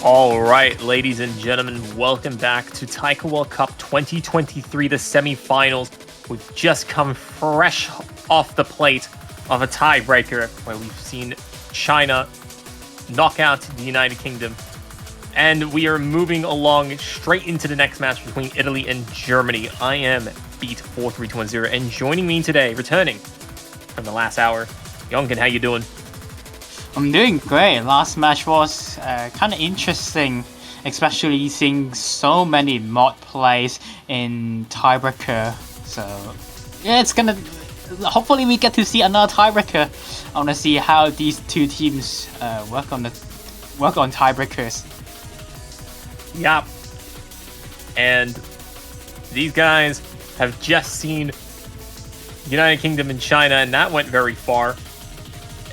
All right, ladies and gentlemen, welcome back to Taiko World Cup 2023, the semifinals. We've just come fresh off the plate of a tiebreaker where we've seen China knock out the United Kingdom. And we are moving along straight into the next match between Italy and Germany. I am vv1795332700, and joining me today, returning from the last hour, Yonkin, how you doing? I'm doing great. Last match was kind of interesting, especially seeing so many mod plays in tiebreaker. So yeah, it's gonna. Hopefully, we get to see another tiebreaker. I want to see how these two teams work on tiebreakers. Yep. And these guys have just seen United Kingdom and China, and that went very far.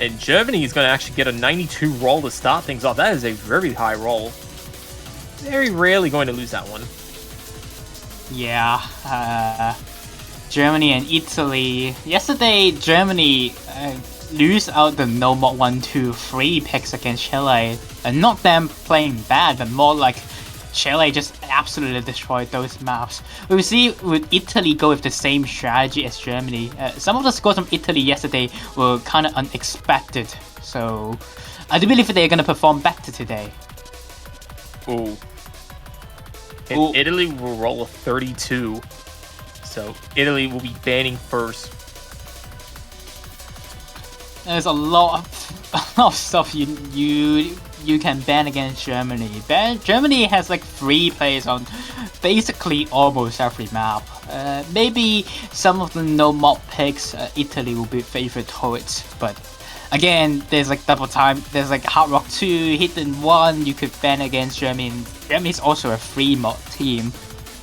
And Germany is going to actually get a 92 roll to start things off. That is a very high roll. Very rarely going to lose that one. Yeah, Germany and Italy. Yesterday, Germany lose out the no mod 1, 2, 3 picks against Chile. And not them playing bad, but more like Chile just absolutely destroyed those maps. We'll see would Italy go with the same strategy as Germany. Some of the scores from Italy yesterday were kind of unexpected, so I do believe they're going to perform better today. Ooh. And Italy will roll a 32, so Italy will be banning first. There's a lot of stuff you can ban against Germany. Germany has like 3 players on basically almost every map. Maybe some of the no mod picks Italy will be favored towards, but again, there's like double time. There's like Hard Rock 2, Hidden 1 you could ban against Germany. Germany is also a free mod team,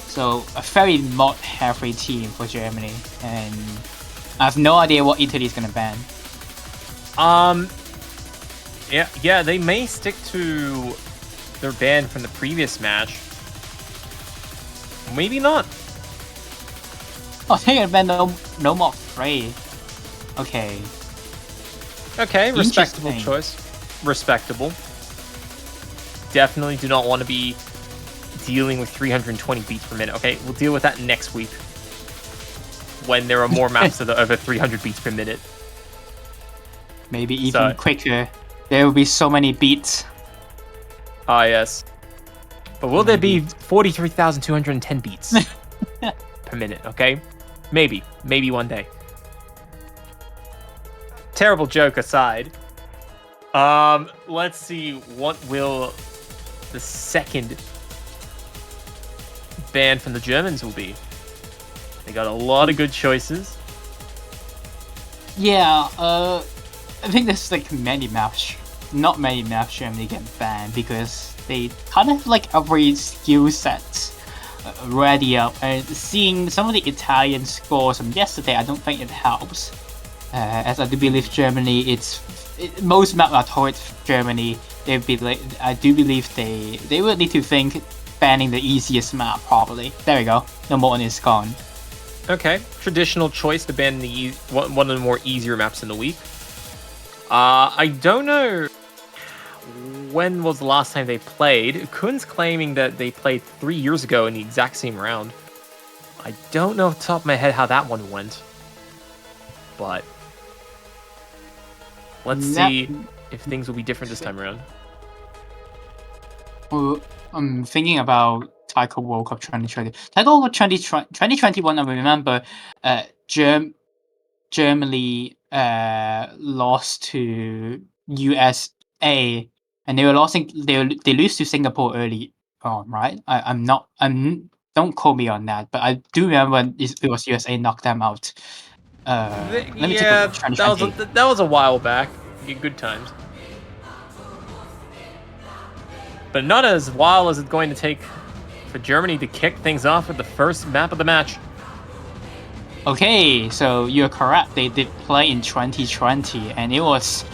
so a very mod heavy team for Germany, and I have no idea what Italy is gonna ban. Yeah, they may stick to their ban from the previous match. Maybe not. Oh, they're gonna ban no mod 3. Okay. Okay, respectable choice. Respectable. Definitely do not want to be dealing with 320 beats per minute. Okay, we'll deal with that next week when there are more maps that are over 300 beats per minute. Maybe even quicker. There will be so many beats. Ah, yes. But will there be 43,210 beats per minute, okay? Maybe. Maybe one day. Terrible joke aside. Let's see, what will the second ban from the Germans will be? They got a lot of good choices. Yeah, I think there's like not many maps Germany get banned because they kind of like every skill set ready up. And seeing some of the Italian scores from yesterday, I don't think it helps. As I do believe Germany, most maps are towards Germany. I do believe they would need to think banning the easiest map probably. There we go. No more one is gone. Okay, traditional choice to ban one of the more easier maps in the week. I don't know when was the last time they played. Kun's claiming that they played 3 years ago in the exact same round. I don't know off the top of my head how that one went. But let's see if things will be different this time around. Well, I'm thinking about Taiko World Cup 2020. Taiko World Cup 2021, I remember Germany lost to USA, and they lose to Singapore early on, right? Don't quote me on that, but I do remember it was USA knocked them out. Let me take a look. That was a while back. Good times. But not as wild as it's going to take for Germany to kick things off with the first map of the match. Okay, so you're correct. They did play in 2020, and it was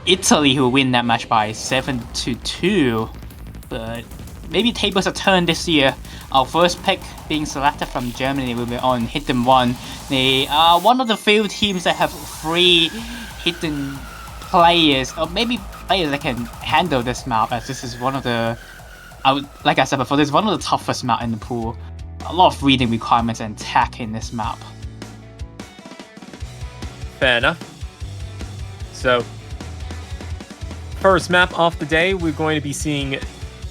Italy who win that match by 7-2. But maybe tables are turned this year. Our first pick being selected from Germany will be on Hidden 1. They are one of the few teams that have 3 hidden players, or maybe players that can handle this map, as this is one of the, like I said before, this is one of the toughest map in the pool. A lot of reading requirements and tech in this map. Fair enough. So, first map of the day, we're going to be seeing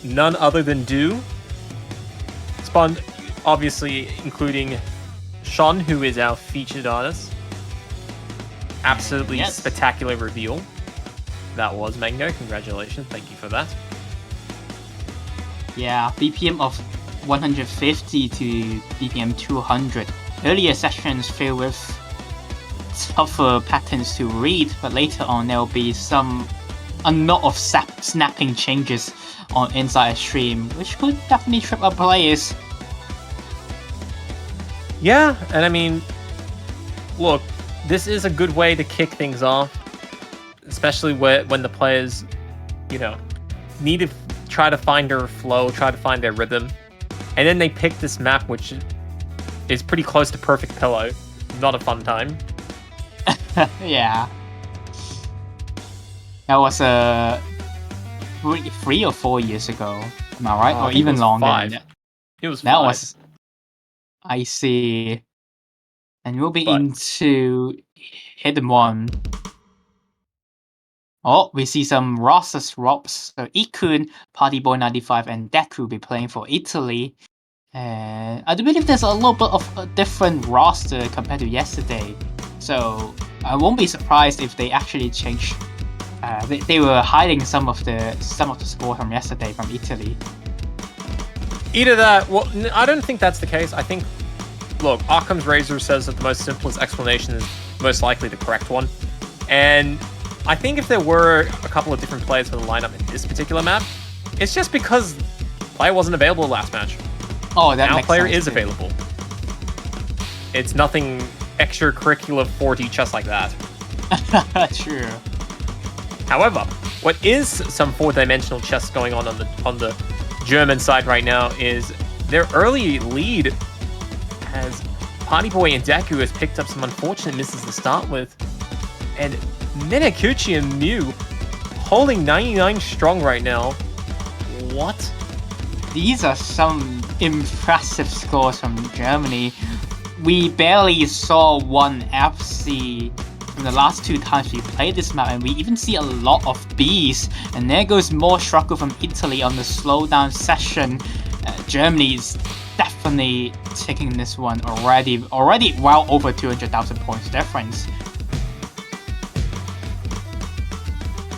none other than Do. Spawn, obviously, including Sean, who is our featured artist. Absolutely spectacular reveal. That was Mango. Congratulations. Thank you for that. Yeah, BPM of 150 to BPM 200. Earlier sessions filled with tougher patterns to read, but later on there'll be a lot of snapping changes on inside stream, which could definitely trip up players. Yeah, and I mean, look, this is a good way to kick things off, especially when the players, need to try to find their flow, try to find their rhythm, and then they pick this map, which is pretty close to Perfect Pillow. Not a fun time. Yeah. That was 3 or 4 years ago. Am I right? Or even longer. 5. It was 5. That was. I see. And we'll be into Hidden One. Oh, we see some roster swaps. So Ikun, Partyboy95, and Deku will be playing for Italy. And I do believe there's a little bit of a different roster compared to yesterday. So I won't be surprised if they actually change. They were hiding some of the score from yesterday from Italy. Either that. Well, I don't think that's the case. I think, look, Occam's Razor says that the most simplest explanation is most likely the correct one, and I think if there were a couple of different players for the lineup in this particular map, it's just because player wasn't available last match. Oh, that now makes player sense is too. available. It's nothing extracurricular 4D chess like that. True. However, what is some 4-dimensional chess going on the German side right now is their early lead as Partyboy and Deku has picked up some unfortunate misses to start with, and Minakuchi and Mew holding 99 strong right now. What? These are some impressive scores from Germany. We barely saw one FC from the last 2 times we played this map, and we even see a lot of Bs. And there goes more struggle from Italy on the slowdown session. Germany is definitely taking this one already well over 200,000 points difference.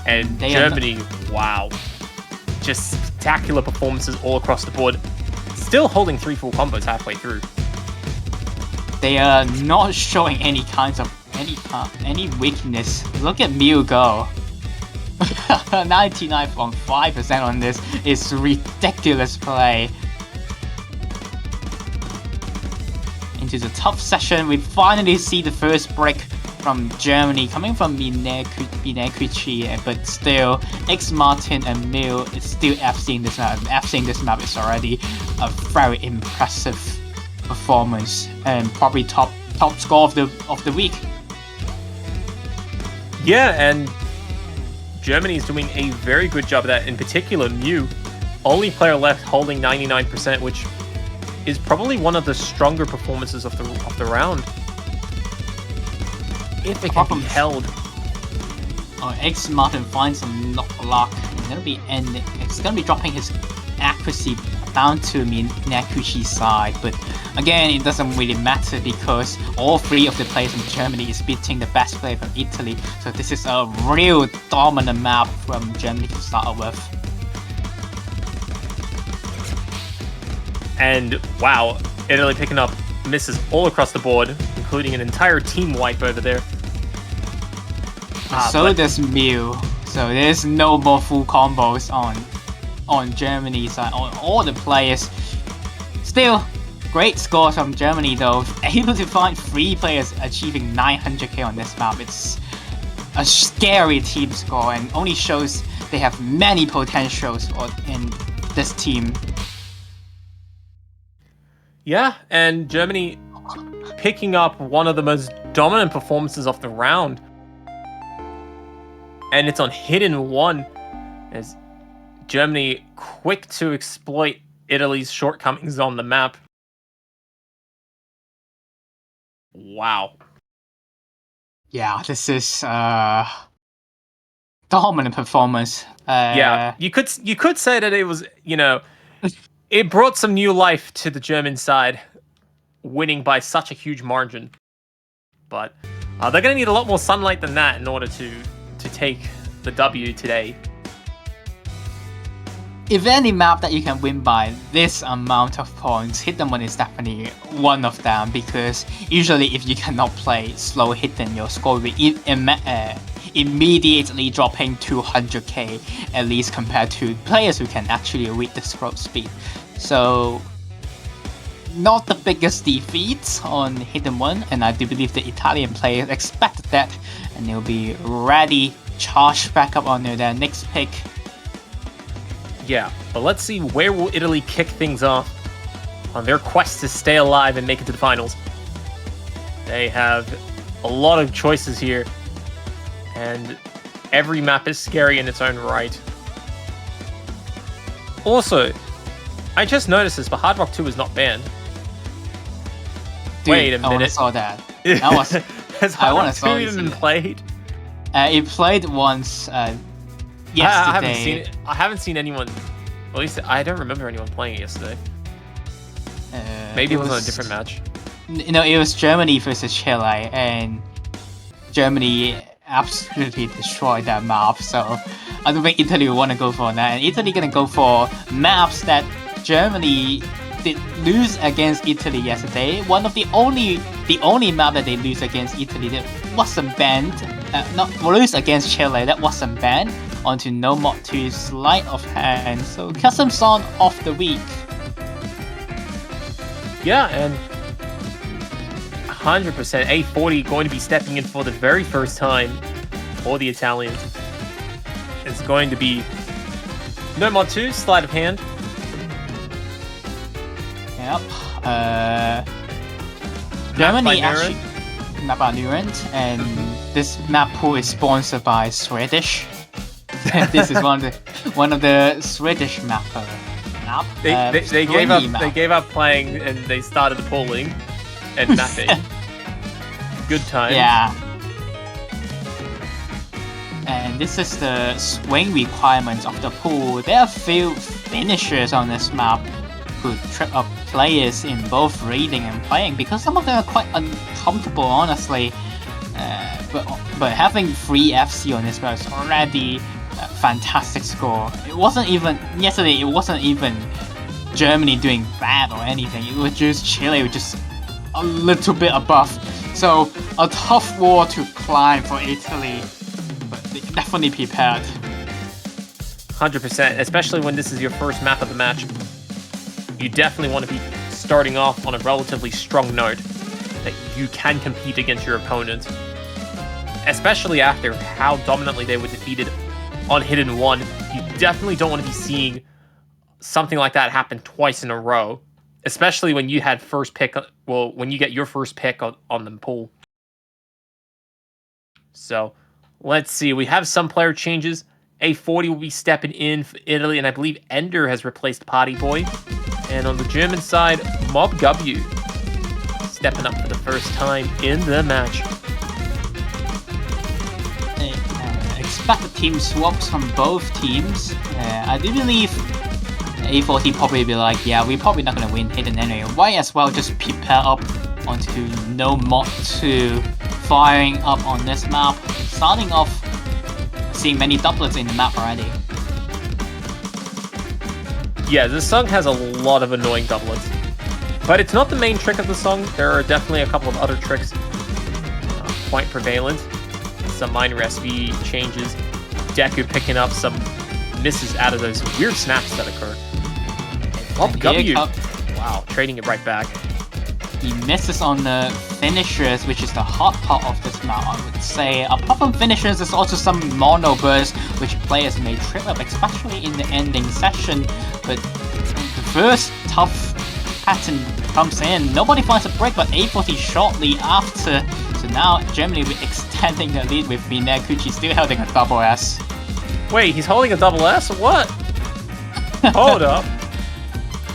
And Germany, wow. Just spectacular performances all across the board. Still holding 3 full combos halfway through. They are not showing any kinds of any weakness. Look at Mew go. 99.5% on this is ridiculous play. Into the tough session, we finally see the first break from Germany coming from Minakuchi, but still X Martin and Mew is still FCing this map. FCing this map is already a very impressive performance and probably top score of the week. Yeah, and Germany is doing a very good job of that. In particular, Mew, only player left holding 99%, which is probably one of the stronger performances of the round. If it can be held. Oh, X Martin finds some luck. It's gonna be dropping his accuracy down to Minakuchi's side, but again, it doesn't really matter because all 3 of the players from Germany is beating the best player from Italy. So this is a real dominant map from Germany to start with. And wow, Italy picking up misses all across the board, including an entire team wipe over there. So does Mew. So there's no more full combos on Germany's side, on all the players. Still, great scores from Germany though. Able to find 3 players achieving 900k on this map. It's a scary team score and only shows they have many potentials in this team. Yeah, and Germany picking up one of the most dominant performances of the round. and it's on hidden 1 as Germany quick to exploit Italy's shortcomings on the map. Wow. Yeah, this is dominant performance. Yeah, you could say that it was, it brought some new life to the German side, winning by such a huge margin. But they're going to need a lot more sunlight than that in order to take the W today. If any map that you can win by this amount of points, Hidden One is definitely one of them, because usually if you cannot play slow Hidden, your score will immediately dropping 200k, at least compared to players who can actually read the scroll speed. So, not the biggest defeat on Hidden One, and I do believe the Italian players expected that, and they'll be ready, charged back up on their next pick. Yeah, but let's see, where will Italy kick things off on their quest to stay alive and make it to the finals. They have a lot of choices here, and every map is scary in its own right. Also, I just noticed this, but Hard Rock 2 is not banned. Dude, wait a minute. I saw that. Has Hard Rock 2 even been played? It played once yesterday. I haven't seen anyone. At least I don't remember anyone playing it yesterday. Maybe it was on a different match. It was Germany versus Chile, and Germany absolutely destroyed that map. So I don't think Italy will want to go for that. And Italy gonna go for maps that Germany did lose against Italy yesterday. One of the only map that they lose against Italy that wasn't banned. Not lose against Chile that wasn't banned. Onto No Mod 2 sleight of hand. So custom song of the week. Yeah, and 100% A40 going to be stepping in for the very first time for the Italians. It's going to be No Mod 2 sleight of hand. Yep. Germany actually map by Nurent, and this map pool is sponsored by Swedish. This is one of the Swedish map. They gave up playing and they started pulling and mapping. Good time. Yeah. And this is the swing requirements of the pool. There are few finishers on this map who trip up players in both reading and playing, because some of them are quite uncomfortable, honestly. But having 3 FC on this map is already a fantastic score. It wasn't even Germany doing bad or anything. It was just Chile just a little bit above. So a tough wall to climb for Italy, but they definitely prepared. 100%, especially when this is your first map of the match. You definitely want to be starting off on a relatively strong note that you can compete against your opponent. Especially after how dominantly they were defeated on Hidden 1. You definitely don't want to be seeing something like that happen twice in a row. Especially when you had first pick, when you get your first pick on the pool. So, let's see. We have some player changes. A40 will be stepping in for Italy, and I believe Ender has replaced Party Boy. And on the German side, Mob W stepping up for the first time in the match. Expect the team swaps from both teams. I do believe A40 probably be like, yeah, we're probably not going to win Hidden anyway. Why as well just prepare up onto No Mod 2, firing up on this map, starting off seeing many doublets in the map already. Yeah, this song has a lot of annoying doublets. But it's not the main trick of the song. There are definitely a couple of other tricks quite prevalent. Some minor SV changes. Deku picking up some misses out of those weird snaps that occur. Mob W. Wow, trading it right back. He misses on the finishers, which is the hard part of this map, I would say. Apart from finishers, there's also some mono bursts, which players may trip up, especially in the ending session. But the first tough pattern comes in. Nobody finds a break, but A40 shortly after So now Germany will be extending the lead with Minekuchi still holding a double S. Wait, he's holding a double S? What? Hold up.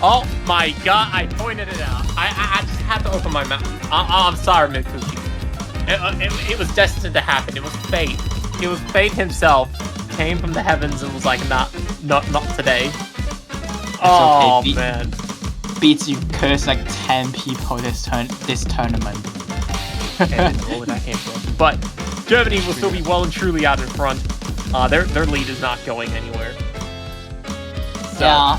Oh my god, I pointed it out. I just had to open my mouth. I'm sorry, Minekuchi. It was destined to happen. It was fate. It was fate himself. Came from the heavens and was like, not today. Oh, okay. Man. Beats you curse like 10 people this tournament. And all that came from. But Germany will still be well and truly out in front. Their lead is not going anywhere. So. Yeah.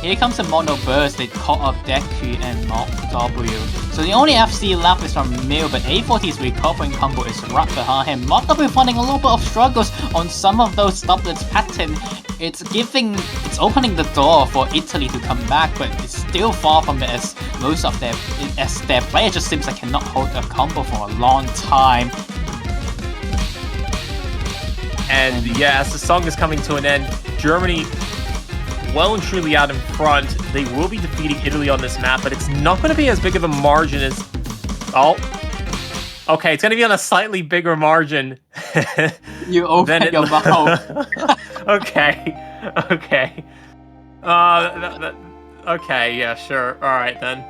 Here comes a mono burst. They caught up Deku and Mock W. So the only FC left is from Mill, but A40's recovering combo is right behind him. Mock W finding a little bit of struggles on some of those doublets pattern. It's opening the door for Italy to come back, but it's still far from it as most of their player just seems like cannot hold a combo for a long time. And yeah, as the song is coming to an end, Germany well and truly out in front. They will be defeating Italy on this map, but it's not going to be as big of a margin as... Oh. Okay, it's going to be on a slightly bigger margin. You open your mouth. Okay. Okay, yeah, sure. Alright then.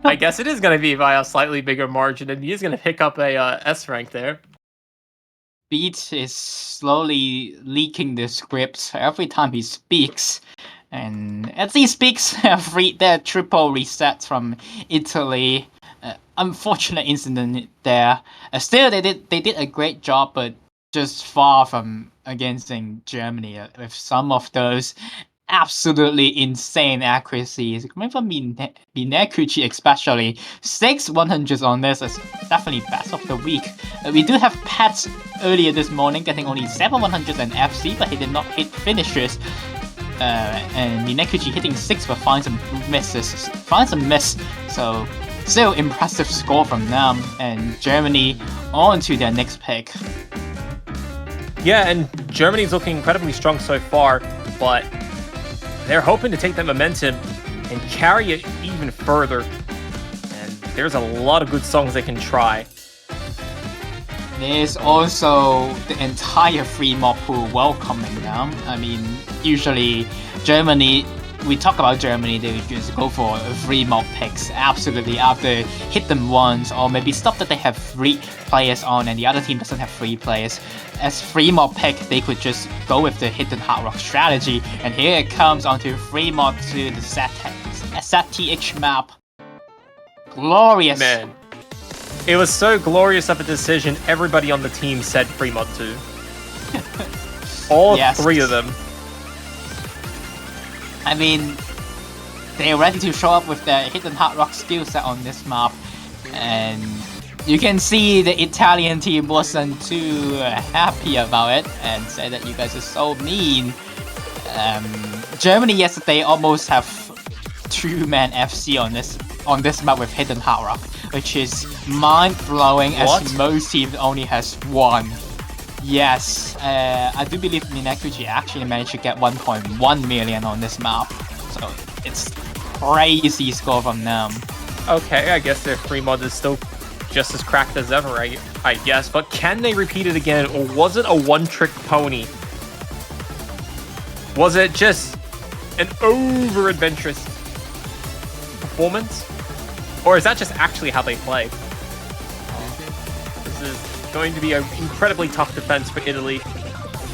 I guess it is going to be by a slightly bigger margin, and he's going to pick up a S rank there. Beat is slowly leaking the script every time he speaks. And as he speaks, their triple reset from Italy. Unfortunate incident there. Still, they did a great job, but just far from against Germany with some of those absolutely insane accuracies. Coming from Minekuchi especially. 6 100s on this is definitely best of the week. We do have Pets earlier this morning getting only 7 100s and FC, but he did not hit finishes. And Minekuchi hitting 6 but finds some miss. So still impressive score from them, and Germany on to their next pick. Yeah, and Germany's looking incredibly strong so far, but they're hoping to take that momentum and carry it even further. And there's a lot of good songs they can try. There's also the entire free mob pool welcoming them. I mean, usually Germany, we talk about Germany, they would just go for free mob picks absolutely after hit them once, or maybe stuff that they have 3 players on and the other team doesn't have 3 players. As free mob pick, they could just go with the hidden hard rock strategy, and here it comes onto free mob to the ZTH map. Glorious. Man, it was so glorious of a decision. Everybody on the team said free mod 2. All yes. 3 of them. I mean, they're ready to show up with their hidden hard rock skill set on this map, and you can see the Italian team wasn't too happy about it and said that you guys are so mean. Germany yesterday almost have 2-man FC on this map with hidden hard rock, which is mind-blowing as most teams only has 1. Yes, I do believe Minekuchi actually managed to get 1.1 million on this map, so it's crazy score from them. Okay, I guess their free mod is still just as cracked as ever, I guess, but can they repeat it again, or was it a one-trick pony? Was it just an over-adventurous performance? Or is that just actually how they play? This is going to be an incredibly tough defense for Italy,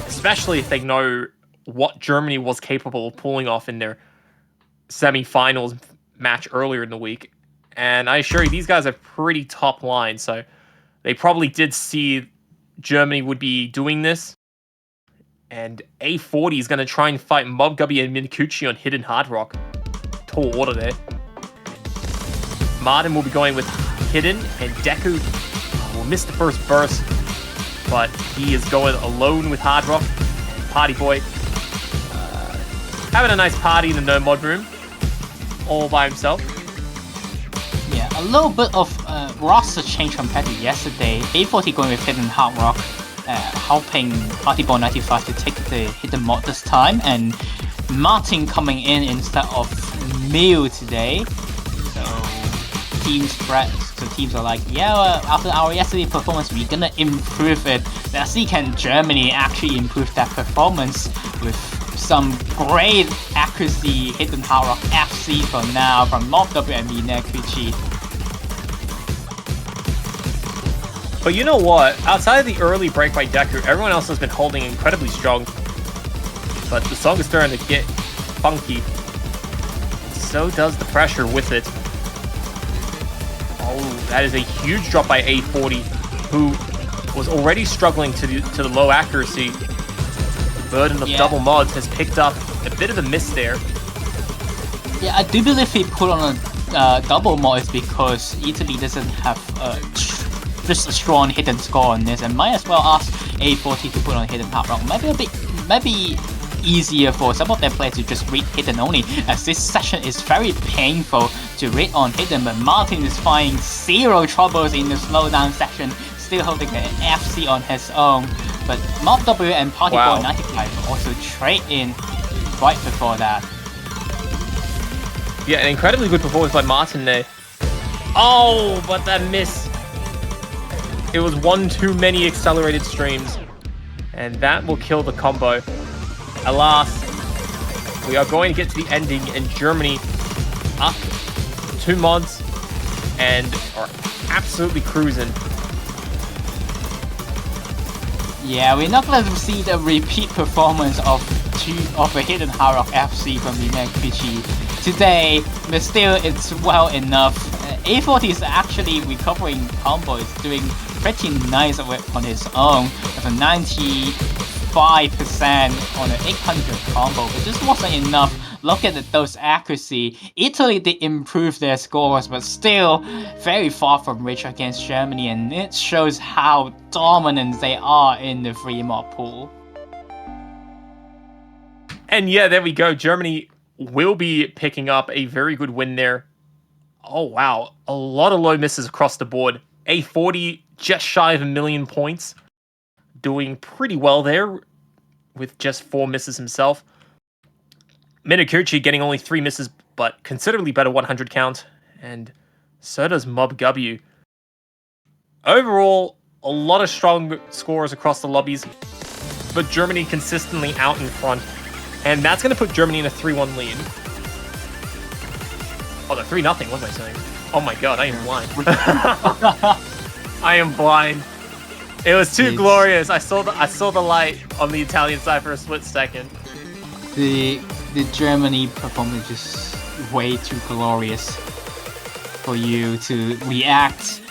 especially if they know what Germany was capable of pulling off in their semi-finals match earlier in the week. And I assure you, these guys are pretty top line, so they probably did see Germany would be doing this. And A40 is going to try and fight Mobgubby and Minekuchi on Hidden Hard Rock. Tall order there. Martin will be going with Hidden, and Deku will miss the first burst, but he is going alone with Hard Rock. And Party Boy having a nice party in the no mod room, all by himself. Yeah, a little bit of roster change compared to yesterday. A40 going with Hidden Hard Rock, helping Party Boy 95 to take the hidden mod this time, and Martin coming in instead of Mew today. So teams so teams are like, yeah, well, after our yesterday performance, we're gonna improve it. Let's see, can Germany actually improve that performance with some great accuracy hidden hard rock FC from now from Mob W and Minakuchi. But you know what? Outside of the early break by Deku, everyone else has been holding incredibly strong. But the song is starting to get funky. So does the pressure with it. Oh, that is a huge drop by A40, who was already struggling to the low accuracy. The burden of double mods has picked up a bit of a miss there. Yeah, I do believe he put on a double mod is because Italy doesn't have just a strong hidden score on this, and might as well ask A40 to put on hidden hard rock. Maybe easier for some of their players to just read hidden only, as this session is very painful to read on hidden, but Martin is finding zero troubles in the slowdown section, still holding an FC on his own. But Mob W and Party Boy 95 also trade in right before that. Yeah, an incredibly good performance by Martin there. Oh, but that miss. It was one too many accelerated streams, and that will kill the combo. Alas, we are going to get to the ending, and Germany up 2 mods and are absolutely cruising. Yeah, we're not going to see the repeat performance of a hidden hard rock FC from the Minakuchi today, but still it's well enough. A40 is actually recovering combos, doing pretty nice of it on his own with a 95% on an 800 combo, but this wasn't enough. Look at those accuracy. Italy did improve their scores, but still very far from reach against Germany, and it shows how dominant they are in the free mod pool. And yeah, there we go. Germany will be picking up a very good win there. Oh wow, a lot of low misses across the board. A40 just shy of 1 million points, doing pretty well there with just 4 misses himself. Minakuchi getting only 3 misses, but considerably better 100 count, and so does Mob W. Overall, a lot of strong scores across the lobbies, but Germany consistently out in front, and that's going to put Germany in a 3-1 lead. Oh, the 3-0, what am I saying? Oh my god, I am blind. I am blind. It was too glorious. I saw the light on the Italian side for a split second. The Germany performance is way too glorious for you to react.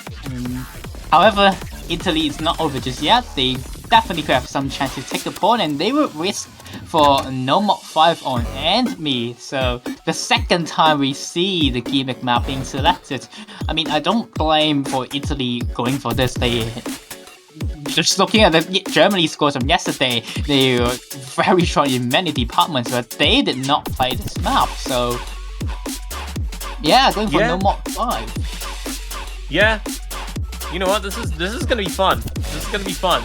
However, Italy is not over just yet. They definitely could have some chance to take the point, and they would risk for no mod 5 on and me. So the second time we see the gimmick map being selected, I mean, I don't blame for Italy going for this. They just looking at the Germany scores from yesterday, they were very strong in many departments, but they did not play this map. So yeah, going for no mod 5. Yeah. You know what? This is gonna be fun. This is gonna be fun.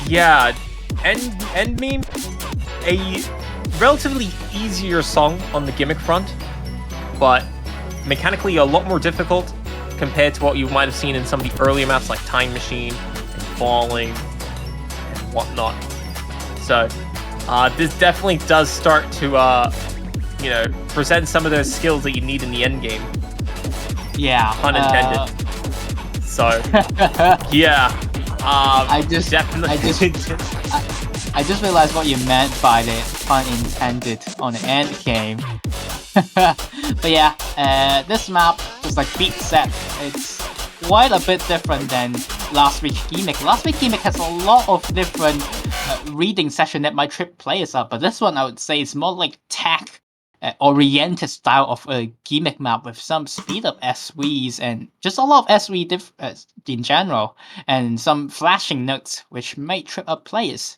Yeah, End Meme, a relatively easier song on the gimmick front, but mechanically a lot more difficult compared to what you might have seen in some of the earlier maps like Time Machine and Falling and whatnot. So this definitely does start to present some of those skills that you need in the end game. Yeah. Pun intended. So yeah. I just realized what you meant by the pun intended on the end game. But yeah, this map, just like Beat said, it's quite a bit different than last week's gimmick. Last week's gimmick has a lot of different reading session that might trip players up, but this one I would say is more like tech oriented style of a gimmick map with some speed up SVs and just a lot of SV in general, and some flashing notes which may trip up players.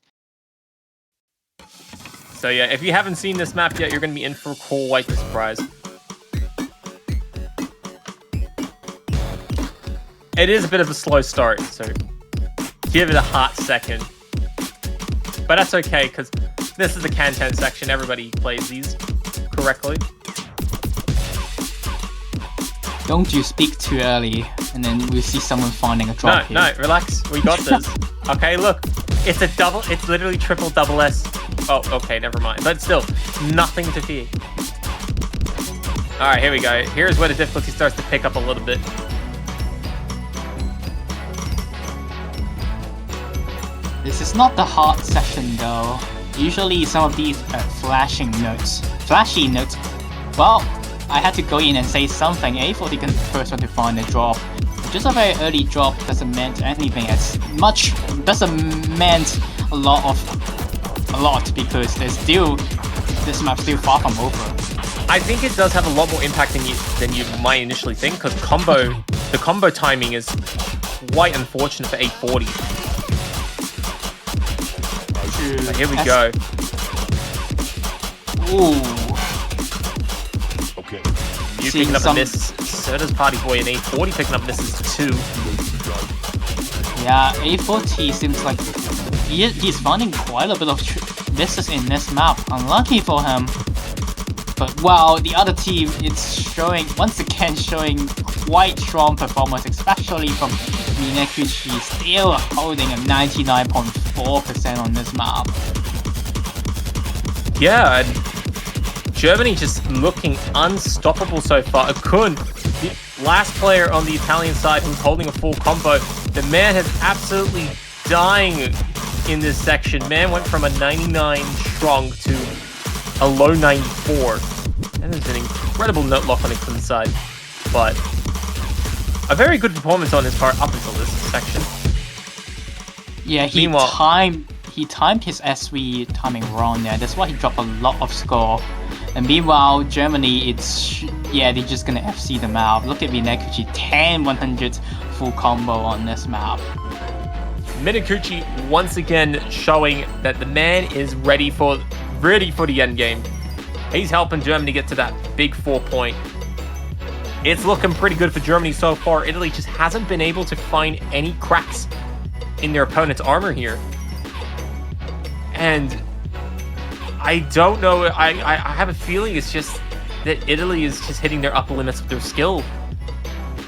So yeah, if you haven't seen this map yet, you're going to be in for quite the surprise. It is a bit of a slow start, so give it a hot second. But that's okay, because this is the Kanten section. Everybody plays these correctly. Don't you speak too early, and then we see someone finding a drop here. No, relax. We got this. Okay, look. It's a double. It's literally triple double S. Oh, okay, never mind. But still, nothing to fear. All right, here we go. Here's where the difficulty starts to pick up a little bit. This is not the hard session though. Usually some of these flashy notes. Well, I had to go in and say something. A40 can be the first one to find a drop. Just a very early drop doesn't mean anything as much. Doesn't mean a lot because there's still this map's still far from over. I think it does have a lot more impact than you might initially think, because the combo timing is quite unfortunate for 840. But here we go. Ooh. Okay. You picking up a miss. So does Party Boy, and 840 picking up misses too. Yeah, 840 seems like he's finding quite a bit of misses in this map. Unlucky for him. But wow, the other team, it's showing quite strong performance, especially from Minekuchi, still holding a 99.4% on this map. Yeah, and Germany just looking unstoppable so far. Akun, the last player on the Italian side who's holding a full combo. The man is absolutely dying in this section. Man went from a 99 strong to a low 94. That is an incredible note lock on Akun's side, but a very good performance on his part up until this section. Yeah, he timed his SV timing wrong there. That's why he dropped a lot of score. And meanwhile, Germany, they're just gonna FC the map. Look at Minekuchi, 10-100 full combo on this map. Minekuchi once again showing that the man is ready for the end game. He's helping Germany get to that big 4 point. It's looking pretty good for Germany so far. Italy just hasn't been able to find any cracks in their opponent's armor here. And I don't know, I have a feeling it's just that Italy is just hitting their upper limits of their skill.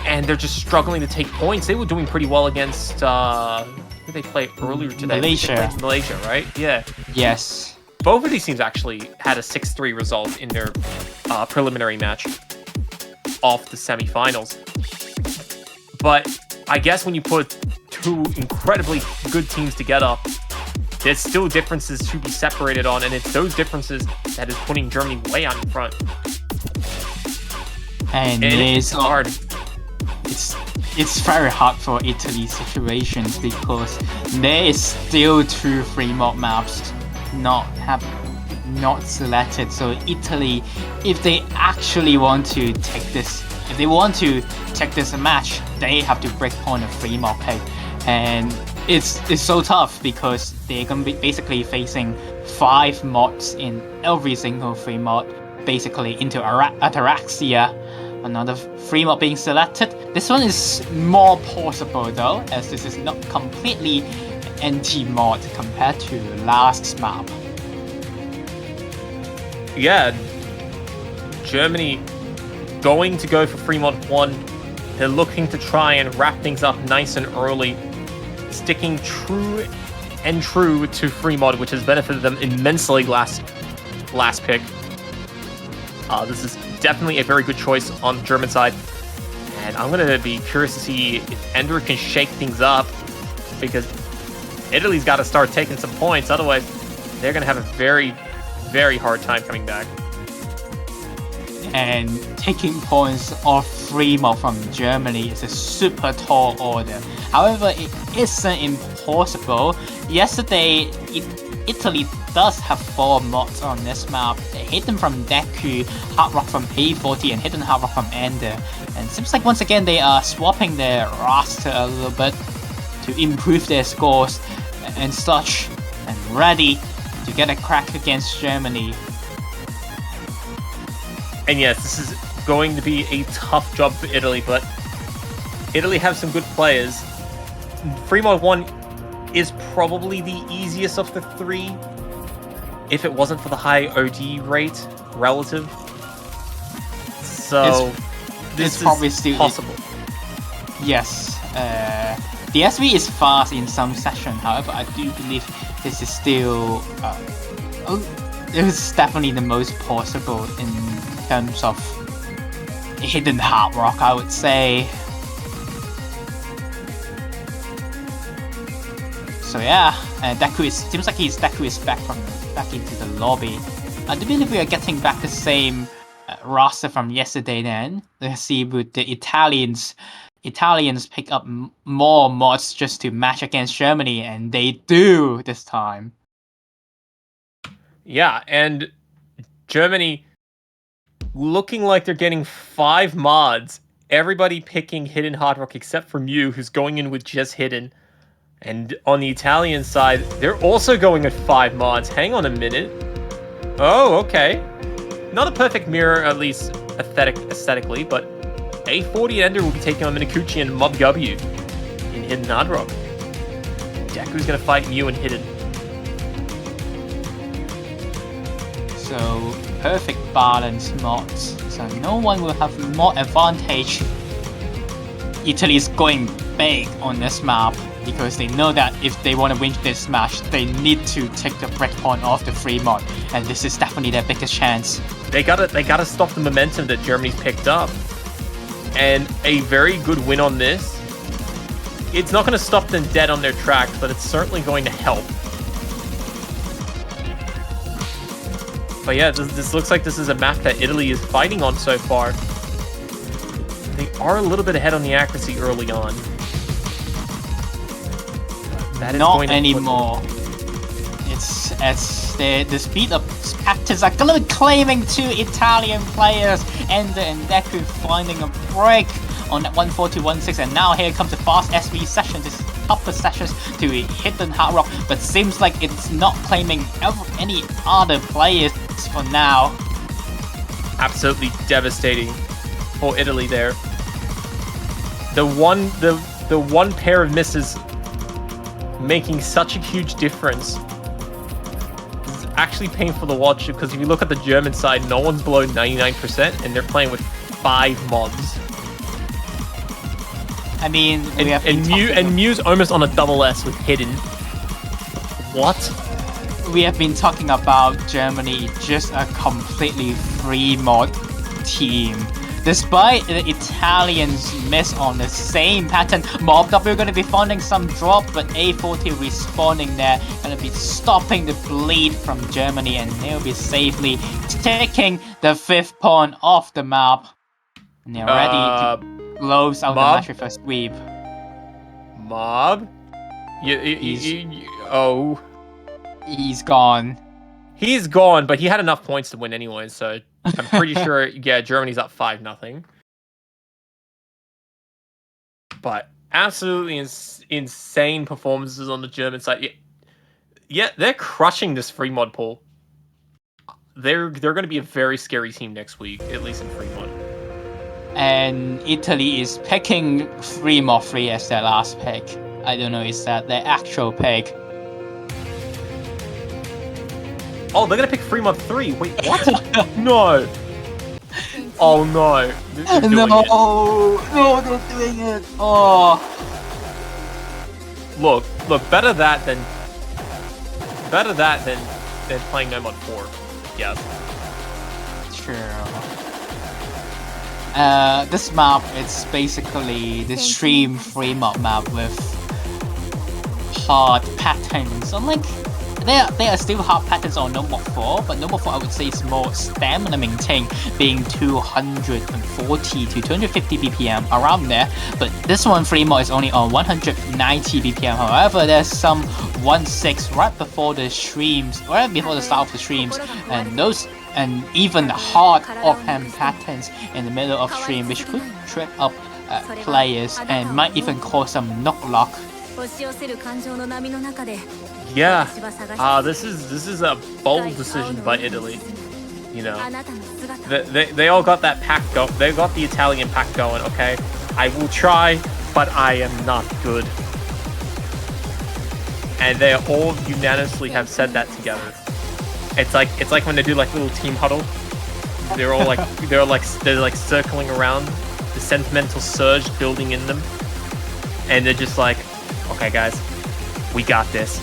And they're just struggling to take points. They were doing pretty well against, who did they play earlier today? Malaysia, right? Yeah. Yes. Both of these teams actually had a 6-3 result in their preliminary match off the semifinals. But I guess when you put two incredibly good teams together, there's still differences to be separated on, and it's those differences that is putting Germany way out in front. And it's hard. It's very hard for Italy's situations because there is still 2 free mod maps not selected. So Italy, if they actually want to take this, match, they have to break point a free mod pick, and it's so tough because they're gonna be basically facing 5 mods in every single free mod, basically into Ataraxia. Another free mod being selected. This one is more possible though, as this is not completely anti-mod compared to last map. Yeah, Germany going to go for free mod 1. They're looking to try and wrap things up nice and early, sticking true to free mod, which has benefited them immensely last pick. This is definitely a very good choice on the German side, and I'm going to be curious to see if Ender can shake things up, because Italy's got to start taking some points, otherwise they're going to have a very, very hard time coming back. And taking points off free mod from Germany is a super tall order. However, it isn't impossible. Yesterday, Italy does have 4 mods on this map. Hidden from Deku, Hard Rock from A40, and Hidden Hard Rock from Ender. And it seems like once again they are swapping their roster a little bit to improve their scores and such, and ready to get a crack against Germany. And yes, this is going to be a tough job for Italy, but Italy have some good players. Free mod 1 is probably the easiest of the 3, if it wasn't for the high OD rate relative. So this it's probably is still possible. Yes. The SV is fast in some session. However, I do believe this is still it is definitely the most possible in terms of hidden hard rock, I would say. So yeah, Deku seems like Deku is back into the lobby. I do believe we are getting back the same roster from yesterday. Then let's see, would the Italians pick up more mods just to match against Germany, and they do this time. Yeah, and Germany looking like they're getting 5 mods. Everybody picking hidden hard rock except for Mew, who's going in with just hidden. And on the Italian side, they're also going at 5 mods. Hang on a minute. Oh, okay. Not a perfect mirror, at least aesthetically, but A40 and Ender will be taking on Minakuchi and Mob W in hidden hard rock. Deku's gonna fight Mew in hidden. So perfect balance mods. So no one will have more advantage. Italy is going big on this map because they know that if they want to win this match, they need to take the breakpoint off the free mod, and this is definitely their biggest chance. They gotta stop the momentum that Germany's picked up, and a very good win on this. It's not going to stop them dead on their tracks, but it's certainly going to help. But yeah, this looks like this is a map that Italy is fighting on so far. They are a little bit ahead on the accuracy early on. That is not anymore. It's as the speed of patterns are gonna be claiming 2 Italian players, Ender and Deku finding a break on that 140-16, and now here comes the fast SV session. This upper sessions to hidden hard rock, but seems like it's not claiming any other players for now. Absolutely devastating for Italy there. The one pair of misses making such a huge difference. It's actually painful to watch because if you look at the German side, no one's below 99%, and they're playing with 5 mods. I mean, and Mew's almost on a double S with hidden. What? We have been talking about Germany just a completely free mod team. Despite the Italians miss on the same pattern, Mob W are going to be finding some drop, but A40 respawning there, going to be stopping the bleed from Germany, and they'll be safely taking the 5th pawn off the map. And they're ready to close out the match with a sweep. Mob? Oh. He's gone. He's gone, but he had enough points to win anyway, so I'm pretty sure, yeah, Germany's up 5-0. But absolutely insane performances on the German side. Yeah, they're crushing this free mod pool. They're going to be a very scary team next week, at least in free mod. And Italy is picking 3 mod 3 as their last pick. I don't know, is that their actual pick? Oh, they're going to pick free mod 3. Wait, what? No. Oh, no. They're doing it. No, they're doing it. Oh. Look, better that than playing no mod 4. Yes. True. This map, it's basically the stream free mod map with hard patterns. Unlike there are still hard patterns on No Mod 4, but No Mod 4 I would say is more stamina maintain, being 240 to 250 BPM around there. But this one free mod is only on 190 BPM. However, there's some 1.6 right before the streams, right before the start of the streams, and even the hard offhand patterns in the middle of stream, which could trip up players and might even cause some knock lock. Yeah, this is a bold decision by Italy. You know, they all got that pack go. They got the Italian pack going. Okay, I will try, but I am not good. And they all unanimously have said that together. It's like when they do like little team huddle. They're like circling around the sentimental surge building in them, and they're just like, okay, guys, we got this.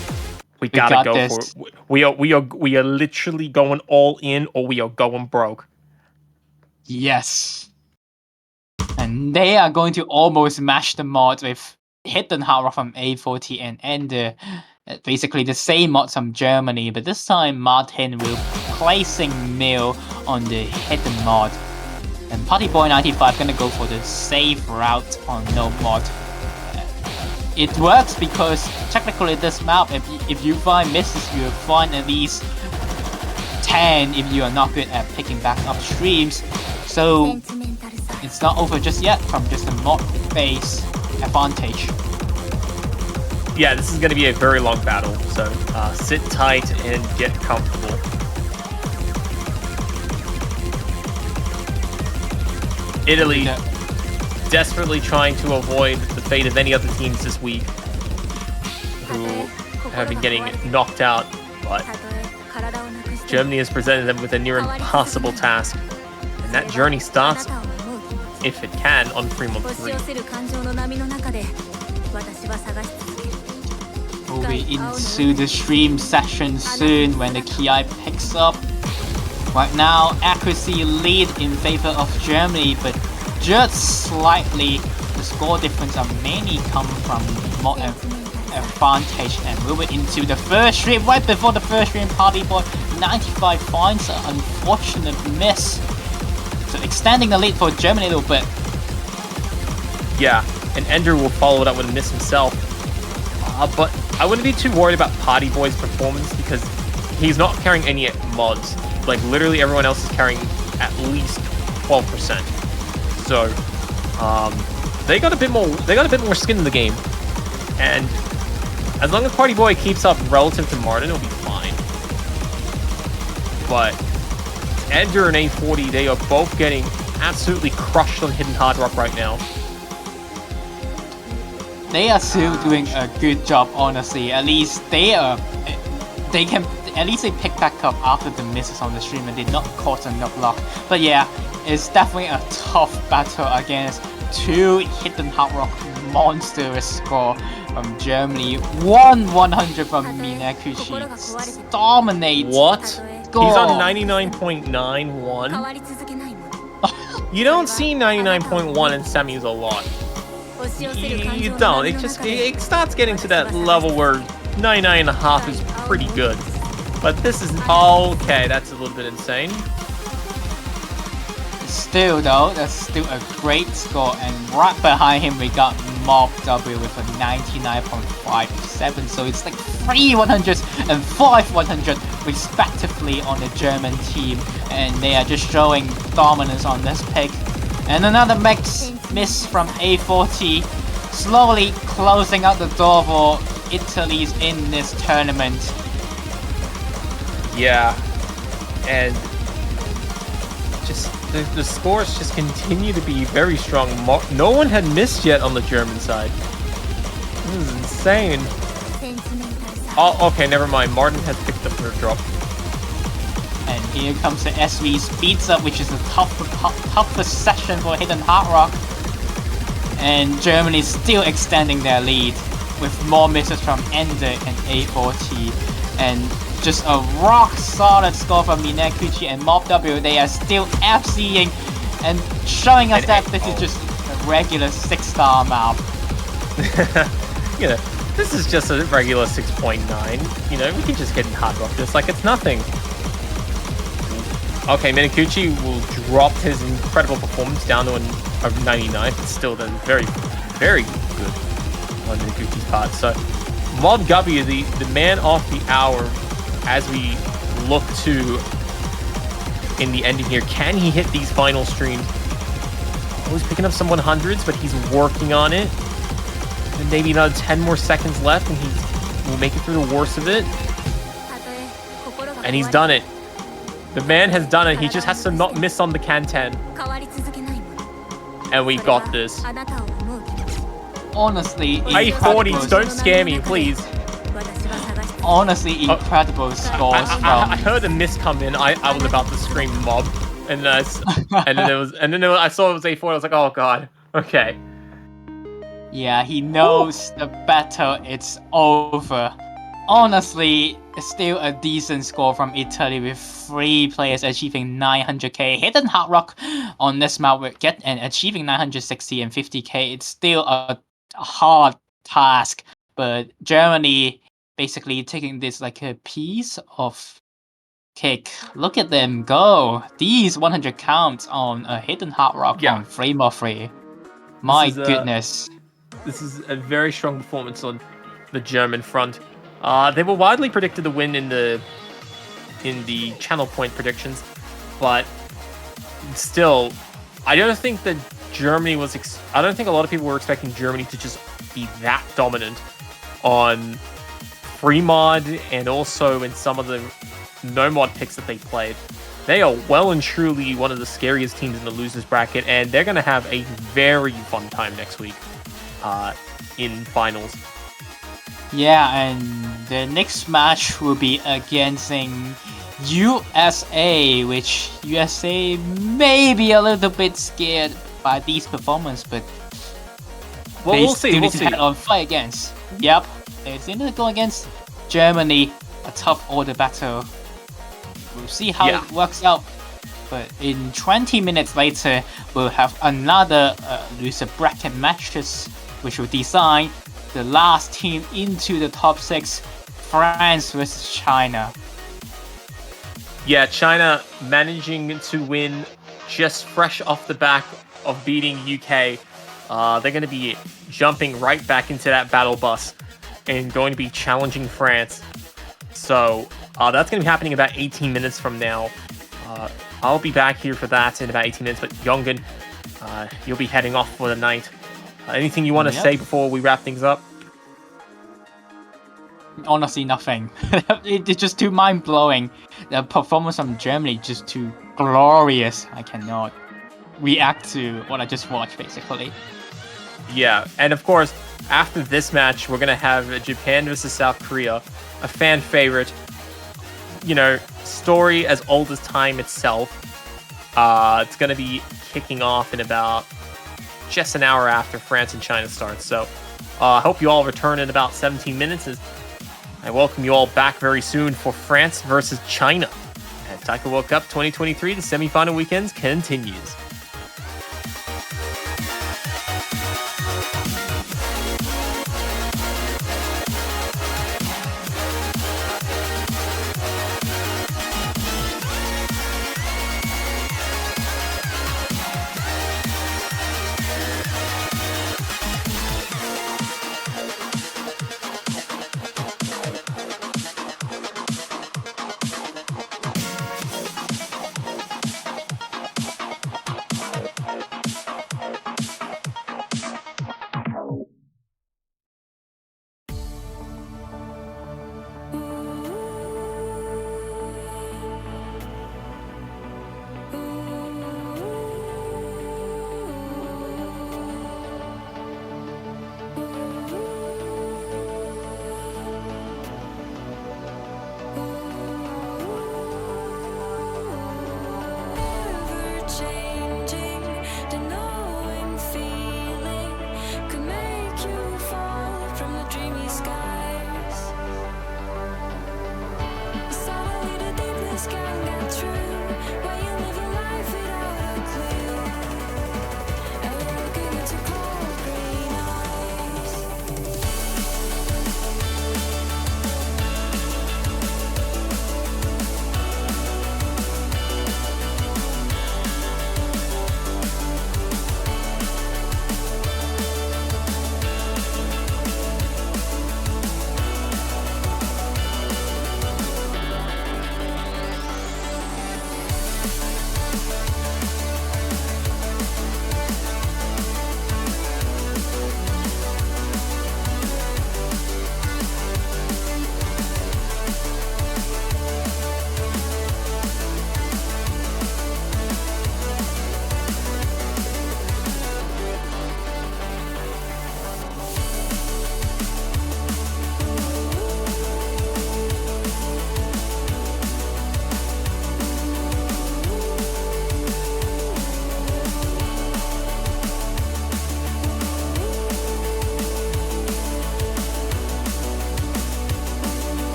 We gotta go for it. We are literally going all in, or we are going broke. Yes. And they are going to almost match the mod with Hidden Hard Rock from A40 and Ender. Basically the same mod from Germany, but this time Martin will placing Mill on the hidden mod. And Party Boy 95 gonna go for the safe route on no mod. It works because technically this map, if you find misses, you'll find at least 10 if you are not good at picking back up streams. So it's not over just yet from just a mod base advantage. Yeah, this is going to be a very long battle, so sit tight and get comfortable. Italy desperately trying to avoid the fate of any other teams this week who have been getting knocked out, but Germany has presented them with a near impossible task, and that journey starts, if it can, on Fremont 3. We'll be into the stream session soon when the KI picks up. Right now, accuracy lead in favor of Germany, but just slightly the score difference are mainly come from more advantage. And moving into the first stream, right before the first stream, Party Boy 95 finds an unfortunate miss. So extending the lead for Germany a little bit. Yeah, and Ender will follow it up with a miss himself. But I wouldn't be too worried about Party Boy's performance because he's not carrying any mods. Like literally everyone else is carrying at least 12%. So they got a bit more skin in the game. And as long as Party Boy keeps up relative to Martin, it'll be fine. But Ender and A40, they are both getting absolutely crushed on Hidden Hard Rock right now. They are still doing a good job, honestly. At least they can at least they pick back up after the misses on the stream and did not cause enough luck. But yeah, it's definitely a tough battle against two Hidden Hard Rock monstrous score from Germany. 100 from Minakuchi. Dominate. What? Score. He's on 99.91. You don't see 99.1 in semis a lot. You don't. It starts getting to that level where 99.5 is pretty good. But this is okay. That's a little bit insane. Still though, that's still a great score. And right behind him, we got Mob W with a 99.57. So it's like 3 100s and 5 100 respectively on the German team, and they are just showing dominance on this pick. And another miss from A40, slowly closing out the door for Italy's in this tournament. Yeah, and just the scores just continue to be very strong. No one had missed yet on the German side. This is insane. Oh, okay, never mind. Martin has picked up their drop. And here comes the SV Speeds Up, which is the toughest session for Hidden Hard Rock. And Germany still extending their lead with more misses from Ender and A40. And just a rock solid score from Minakuchi and Mob W. They are still FCing and showing us that this is just a regular 6-star map. You know, this is just a regular 6.9. You know, we can just get in Hard Rock this like it's nothing. Okay, Minakuchi will drop his incredible performance down to a 99, but still then very, very good on Minakuchi's part. So, Mob W, the man of the hour, as we look to in the ending here. Can he hit these final streams? Oh, he's picking up some 100s, but he's working on it. And maybe another 10 more seconds left, and he will make it through the worst of it. And he's done it. The man has done it. He just has to not miss on the can 10. And we got this. Honestly, A40s, don't scare me, please. Honestly, incredible scores I heard a miss come in. I was about to scream mob. And and then I saw it was A4. I was like, oh god, okay. Yeah, he knows the battle it's over. Honestly, it's still a decent score from Italy with 3 players achieving 900k. Hidden Hard Rock on this map will get and achieving 960 and 50k. It's still a hard task, but Germany basically taking this like a piece of cake. Look at them go! These 100 counts on a Hidden Hard Rock Yeah. on frame of 3. My This is goodness. This is a very strong performance on the German front. They were widely predicted to win in the channel point predictions, but still, I don't think that Germany was. I don't think a lot of people were expecting Germany to just be that dominant on free mod and also in some of the no mod picks that they played. They are well and truly one of the scariest teams in the losers bracket, and they're going to have a very fun time next week in finals. Yeah, and the next match will be against USA, which USA may be a little bit scared by these performances, but well, they we'll see. still We'll need to see. head on fight against. Yep, they still need to go against Germany, a tough order battle. We'll see how it works out. But in 20 minutes later, we'll have another loser bracket matches, which will decide the last team into the top 6, France versus China. Yeah, China managing to win just fresh off the back of beating UK. They're going to be jumping right back into that battle bus and going to be challenging France. So that's going to be happening about 18 minutes from now. I'll be back here for that in about 18 minutes, but Yongun, you'll be heading off for the night. Anything you want to say before we wrap things up? Honestly, nothing. It's just too mind-blowing. The performance from Germany just too glorious. I cannot react to what I just watched, basically. Yeah, and of course, after this match, we're going to have Japan versus South Korea, a fan favorite. You know, story as old as time itself. It's going to be kicking off in about just an hour after France and China start. So I hope you all return in about 17 minutes. As I welcome you all back very soon for France versus China. At Taiko World Cup 2023, the semifinal weekends continues.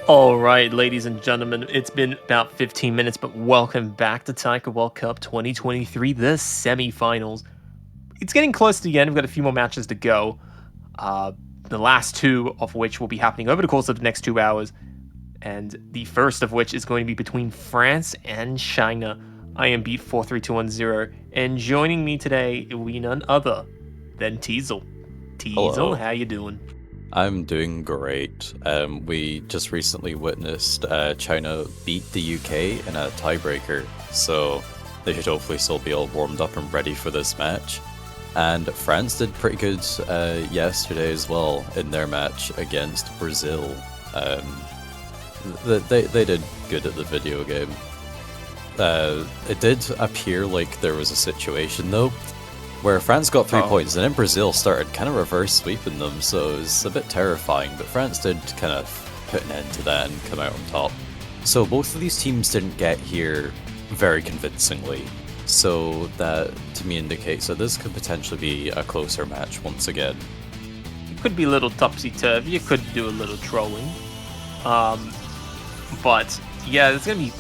All right, ladies and gentlemen, it's been about 15 minutes, but welcome back to Taiko World Cup 2023, the semifinals. It's getting close to the end. We've got a few more matches to go. The last two of which will be happening over the course of the next 2 hours, and the first of which is going to be between France and China. I am Beat43210, and joining me today will be none other than Teasel. Teasel, how you doing? I'm doing great. We just recently witnessed China beat the UK in a tiebreaker, so they should hopefully still be all warmed up and ready for this match. And France did pretty good yesterday as well in their match against Brazil. They did good at the video game. It did appear like there was a situation though, where France got 3 points, and then Brazil started kind of reverse sweeping them, so it was a bit terrifying, but France did kind of put an end to that and come out on top. So both of these teams didn't get here very convincingly, so that to me indicates that this could potentially be a closer match once again. It could be a little topsy-turvy, you could do a little trolling, but yeah, it's going to be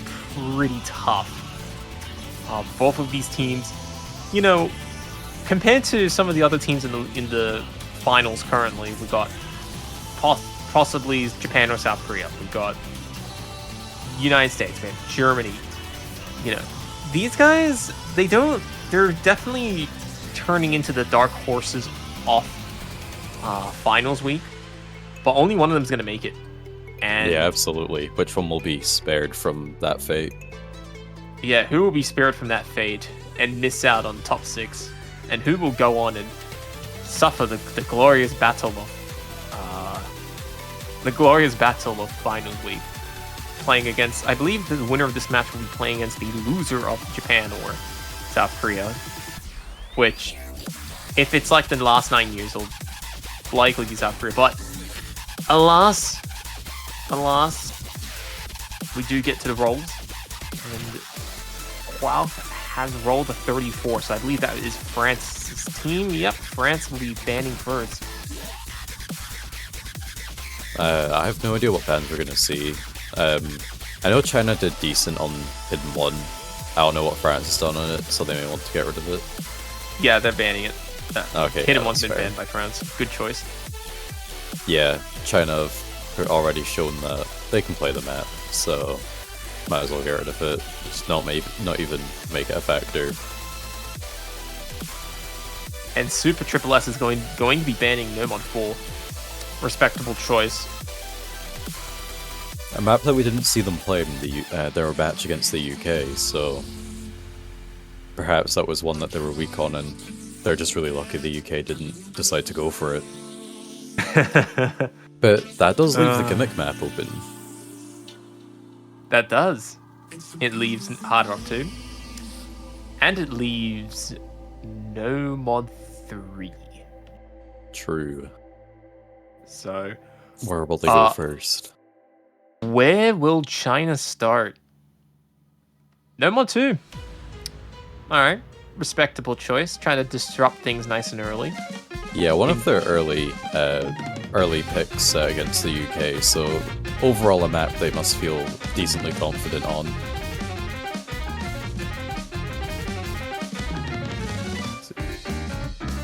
pretty tough. Both of these teams, you know, compared to some of the other teams in the finals currently, we've got possibly Japan or South Korea. We've got United States, man, Germany. You know, these guys, they're definitely turning into the dark horses off finals week, but only one of them is going to make it. And yeah, absolutely. Which one will be spared from that fate? Yeah, who will be spared from that fate and miss out on the top 6? And who will go on and suffer the glorious battle of finals week, playing against, I believe the winner of this match will be playing against the loser of Japan or South Korea, which, if it's like the last 9 years, will likely be South Korea. But alas, we do get to the rolls, and wow, has rolled a 34, so I believe that is France's team. Yep, France will be banning first. I have no idea what bans we're going to see. I know China did decent on Hidden 1. I don't know what France has done on it, so they may want to get rid of it. Yeah, they're banning it. Okay, Hidden 1's been banned by France. Good choice. Yeah, China have already shown that they can play the map, so might as well get rid of it. Just not even make it a factor. And Super Triple S is going to be banning Nomon 4. Respectable choice. A map that we didn't see them play in their match against the UK, so perhaps that was one that they were weak on, and They're just really lucky the UK didn't decide to go for it. But that does leave the gimmick map open. That does. It leaves Hard Rock 2. And it leaves no Mod 3. True. So, where will they go first? Where will China start? No Mod 2. Alright. Respectable choice. Trying to disrupt things nice and early. Yeah, one of their early picks against the UK, so overall a map they must feel decently confident on.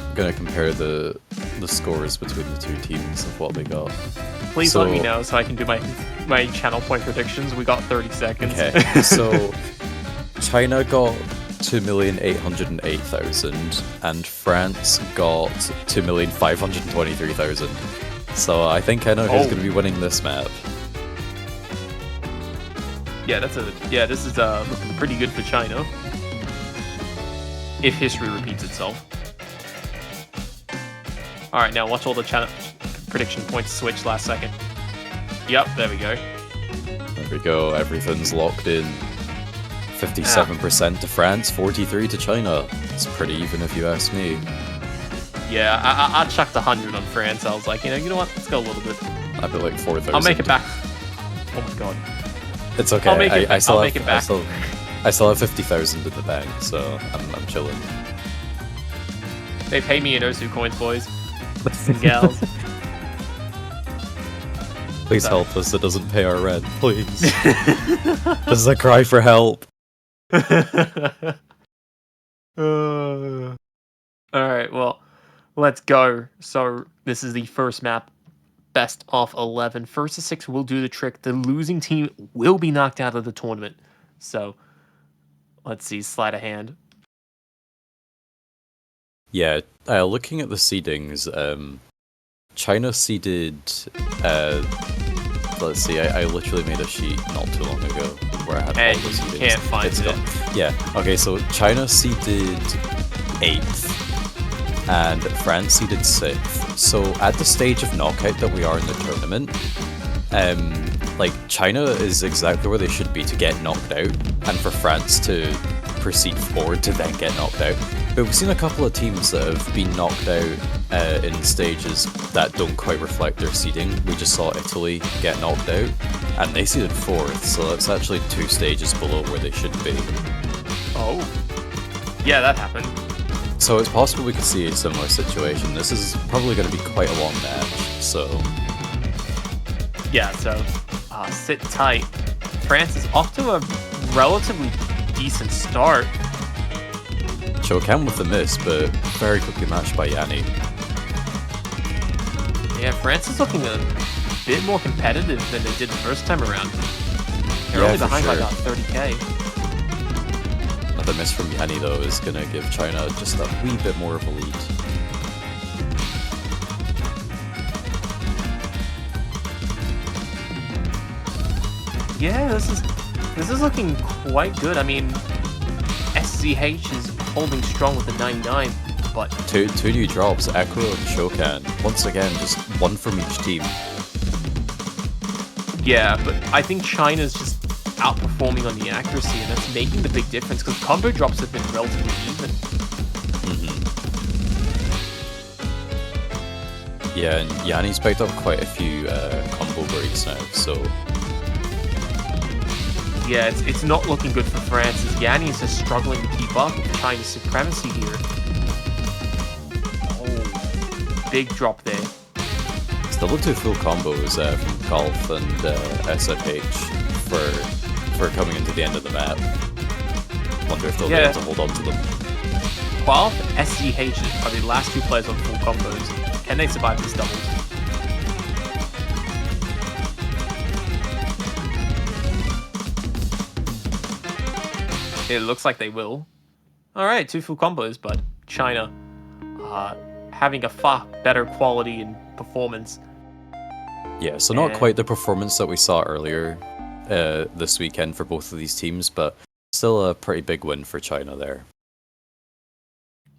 I'm gonna compare the scores between the two teams of what they got. Please let me know so I can do my channel point predictions. We got 30 seconds. Okay, so China got 2,808,000 and France got 2,523,000. So I think I know who's going to be winning this map. Yeah, this is looking pretty good for China. If history repeats itself. All right, now watch all the channel prediction points switch last second. Yep, there we go. There we go. Everything's locked in. 57% to France, 43% to China. It's pretty even if you ask me. Yeah, I chucked 100 on France. I was like, you know what? Let's go a little bit. I'd be like 4,000. I'll make it back. Oh my god. It's okay. I'll make it back. I still have 50,000 in the bank, so I'm chilling. They pay me in Osu coins, boys and gals. Please help us. It doesn't pay our rent, please. This is a cry for help. Alright, well, let's go. So, this is the first map. Best of 11. First to 6 will do the trick. The losing team will be knocked out of the tournament. So, let's see. Sleight of hand. Yeah, looking at the seedings, China seeded... let's see, I literally made a sheet not too long ago where I had all the seedings. Can't find it. Yeah, okay, so China seeded 8th, and France seeded 6th. So at the stage of knockout that we are in the tournament, like, China is exactly where they should be to get knocked out, and for France to proceed forward to then get knocked out. But we've seen a couple of teams that have been knocked out in stages that don't quite reflect their seeding. We just saw Italy get knocked out, and they seeded 4th, so that's actually 2 stages below where they should be. Oh. Yeah, that happened. So it's possible we could see a similar situation. This is probably going to be quite a long match, so... Yeah, so sit tight. France is off to a relatively decent start. Chokan with the miss, but very quickly matched by Yanni. Yeah, France is looking a bit more competitive than they did the first time around. They're only behind by about 30k. Another miss from Yanni, though, is going to give China just a wee bit more of a lead. Yeah, this is looking quite good. I mean, SCH is holding strong with the 99, but... Two new drops, Echo and Chokan. Once again, just one from each team. Yeah, but I think China's just outperforming on the accuracy, and that's making the big difference, because combo drops have been relatively even. Yeah, and Yanni's picked up quite a few combo breaks now, so... Yeah, it's not looking good for France, as Yanni is just struggling to keep up with China's supremacy here. Oh, big drop there. Still 2 full combos from Golf and SFH for coming into the end of the map. Wonder if they'll be able to hold on to them. Golf and SCH are the last 2 players on full combos. Can they survive these doubles? It looks like they will. Alright, 2 full combos, but China having a far better quality and performance. Yeah, so not quite the performance that we saw earlier this weekend for both of these teams, but still a pretty big win for China there.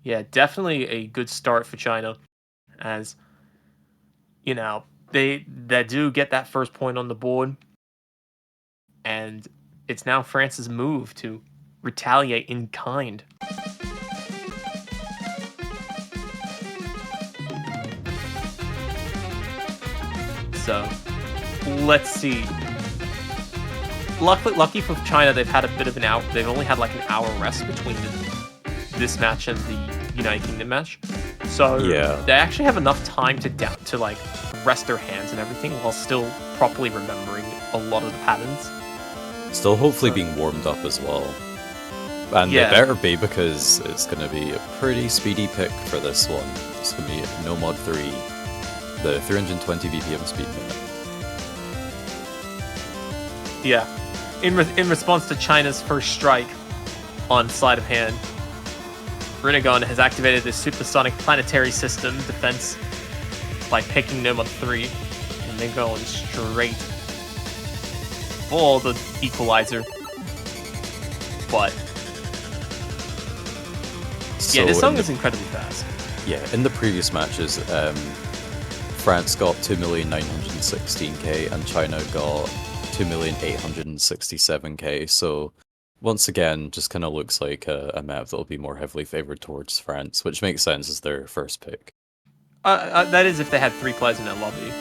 Yeah, definitely a good start for China, as you know they do get that first point on the board, and it's now France's move to retaliate in kind. So let's see. Lucky for China, they've had a bit of an out. They've only had like an hour rest between this match and the United Kingdom match, so Yeah. they actually have enough time to like rest their hands and everything while still properly remembering a lot of the patterns. Still hopefully being warmed up as well. And Yeah. it better be, because it's going to be a pretty speedy pick for this one. It's going to be No Mod 3, the 320 BPM speed pick. Yeah. In response to China's first strike on sleight of hand, Rinnegan has activated this supersonic planetary system defense by picking Nomad 3, and they're going straight for the equalizer. But So yeah, this song in is incredibly fast. Yeah, in the previous matches, France got 2,916k and China got 2,867k. So once again, just kind of looks like a map that will be more heavily favored towards France, which makes sense as their first pick. That is if they had 3 players in their lobby.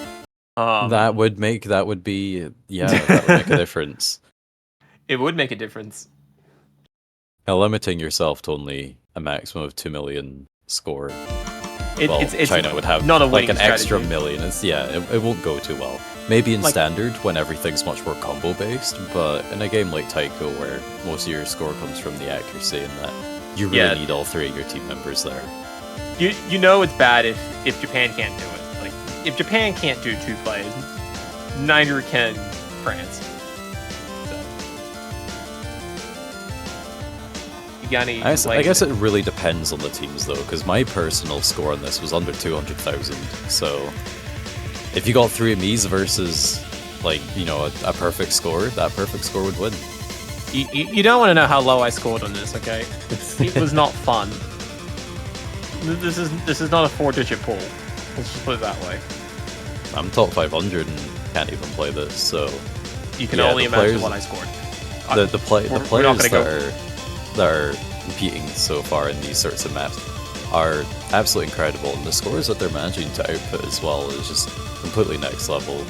That would make a difference. It would make a difference. Now, limiting yourself to only a maximum of 2 million score. It's China would have not a like an winning extra strategy. million. It won't go too well. Maybe in Like- standard when everything's much more combo based, but in a game like Taiko where most of your score comes from the accuracy and that, you really Yeah. need all 3 of your team members there. You know it's bad if Japan can't do it. Like if Japan can't do 2 players, neither can France. So you got any? I guess it really depends on the teams though, because my personal score on this was under 200,000. So if you got 3 of me's versus like, you know, a perfect score, that perfect score would win. You don't want to know how low I scored on this, okay? It was not fun. This is not a 4-digit pool. Let's just put it that way. I'm top 500 and can't even play this, so You can Yeah, only the imagine players- what I scored. the we're not players gonna that are competing so far in these sorts of maps are absolutely incredible, and the scores that they're managing to output as well is just completely next level.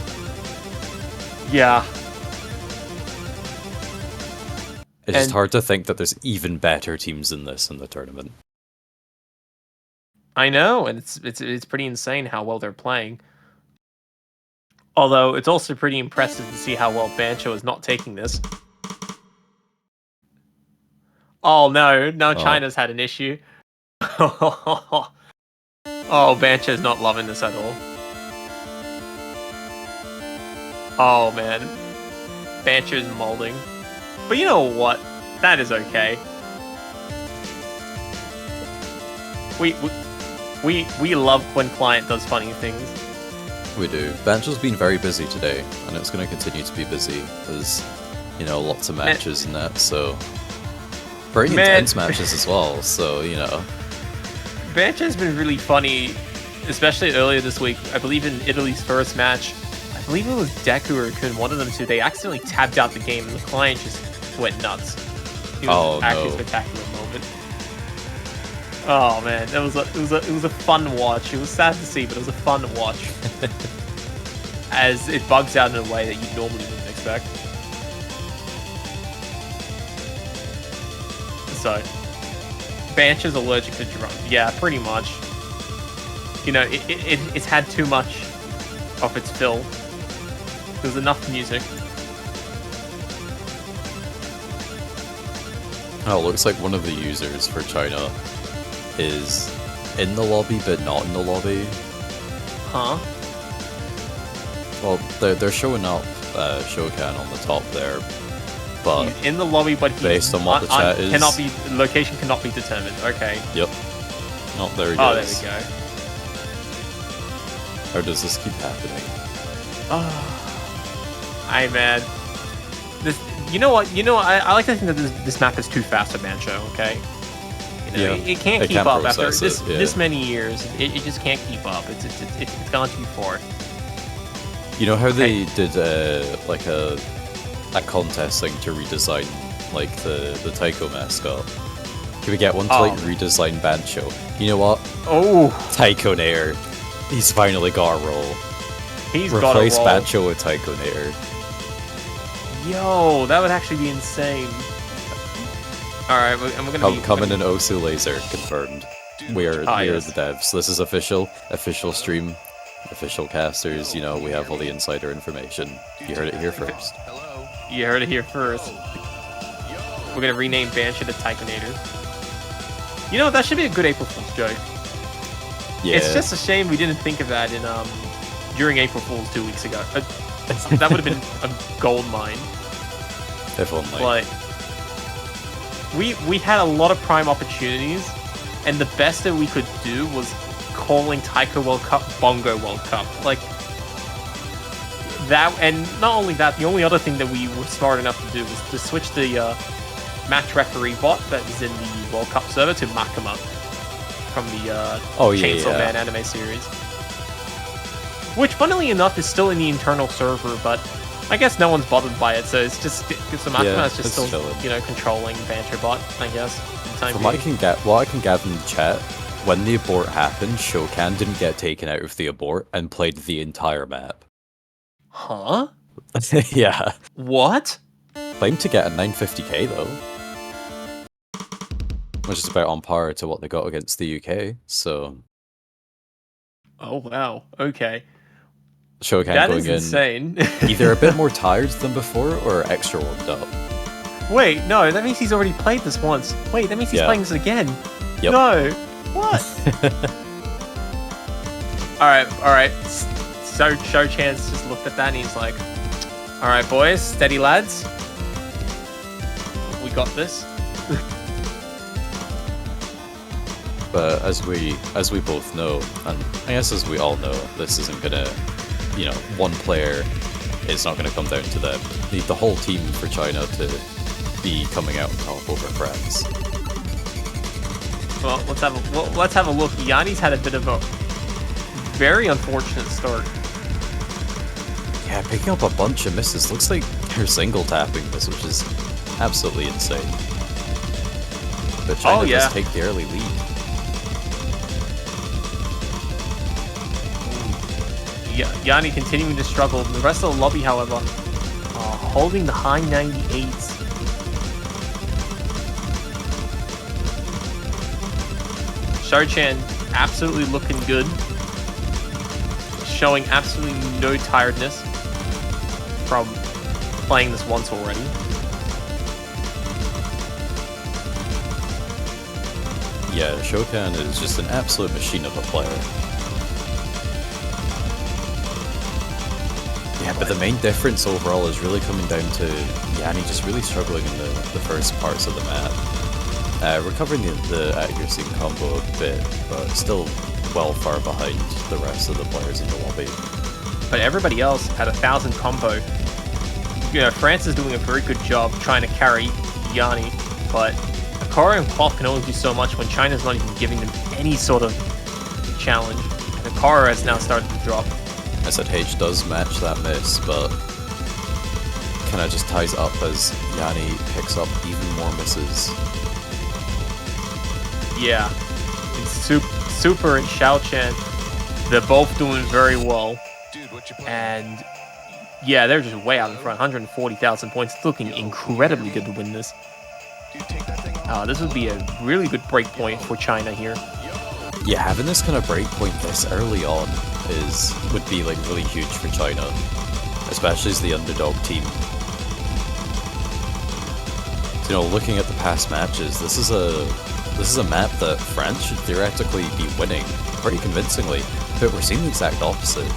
Yeah. It's just And- hard to think that there's even better teams than this in the tournament. I know, and it's pretty insane how well they're playing. Although it's also pretty impressive to see how well Bancho is not taking this. Oh no, now China's had an issue. Oh, Bancho's not loving this at all. Oh man, Bancho's molding. But you know what? That is okay. We love when client does funny things. We do. Bancho's been very busy today, and it's going to continue to be busy. There's, you know, lots of matches and that, so very intense matches as well. So you know, Bancho's been really funny, especially earlier this week. I believe in Italy's first match, I believe it was Deku or Kun, one of them two. They accidentally tabbed out the game, and the client just went nuts. It was actually a spectacular moment. Oh man, it was a fun watch. It was sad to see, but it was a fun watch. As it bugs out in a way that you normally wouldn't expect. So, Bancho's allergic to drums. Yeah, pretty much. You know, it's had too much of its fill. There's enough music. oh, it looks like one of the users for China is in the lobby but not in the lobby. Huh? Well, they're showing up Shokan on the top there, but He's in the lobby, but he's based on what the chat is, location cannot be determined. Okay. Yep. Oh, there he Oh, there goes. we go. How does this keep happening? Oh, man. This, you know what? I like to think that this map is too fast for Bancho. Okay. You know, Yeah, it can't it keep can't up after process this many years. It just can't keep up. It's gone too far. You know how they did like a contest thing to redesign like the Taiko mascot? Can we get one to like redesign Bancho? You know what? Oh, Taiko Nair. He's finally got a role. He's got a Replace role. Bancho with Taiko Nair. Yo, that would actually be insane. Alright, and we're gonna Coming in Osu Laser, confirmed. We are the devs. This is official stream, official casters, you know, we have all the insider information. You heard it here first. You heard it here first. We're gonna rename Banshee to Taikonator. You know, that should be a good April Fool's joke. Yeah. It's just a shame we didn't think of that in during April Fool's 2 weeks ago. That would have been a gold mine. If only. But we had a lot of prime opportunities, and the best that we could do was calling Taiko World Cup Bongo World Cup. Like that, and not only that, the only other thing that we were smart enough to do was to switch the match referee bot that is in the World Cup server to Makima from the Chainsaw Man anime series. Which, funnily enough, is still in the internal server, but I guess no one's bothered by it, so it's just so Makima is just still chilling. You know, controlling Banter bot, I guess. From what I can gather in the chat, when the abort happened, Shokan didn't get taken out of the abort and played the entire map. Huh? Yeah. What? Claimed to get a 950k though. Which is about on par to what they got against the UK, so... Oh wow, okay. Shokan that going is in insane. either a bit more tired than before or extra warmed up. Wait, no, that means he's already played this once. Wait, that means he's playing this again. Yep. No, what? Alright. So Shochan's just looked at that and he's like, alright boys, steady lads. We got this. But as we both know, and I guess as we all know, this isn't gonna, you know, one player, it's not gonna come down to them. Need the whole team for China to be coming out on top over France. Well, let's have a look. Yanni's had a bit of a very unfortunate start. Yeah, picking up a bunch of misses. Looks like they're single tapping this, which is absolutely insane. But China does take the early lead. Yanni continuing to struggle. The rest of the lobby, however, holding the high 98s. Shochan absolutely looking good. Showing absolutely no tiredness from playing this once already. Yeah, Shokan is just an absolute machine of a player. Yeah, but the main difference overall is really coming down to Yanni just really struggling in the first parts of the map. Recovering the accuracy and combo a bit, but still well far behind the rest of the players in the lobby. But everybody else had 1,000 combo. You know, France is doing a very good job trying to carry Yanni, but Akara and Quaff can only do so much when China's not even giving them any sort of challenge. And Akara has now started to drop. I said H does match that miss, but kind of just ties it up as Yanni picks up even more misses. Yeah, it's Super and Xiaochan, they're both doing very well. And yeah, they're just way out in front, 140,000 points, looking incredibly good to win this. This would be a really good break point for China here. Yeah, having this kind of break point this early on would be like really huge for China, especially as the underdog team. You know, looking at the past matches, this is a map that France should theoretically be winning pretty convincingly, but we're seeing the exact opposite.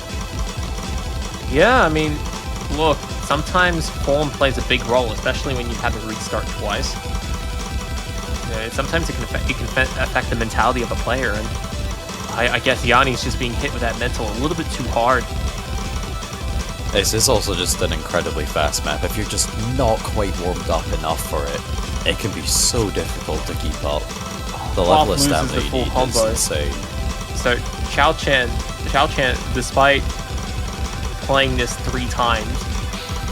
Yeah, I mean, look, sometimes form plays a big role, especially when you've had to restart twice. Sometimes it can affect the mentality of a player, and I guess Yanni's just being hit with that mental a little bit too hard. This is also just an incredibly fast map. If you're just not quite warmed up enough for it, it can be so difficult to keep up. The level of loses stamina the you full need combo. is insane. So Xiao Chen, despite playing this 3 times,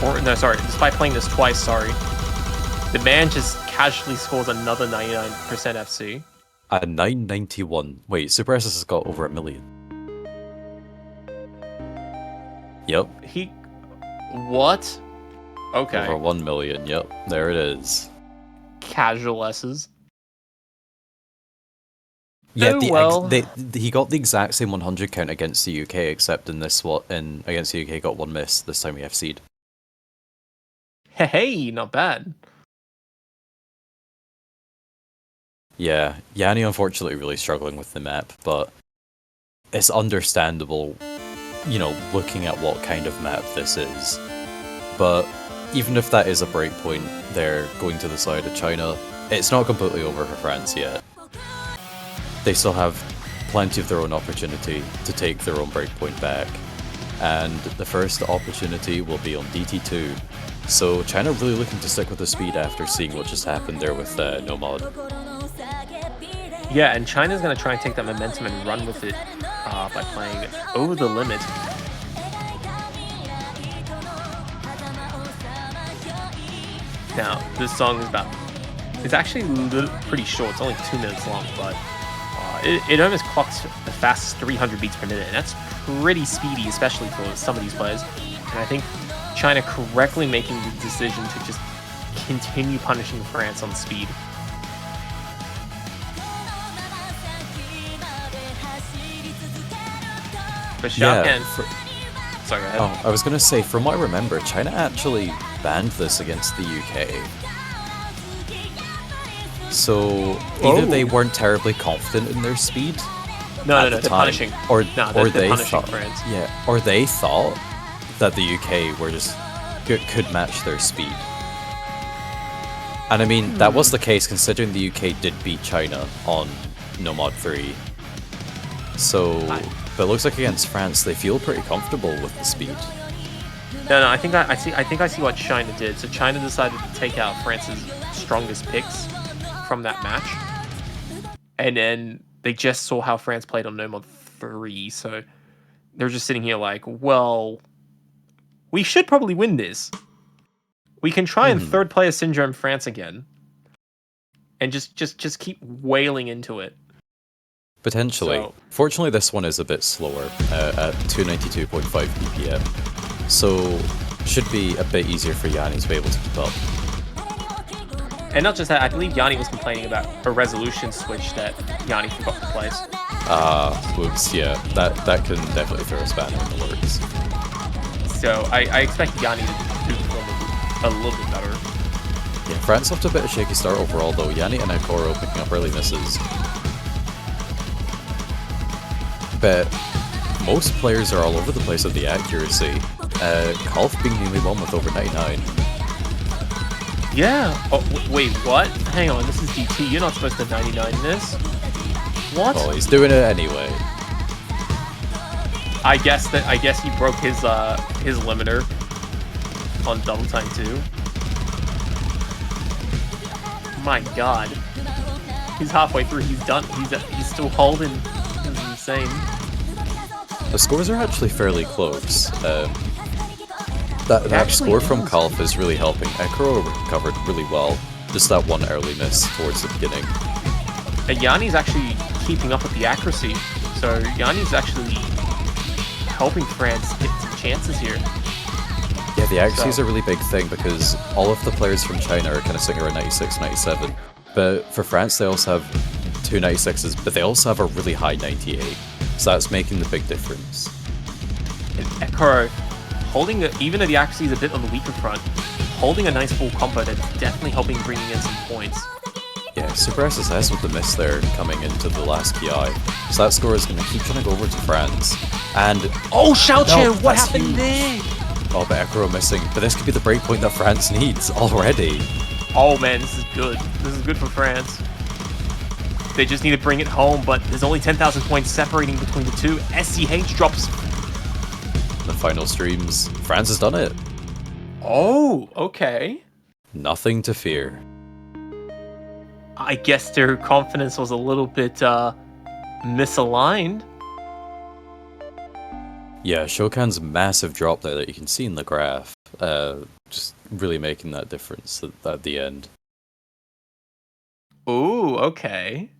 despite playing this twice, the man just casually scores another 99% FC. At 991. Wait, Super SS has got over 1 million. Yep. What? Okay. Over 1 million, yep. There it is. Casual S's. Yeah, Oh, well. he got the exact same 100 count against the UK, except in this against the UK got 1 miss. This time he FC'd. Hey, not bad. Yeah, Yanni unfortunately really struggling with the map, but it's understandable, you know, looking at what kind of map this is. But even if that is a breakpoint, they're going to the side of China. It's not completely over for France yet. They still have plenty of their own opportunity to take their own breakpoint back. And the first opportunity will be on DT2. So China really looking to stick with the speed after seeing what just happened there with Nomad. Yeah, and China's going to try and take that momentum and run with it by playing over the limit. Now, this song is it's actually pretty short. It's only 2 minutes long, but it almost clocks as fast as 300 beats per minute, and that's pretty speedy, especially for some of these players. And I think China correctly making the decision to just continue punishing France on speed. But Xiao Ken... Sorry, go ahead. Oh, I was going to say, from what I remember, China actually banned this against the UK. So either they weren't terribly confident in their speed. No, they're punishing. Or they're they punishing thought, France. yeah, or they thought that the UK were just could match their speed. And I mean, that was the case considering the UK did beat China on Nomad 3. So, but it looks like against France, they feel pretty comfortable with the speed. No, I think I see what China did. So China decided to take out France's strongest picks from that match, and then they just saw how France played on Nomad 3, so they're just sitting here like, well, we should probably win this. We can try and third player syndrome France again, and just keep wailing into it. Potentially. So, fortunately, this one is a bit slower at 292.5 BPM, so should be a bit easier for Yanni to be able to keep up. And not just that, I believe Yanni was complaining about a resolution switch that Yanni forgot to place. Whoops, yeah, that can definitely throw a spanner in the works. So I expect Yanni to perform a little bit better. Yeah, France left a bit of shaky start overall though. Yanni and Ekoro picking up early misses. But most players are all over the place with the accuracy. Kolf being the only one with over 99. Yeah. Oh, wait, what? Hang on, this is GT. You're not supposed to 99 this. What? Well, he's doing it anyway. I guess he broke his limiter on double time too. My God. He's halfway through. He's done. He's still holding. This is insane. The scores are actually fairly close. That score from Kolf is really helping. Ekoro recovered really well. Just that one early miss towards the beginning. And Yanni's actually keeping up with the accuracy. So Yanni's actually helping France get some chances here. Yeah, the accuracy is a really big thing because all of the players from China are kind of sitting around 96, 97. But for France, they also have 2 96s, but they also have a really high 98. So that's making the big difference. And Ekoro holding even though the accuracy is a bit on the weaker front, holding a nice full combo that's definitely helping bringing in some points. Yeah, Super SSS with the miss there coming into the last PI. So that score is going to keep trying to go over to France. And... Oh, Xiao Chen, what that's happened huge. there? Oh, but Ekoro missing. But this could be the breakpoint that France needs already. Oh man, this is good. This is good for France. They just need to bring it home, but there's only 10,000 points separating between the two. SCH drops... The final streams, France has done it. Oh, okay. Nothing to fear. I guess their confidence was a little bit misaligned. Yeah, Shokan's massive drop there that you can see in the graph, just really making that difference at the end. Ooh, okay.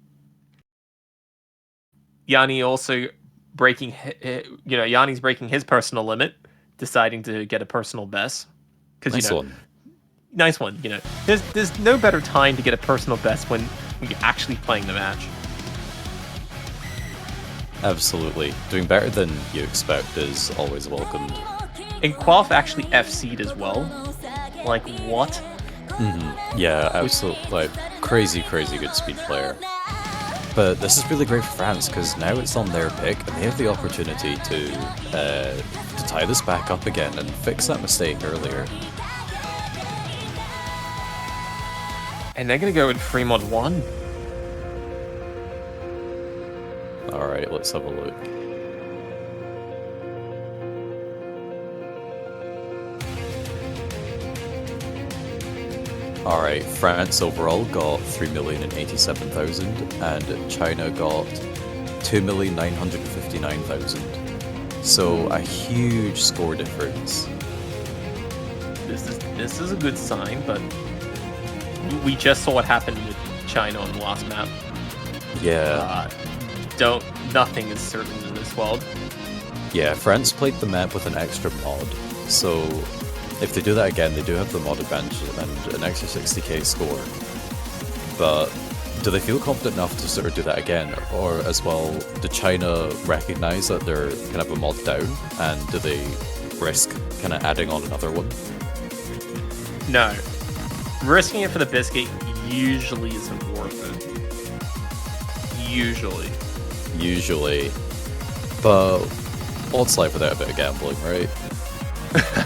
Yanni also breaking, Yanni's breaking his personal limit, deciding to get a personal best. Nice one. Nice one. There's no better time to get a personal best when you're actually playing the match. Absolutely. Doing better than you expect is always welcomed. And Quaff actually FC'd as well. Like, what? Yeah, absolutely. Like, crazy good speed player. But this is really great for France, because now it's on their pick, and they have the opportunity to tie this back up again and fix that mistake earlier. And they're going to go with Fremont 1. Alright, let's have a look. Alright, France overall got 3,087,000 and China got 2,959,000. So a huge score difference. This is a good sign, but we just saw what happened with China on the last map. Yeah. Nothing is certain in this world. Yeah, France played the map with an extra mod, so if they do that again, they do have the mod advantage and an extra 60k score. But do they feel confident enough to sort of do that again? Or as well, do China recognize that they're kind of a mod down, and do they risk kind of adding on another one? No. Risking it for the biscuit usually isn't worth it. Usually. But what's life without a bit of gambling, right?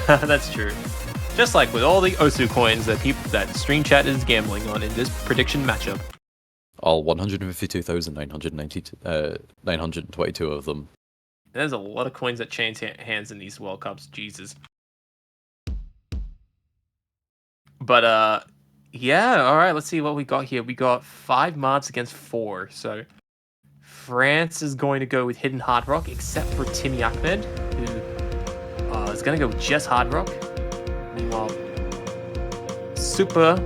That's true. Just like with all the Osu coins that Stream Chat is gambling on in this prediction matchup. All 152,922 of them. There's a lot of coins that change hands in these World Cups. Jesus. But yeah. All right. Let's see what we got here. We got 5 mods against 4. So France is going to go with Hidden Hard Rock, except for Timmy Ahmed, who is going to go with just Hard Rock. Meanwhile, Super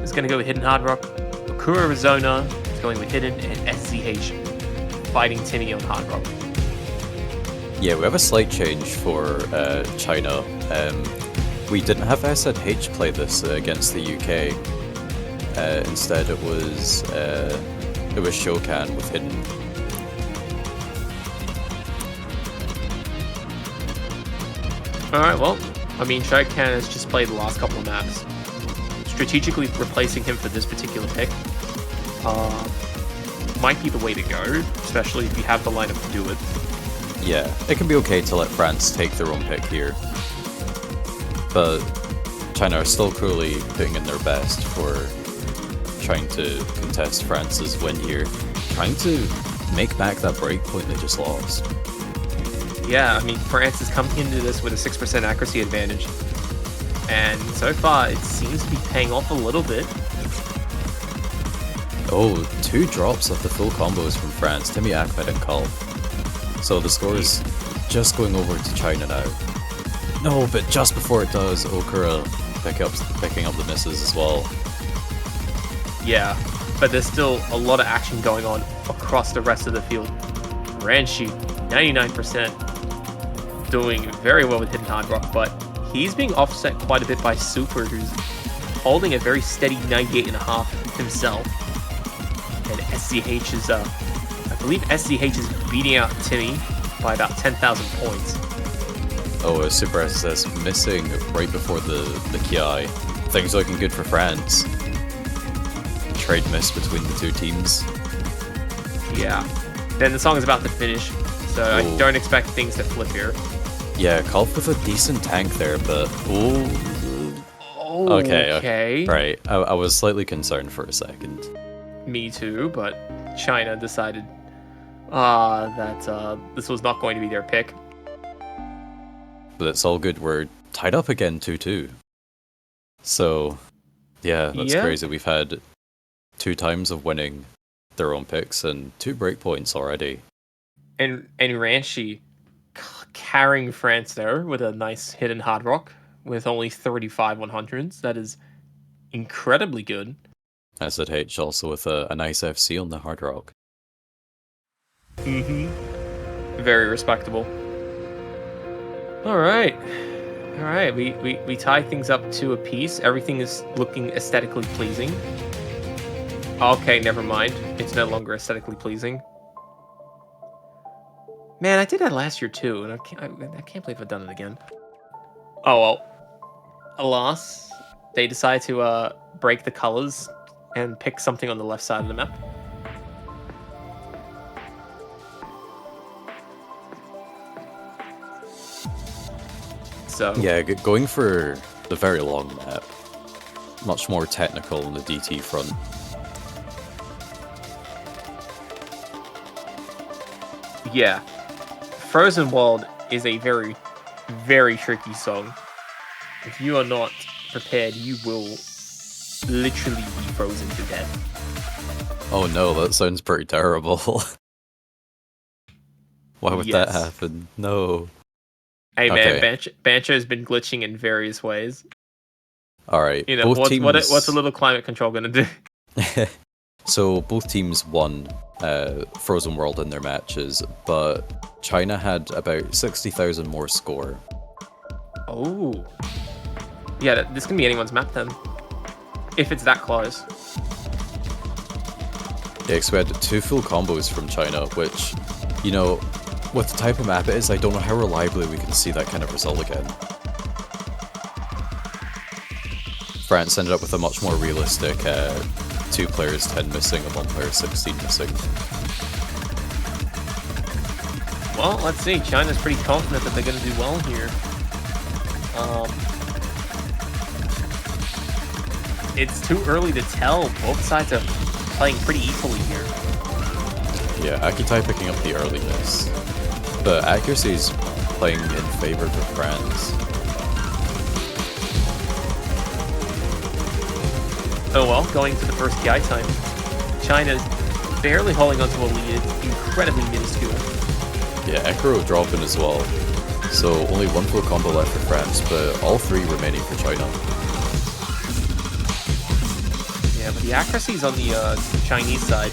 is going to go with Hidden Hard Rock. Okura Arizona is going with Hidden, and SCH fighting Timmy on Hard Rock. Yeah, we have a slight change for China. We didn't have SNH play this against the UK. Instead, it was Shokan with Hidden. Alright, well, I mean, Shokan has just played the last couple of maps. Strategically replacing him for this particular pick might be the way to go, especially if you have the lineup to do it. Yeah, it can be okay to let France take their own pick here. But China are still clearly putting in their best for trying to contest France's win here. Trying to make back that break point they just lost. Yeah, I mean, France is coming into this with a 6% accuracy advantage. And so far, it seems to be paying off a little bit. Oh, 2 drops of the full combos from France, Timmy Ahmed and Kulf. So the score is just going over to China now. No, but just before it does, Okura picking up the misses as well. Yeah, but there's still a lot of action going on across the rest of the field. Ranshi, 99%, doing very well with Hidden Hard Rock, but he's being offset quite a bit by Super, who's holding a very steady 98.5 himself. And SCH is, I believe SCH is beating out Timmy by about 10,000 points. Oh, a Super SSS missing right before the Kiai. Things looking good for France. Trade miss between the two teams. Yeah. Then the song is about to finish, so I don't expect things to flip here. Yeah, Kulf with a decent tank there, but... Okay. Right, I was slightly concerned for a second. Me too, but China decided that this was not going to be their pick. But it's all good, we're tied up again 2-2. So, yeah, that's crazy. We've had 2 times of winning their own picks and 2 breakpoints already. And Ranchi carrying France there with a nice hidden hard rock with only 35 100s. That is incredibly good. SZH also with a nice FC on the hard rock. Very respectable. All right. We tie things up to a piece. Everything is looking aesthetically pleasing. Okay, never mind. It's no longer aesthetically pleasing. Man, I did that last year too, and I can't believe I've done it again. Oh well. Alas, they decide to break the colors and pick something on the left side of the map. So yeah, going for the very long map, much more technical on the DT front. Yeah, Frozen World is a very, very tricky song. If you are not prepared, you will literally be frozen to death. Oh no, that sounds pretty terrible. Why would that happen? No. Hey man, Bancho's been glitching in various ways. Alright, you know, what's a little climate control gonna do? So both teams won Frozen World in their matches, but China had about 60,000 more score. Oh. Yeah, this can be anyone's map then. If it's that close. Yeah, so we had 2 full combos from China, which, you know, with the type of map it is, I don't know how reliably we can see that kind of result again. France ended up with a much more realistic 2 players 10 missing and 1 player 16 missing. Well, let's see. China's pretty confident that they're going to do well here. It's too early to tell. Both sides are playing pretty equally here. Yeah, Akitai picking up the early miss. But accuracy's playing in favor for France. Oh well, going to the first PI time. China's barely holding onto a lead. It's incredibly minuscule. Yeah, Ekro dropping as well. So only 1 full combo left for France, but all 3 remaining for China. Yeah, but the accuracy's on the Chinese side.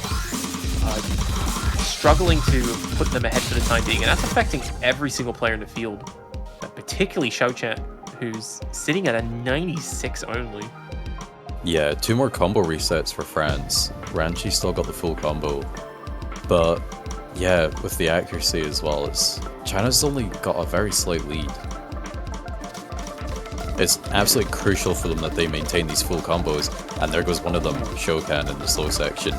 Struggling to put them ahead for the time being, and that's affecting every single player in the field. Particularly Xiaochan, who's sitting at a 96 only. Yeah, 2 more combo resets for France. Ranchi still got the full combo. But yeah, with the accuracy as well, China's only got a very slight lead. It's absolutely crucial for them that they maintain these full combos, and there goes one of them, Shokan, in the slow section.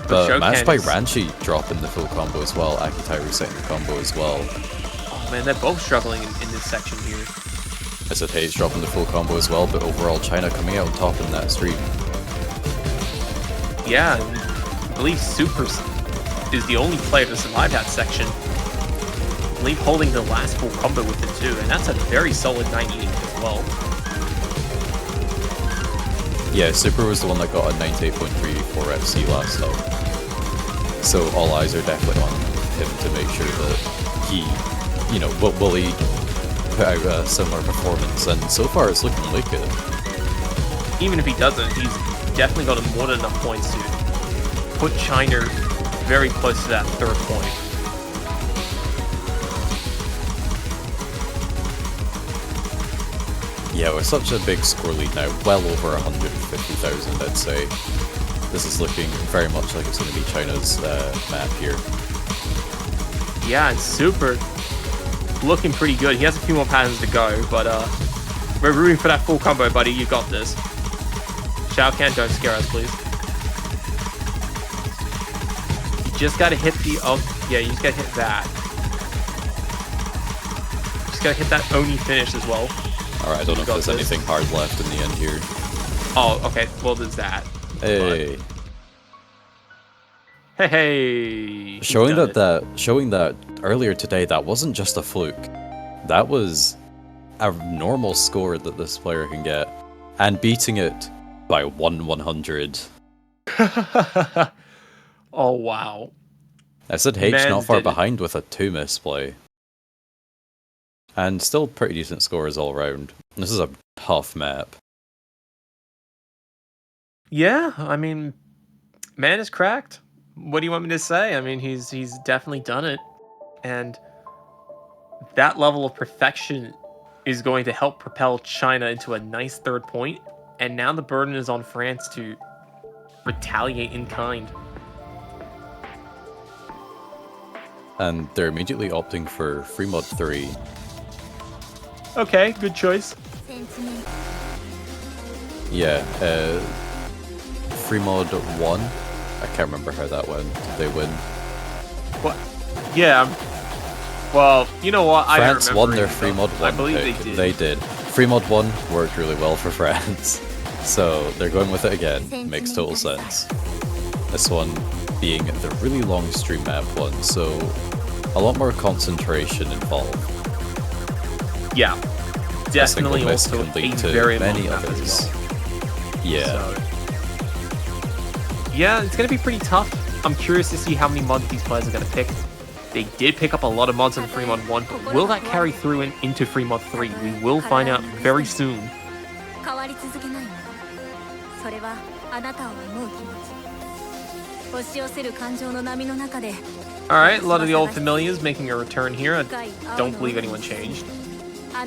But matched by Ranchi dropping the full combo as well, Akitai resetting the combo as well. Oh man, they're both struggling in this section here. SZH dropping the full combo as well, but overall China coming out on top in that stream. Yeah, I believe Super is the only player to survive that section. I believe holding the last full combo with it too, and that's a very solid 98 as well. Yeah, Super was the one that got a 98.34 FC last time. So all eyes are definitely on him to make sure that he, you know, will he put out a similar performance, and so far it's looking like it. Even if he doesn't, he's definitely got more than enough points to put China very close to that 3rd point. Yeah, with such a big score lead now, well over 150,000 I'd say. This is looking very much like it's going to be China's map here. Yeah, and Super looking pretty good. He has a few more patterns to go, but we're rooting for that full combo, buddy. You got this. Xiaokan, don't scare us, please. You just gotta hit the... Oh, yeah, you just gotta hit that. Just gotta hit that Oni finish as well. Alright, I don't know if there's anything hard left in the end here. Oh, okay. Well, there's that. Hey. But... Hey. Showing that earlier today, that wasn't just a fluke. That was a normal score that this player can get, and beating it by 1/100. Oh, wow. I said H not Mans far did it. behind with a 2 misplay. And still pretty decent scores all around. This is a tough map. Yeah, I mean, man is cracked. What do you want me to say? I mean, he's definitely done it. And that level of perfection is going to help propel China into a nice 3rd point. And now the burden is on France to retaliate in kind. And they're immediately opting for free mod 3. Okay, good choice. Yeah, free mod 1. I can't remember how that went. Did they win? What? Yeah. Well, you know what? I don't France remember won their anything, free mod 1 I believe pick. they did. They did. Free mod 1 worked really well for France. So they're going with it again. Makes total sense. This one being the really long stream map one, so a lot more concentration involved. Yeah. Definitely a single miss also can lead a to very many long map others. as well. Yeah. So, yeah, it's going to be pretty tough. I'm curious to see how many mods these players are going to pick. They did pick up a lot of mods in free mod 1, but will that carry through into free mod 3? We will find out very soon. Alright, a lot of the old familiars making a return here. I don't believe anyone changed. I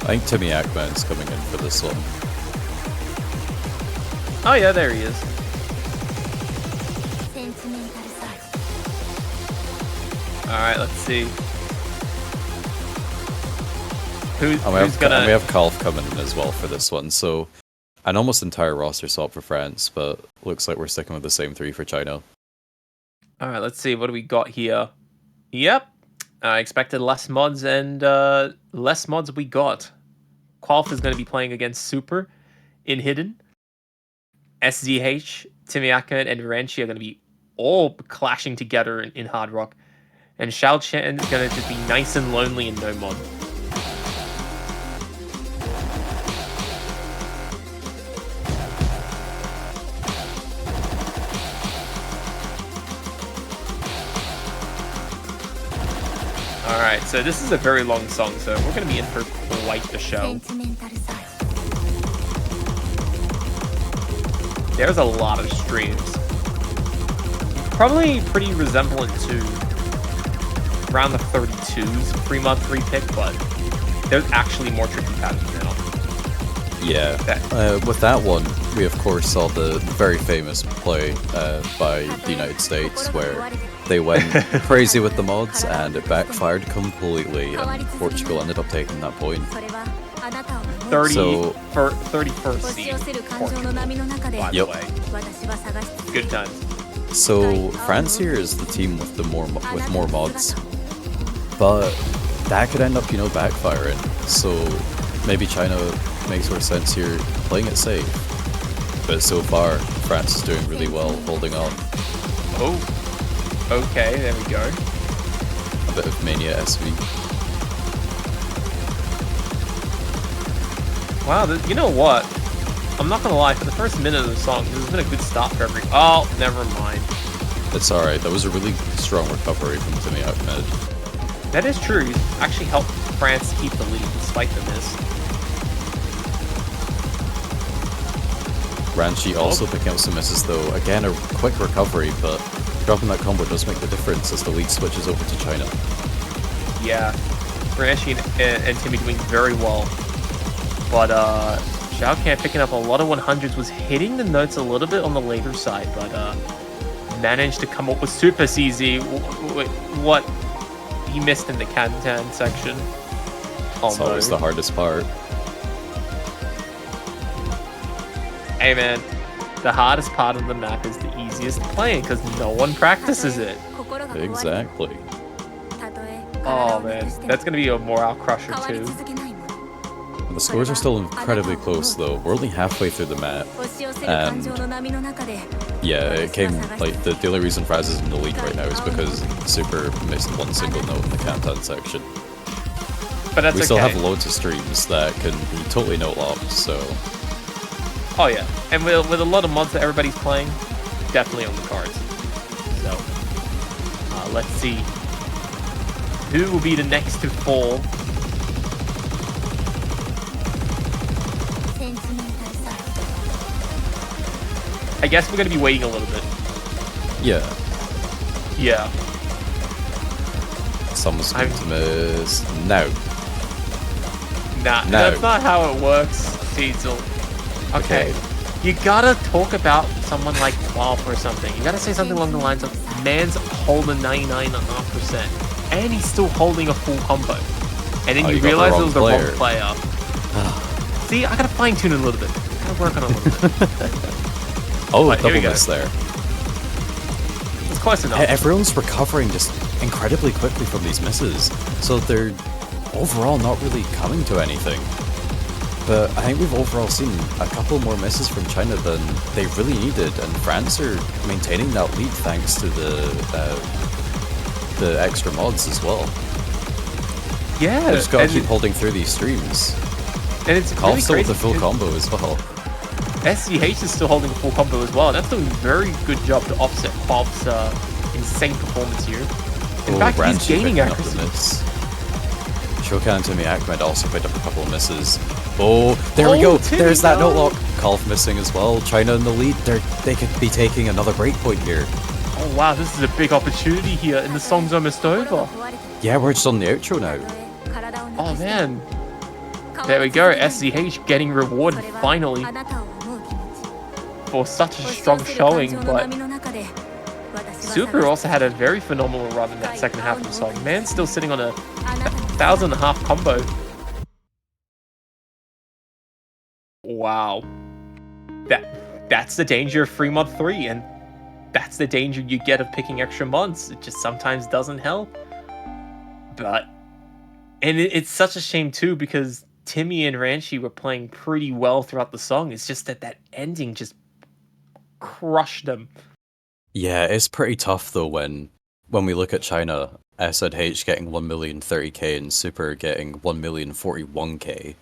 think Timmy Ackman's coming in for this one. Oh yeah, there he is. Alright, let's see. Who's gonna... And we have Kalf coming in as well for this one, so an almost entire roster swap for France, but looks like we're sticking with the same 3 for China. Alright, let's see, what do we got here? Yep, I expected less mods, and less mods we got. Qualf is going to be playing against Super in Hidden. SZH, Timiaka, and Renchi are going to be all clashing together in Hard Rock. And Xiao Chen is going to just be nice and lonely in no mod. Alright, so this is a very long song, so we're going to be in for quite the show. There's a lot of streams. Probably pretty resemblant to around the 32s free mod 3 pick, but there's actually more tricky patterns now. Yeah. With that one, we of course saw the very famous play by the United States where they went crazy with the mods and it backfired completely, and Portugal ended up taking that point. 31st seed Portugal, by the way. Good times. So France here is the team with more mods, but that could end up, backfiring. So maybe China makes more sense here playing it safe. But so far, France is doing really well, holding on. Oh, okay, there we go. A bit of Mania SV. Wow, you know what? I'm not gonna lie, for the first minute of the song, this has been a good stop for every... Oh, never mind. It's alright, that was a really strong recovery from Timmy Ahmed. That is true. He's actually helped France keep the lead despite the miss. Ranchi also picking up some misses though. Again, a quick recovery, but dropping that combo does make the difference as the lead switches over to China. Yeah, Ranchi and Timmy doing very well. But Xiao Can picking up a lot of 100s, was hitting the notes a little bit on the later side, but managed to come up with Super CZ. What he missed in the Kantan section. It's always the hardest part. Hey man, the hardest part of the map is the easiest playing because no one practices it. Exactly. Oh man, that's gonna be a morale crusher too. The scores are still incredibly close though. We're only halfway through the map, and yeah, it came like the only reason Fraz is in the lead right now is because Super missed one single note in the Kantan section. But that's we still have loads of streams that can be totally note locked, so Oh yeah, and with a lot of mods that everybody's playing, definitely on the cards. So let's see who will be the next to fall. I guess we're gonna be waiting a little bit. Yeah. Yeah. Someone's going to miss. No. Nah, No. that's not how it works, Diesel. Okay. You gotta talk about someone like 12 or something. You gotta say something along the lines of, man's holding 99.5%, and he's still holding a full combo. And then you you got the realize it wrong was the wrong player. See, I gotta fine tune it a little bit. Gotta work on it a little bit. Oh, Right, here we double go. miss there. It's close enough. Everyone's recovering just incredibly quickly from these misses, so they're overall not really coming to anything. But I think we've overall seen a couple more misses from China than they really needed, and France are maintaining that lead thanks to the extra mods as well. Yeah, They just gotta and keep holding through these streams. And it's Calf really still with crazy the full because combo as well. SCH is still holding a full combo as well. That's doing a very good job to offset Bob's insane performance here. In fact, he's Ranchi gaining picking up the accuracy. miss. Shokan Timmy Ahmed also picked up a couple of misses. Oh, there we go. Timmy, There's that no. note lock. Calf missing as well. China in the lead. They could be taking another breakpoint here. Oh wow, this is a big opportunity here, and the song's almost over. Yeah, we're just on the outro now. Oh man. There we go, SCH getting rewarded finally for such a strong showing, but Super also had a very phenomenal run in that second half of the song. Man's still sitting on a 1,500 combo. Wow. That's the danger of free mod 3, and that's the danger you get of picking extra mods. It just sometimes doesn't help. And it's such a shame too, because Timmy and Ranchi were playing pretty well throughout the song. It's just that ending just crushed them. Yeah, it's pretty tough though when we look at China, SNH getting 1,030,000 and Super getting 1,041,000.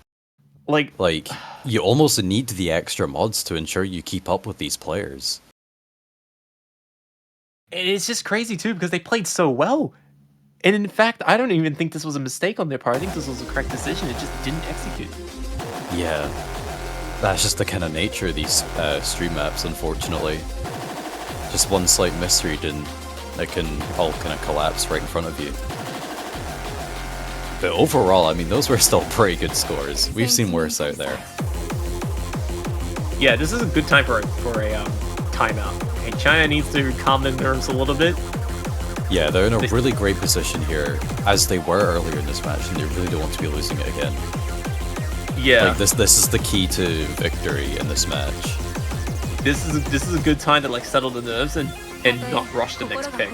Like, you almost need the extra mods to ensure you keep up with these players. And it's just crazy too, because they played so well. And in fact, I don't even think this was a mistake on their part. I think this was the correct decision. It just didn't execute. Yeah, that's just the kind of nature of these stream maps, unfortunately. Just one slight misread and it can all kind of collapse right in front of you. But overall, I mean, those were still pretty good scores. We've seen worse out there. Yeah, this is a good time for a timeout. Okay, China needs to calm their nerves a little bit. Yeah, they're in a really great position here, as they were earlier in this match, and they really don't want to be losing it again. Yeah, like this is the key to victory in this match. This is a good time to like settle the nerves and not rush the next pick,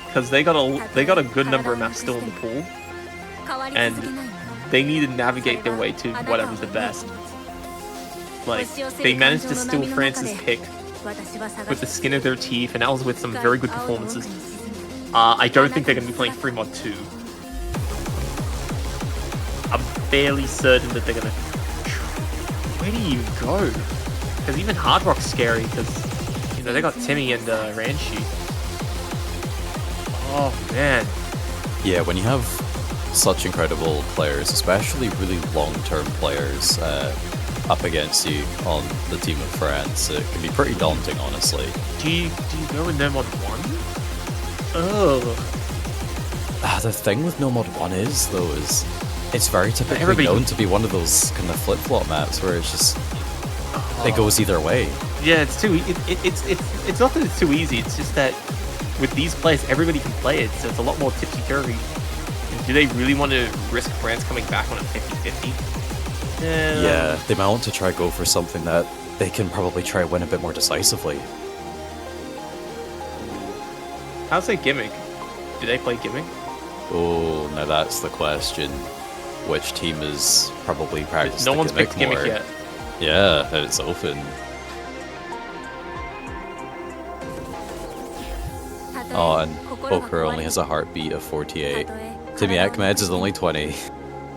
because they got a good number of maps still in the pool, and they need to navigate their way to whatever's the best. Like, they managed to steal France's pick with the skin of their teeth, and that was with some very good performances. I don't think they're going to be playing free mod 2. I'm fairly certain that they're going to... Where do you go? Because even Hard Rock's scary, because, you know, they got Timmy and Ranchi. Oh, man. Yeah, when you have such incredible players, especially really long-term players, up against you on the team of France, it can be pretty daunting, honestly. Do you go with no mod 1? Oh. The thing with No Mod 1 is it's very typically known to be one of those kind of flip-flop maps where it's just it goes either way. Yeah, it's not that it's too easy. It's just that with these players, everybody can play it, so it's a lot more tipsy-turvy. Do they really want to risk France coming back on a 50-50? Yeah, they might want to try go for something that they can probably try win a bit more decisively. How's their gimmick? Do they play gimmick? Oh, now that's the question. Which team is probably practicing No one's picked gimmick yet. Yeah, it's open. Oh, and Poker only has a heartbeat of 48. Timmy Ahmed's is only 20.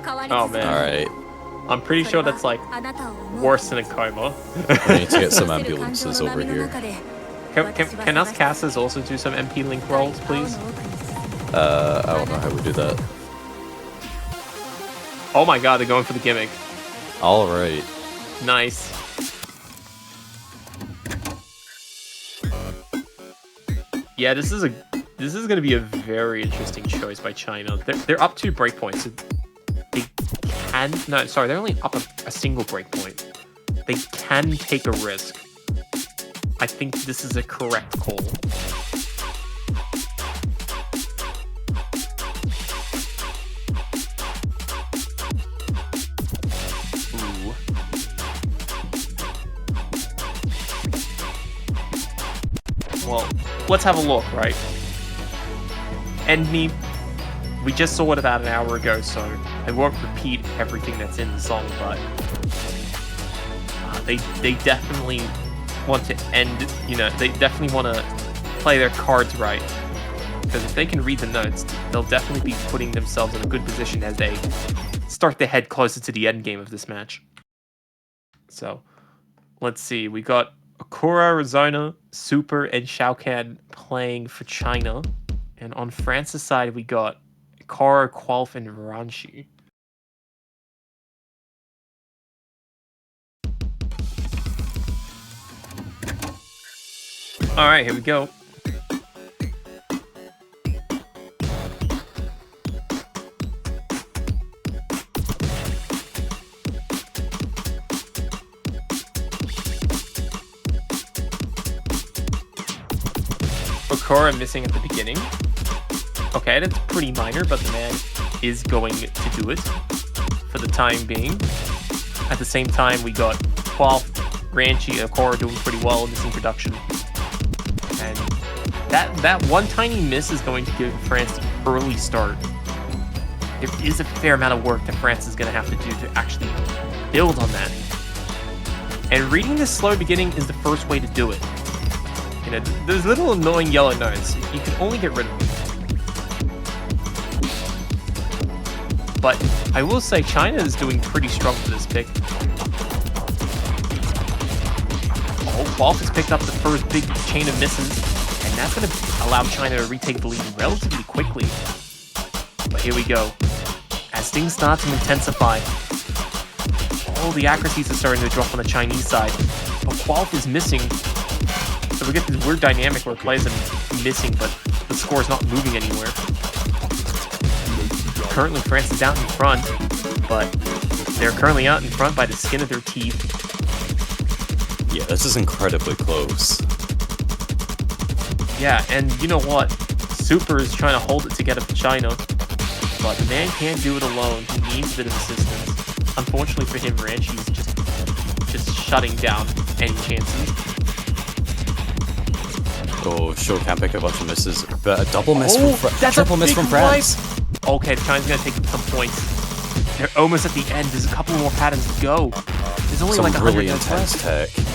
Oh man. Alright. I'm pretty sure that's like worse than a coma. We need to get some ambulances over here. Can us casters also do some MP link rolls, please? I don't know how we do that. Oh my god, they're going for the gimmick. Alright. Nice. Yeah, this is going to be a very interesting choice by China. They're up 2 breakpoints. So they can they're only up a single breakpoint. They can take a risk. I think this is a correct call. Ooh. Well, let's have a look, right? Enemy, we just saw it about an hour ago, so I won't repeat everything that's in the song, but they definitely want to end, they definitely want to play their cards right. Because if they can read the notes, they'll definitely be putting themselves in a good position as they start to head closer to the end game of this match. So, let's see. We got Akura, Arizona, Super, and Shao Kahn playing for China. And on France's side, we got Kara, Qualf, and Ranchi. Alright, here we go. Okura missing at the beginning. Okay, that's pretty minor, but the man is going to do it for the time being. At the same time, we got Qualf, Ranchi, and Okura doing pretty well in this introduction. And that one tiny miss is going to give France the early start. There is a fair amount of work that France is going to have to do to actually build on that. And reading this slow beginning is the first way to do it. There's little annoying yellow notes. You can only get rid of them. But I will say China is doing pretty strong for this pick. Oh, Qualf has picked up the first big chain of misses, and that's going to allow China to retake the lead relatively quickly. But here we go. As things start to intensify, all the accuracies are starting to drop on the Chinese side. But Qualf is missing. So we get this weird dynamic where players are missing, but the score is not moving anywhere. Currently, France is out in front, but they're currently out in front by the skin of their teeth. Yeah, this is incredibly close. Yeah, and you know what? Super is trying to hold it together for China, but the man can't do it alone. He needs a bit of assistance. Unfortunately for him, Ranchi's just shutting down any chances. Oh, Shou can pick a bunch of misses, but a double miss that's triple a miss big from France. Wipe. Okay, China's gonna take some points. They're almost at the end. There's a couple more patterns to go. There's only Some like 100 really notes intense left. tech.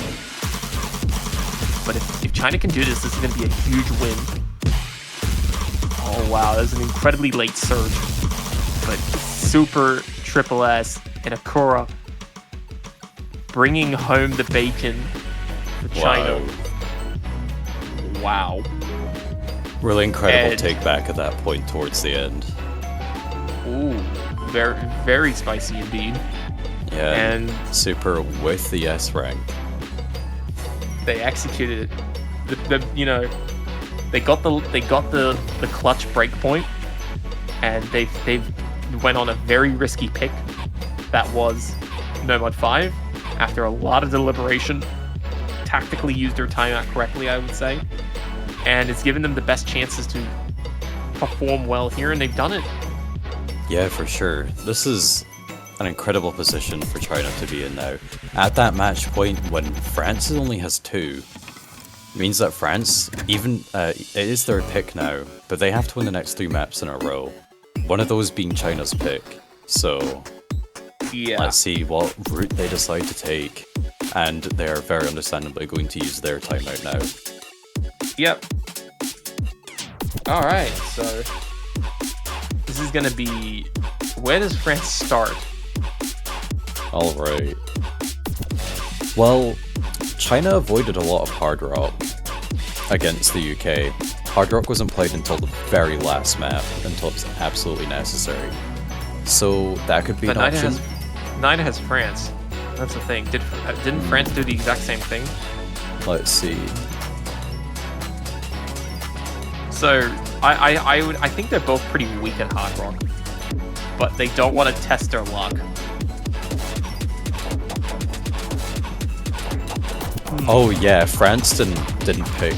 But if China can do this, this is gonna be a huge win. Oh wow, that's an incredibly late surge. But Super, Triple S, and Akura bringing home the bacon for China. Wow. Really incredible And take back at that point towards the end. Ooh, very, very spicy indeed. Yeah, And Super with the S rank. they executed it. They got the clutch break point, and they went on a very risky pick that was Nomad 5 after a lot of deliberation. Tactically used their timeout correctly, I would say, and it's given them the best chances to perform well here, and they've done it. Yeah, for sure. This is an incredible position for China to be in now. At that match point, when France only has 2, means that France, even it is their pick now, but they have to win the next 3 maps in a row. One of those being China's pick. So Yeah. let's see what route they decide to take. And they are very understandably going to use their timeout now. Yep. Alright, so this is gonna be... Where does France start? Alright. Well, China avoided a lot of hard rock against the UK. Hard rock wasn't played until the very last map, until it was absolutely necessary. So that could be an option. Neither has France. That's the thing. Didn't France do the exact same thing? Let's see. So I think they're both pretty weak at hard rock, but they don't want to test their luck. Oh yeah, France didn't pick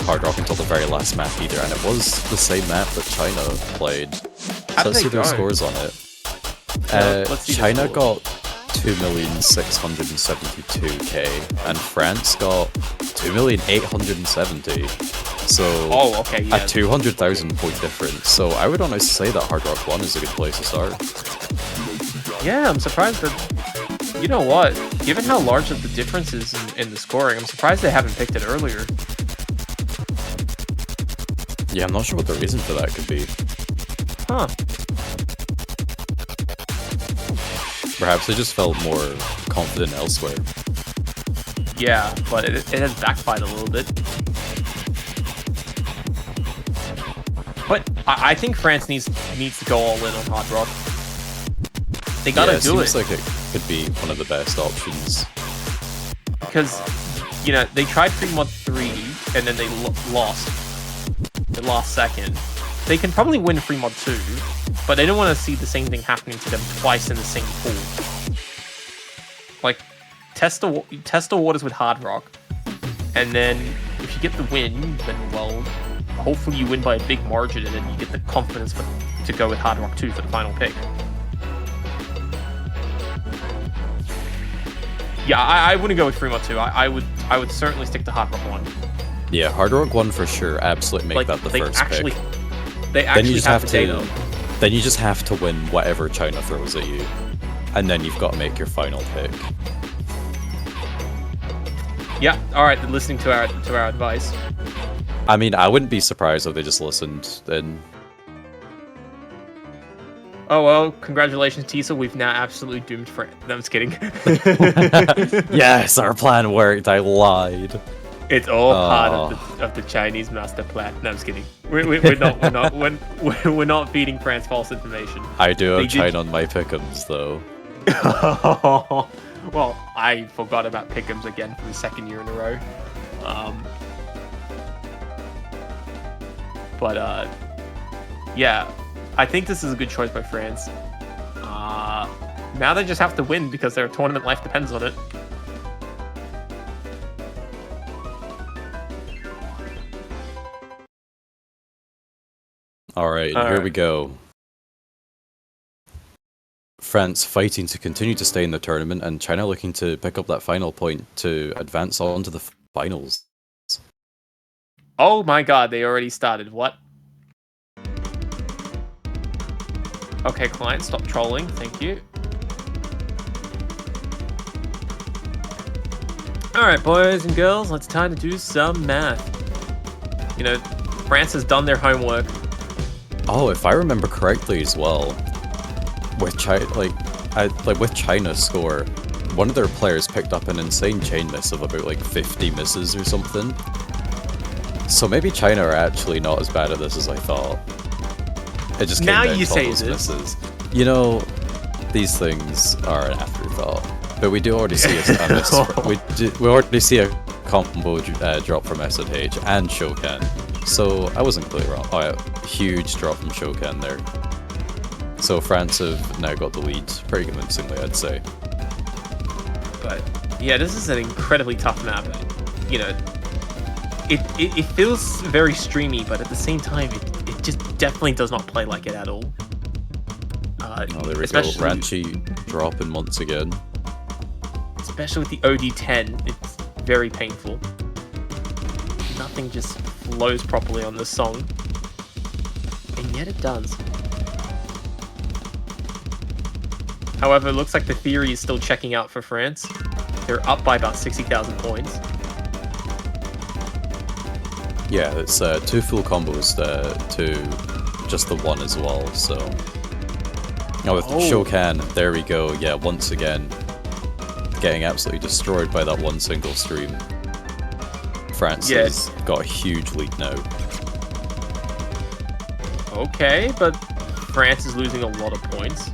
hard rock until the very last map either, and it was the same map that China played. So let's see their scores on it. China got 2,672,000, and France got 2,870,000. So a 200,000 point difference. So I would honestly say that Hard Rock 1 is a good place to start. Yeah, I'm surprised that. You know what? Given how large of the difference is in the scoring, I'm surprised they haven't picked it earlier. Yeah, I'm not sure what the reason for that could be. Huh. Perhaps they just felt more confident elsewhere. Yeah, but it has backfired a little bit. But I think France needs to go all in on Hard Rock. They gotta do it. Seems like it could be one of the best options. Because, you know, they tried Free Mod 3 and then they lost. They lost second. They can probably win Free Mod 2, but they don't want to see the same thing happening to them twice in the same pool. Like, test the waters with Hard Rock, and then if you get the win, then, well, hopefully you win by a big margin, and then you get the confidence to go with Hard Rock 2 for the final pick. Yeah, I wouldn't go with Free Mod 2. I would certainly stick to Hard Rock 1. Yeah, Hard Rock 1 for sure. Absolutely make that the first pick. They actually Then you just have to win whatever China throws at you. And then you've got to make your final pick. Yeah, alright, they're listening to our advice. I mean, I wouldn't be surprised if they just listened then. Oh well, congratulations, Tisa. We've now absolutely doomed France. No, I'm just kidding. Yes, our plan worked. I lied. It's all part of the Chinese master plan. No, I'm just kidding. We're not feeding France false information. I do have China on my pick'ems though. Well, I forgot about pick'ems again for the second year in a row. Yeah, I think this is a good choice by France. Now they just have to win because their tournament life depends on it. Alright, here we go. France fighting to continue to stay in the tournament, and China looking to pick up that final point to advance on to the finals. Oh my god, they already started. What? Okay, client, stop trolling. Thank you. Alright, boys and girls, it's time to do some math. You know, France has done their homework. Oh, if I remember correctly as well, with with China's score, one of their players picked up an insane chain miss of about like 50 misses or something. So maybe China are actually not as bad at this as I thought. It just came now down you to say all those this. misses. You know, these things are an afterthought, but we do already see a miss. We already see a combo drop from SNH and Shokan. So I wasn't clearly wrong. Oh yeah, huge drop from Shokan there. So France have now got the lead pretty convincingly, I'd say. But yeah, this is an incredibly tough map. You know, it feels very streamy, but at the same time, it just definitely does not play like it at all. Oh, there we go. Ranchi dropping once again. Especially with the OD10, it's very painful. Nothing just flows properly on this song. And yet it does. However, it looks like the theory is still checking out for France. They're up by about 60,000 points. Yeah, it's 2 full combos to just the 1 as well, so... Oh, with Shokan, there we go. Yeah, once again, getting absolutely destroyed by that one single stream. France has got a huge lead now. Okay, but France is losing a lot of points.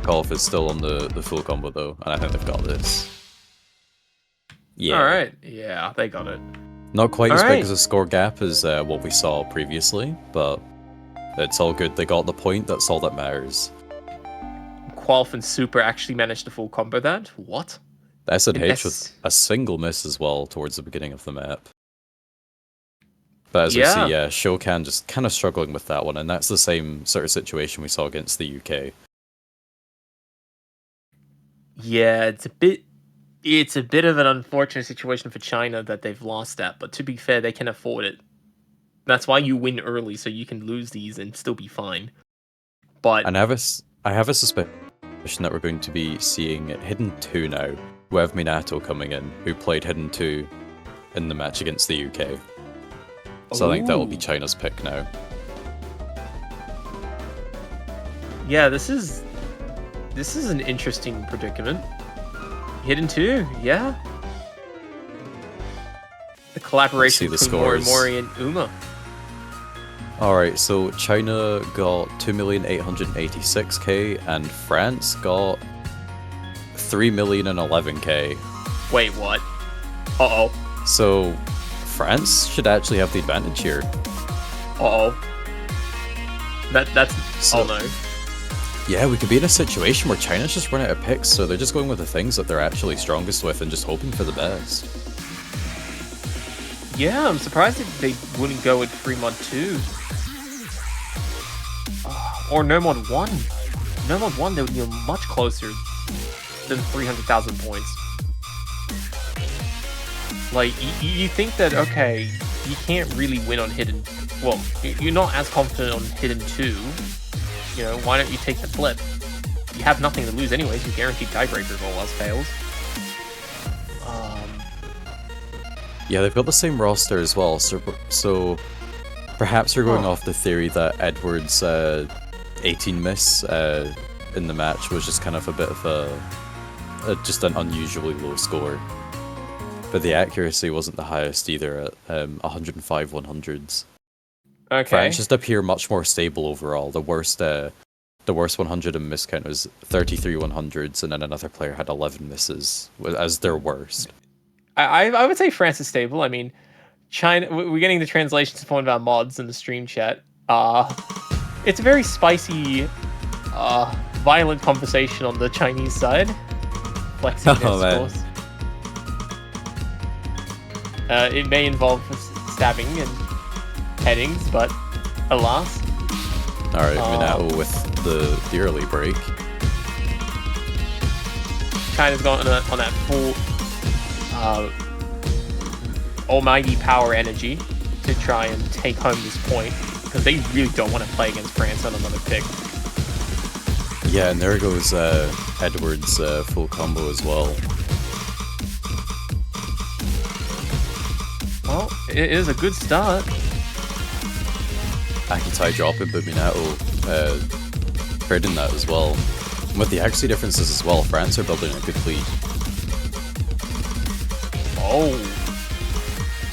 Golf is still on the full combo though, and I think they've got this. Yeah. Alright, yeah, they got it. Not quite as big as a score gap as what we saw previously, but it's all good. They got the point, that's all that matters. Qualf and Super actually managed to full combo that? What? SNH with a single miss as well towards the beginning of the map. But as we see, Shokan just kind of struggling with that one, and that's the same sort of situation we saw against the UK. Yeah, it's a bit of an unfortunate situation for China that they've lost that, but to be fair, they can afford it. That's why you win early, so you can lose these and still be fine. But and I have a suspicion that we're going to be seeing Hidden 2 now. We have Minato coming in, who played Hidden 2 in the match against the UK. So I think that will be China's pick now. Yeah, this is an interesting predicament. Hidden 2, yeah. The collaboration between Mori and Uma. Alright, so China got 2,886,000 and France got 3,011,000. Wait, what? Uh-oh. So France should actually have the advantage here. Uh-oh. Oh no. Yeah, we could be in a situation where China's just run out of picks, so they're just going with the things that they're actually strongest with and just hoping for the best. Yeah, I'm surprised that they wouldn't go with free mod 2. Or no mod 1. No mod 1, they would be much closer than 300,000 points. Like, you think that, okay, you can't really win on Hidden... Well, you're not as confident on Hidden 2. You know, why don't you take the flip? You have nothing to lose anyways, you're guaranteed tiebreaker if all else fails. Yeah, they've got the same roster as well, so perhaps we're going off the theory that Edward's 18 miss in the match was just kind of a bit of just an unusually low score. But the accuracy wasn't the highest either at 105 100s. Okay. France just appear much more stable overall. The worst 100 in miss count was 33 100s, and then another player had 11 misses as their worst. I would say France is stable. I mean, China. We're getting the translations point about mods in the stream chat. It's a very spicy, violent conversation on the Chinese side. Flexing their scores. It may involve stabbing and headings, but alas. Alright, Minato with the early break. China's gone on that full almighty power energy to try and take home this point, because they really don't want to play against France on another pick. Yeah, and there goes Edward's full combo as well. Well, it is a good start. Akitai dropping, but Minato trading that as well. And with the accuracy differences as well, France are building a good lead. Oh,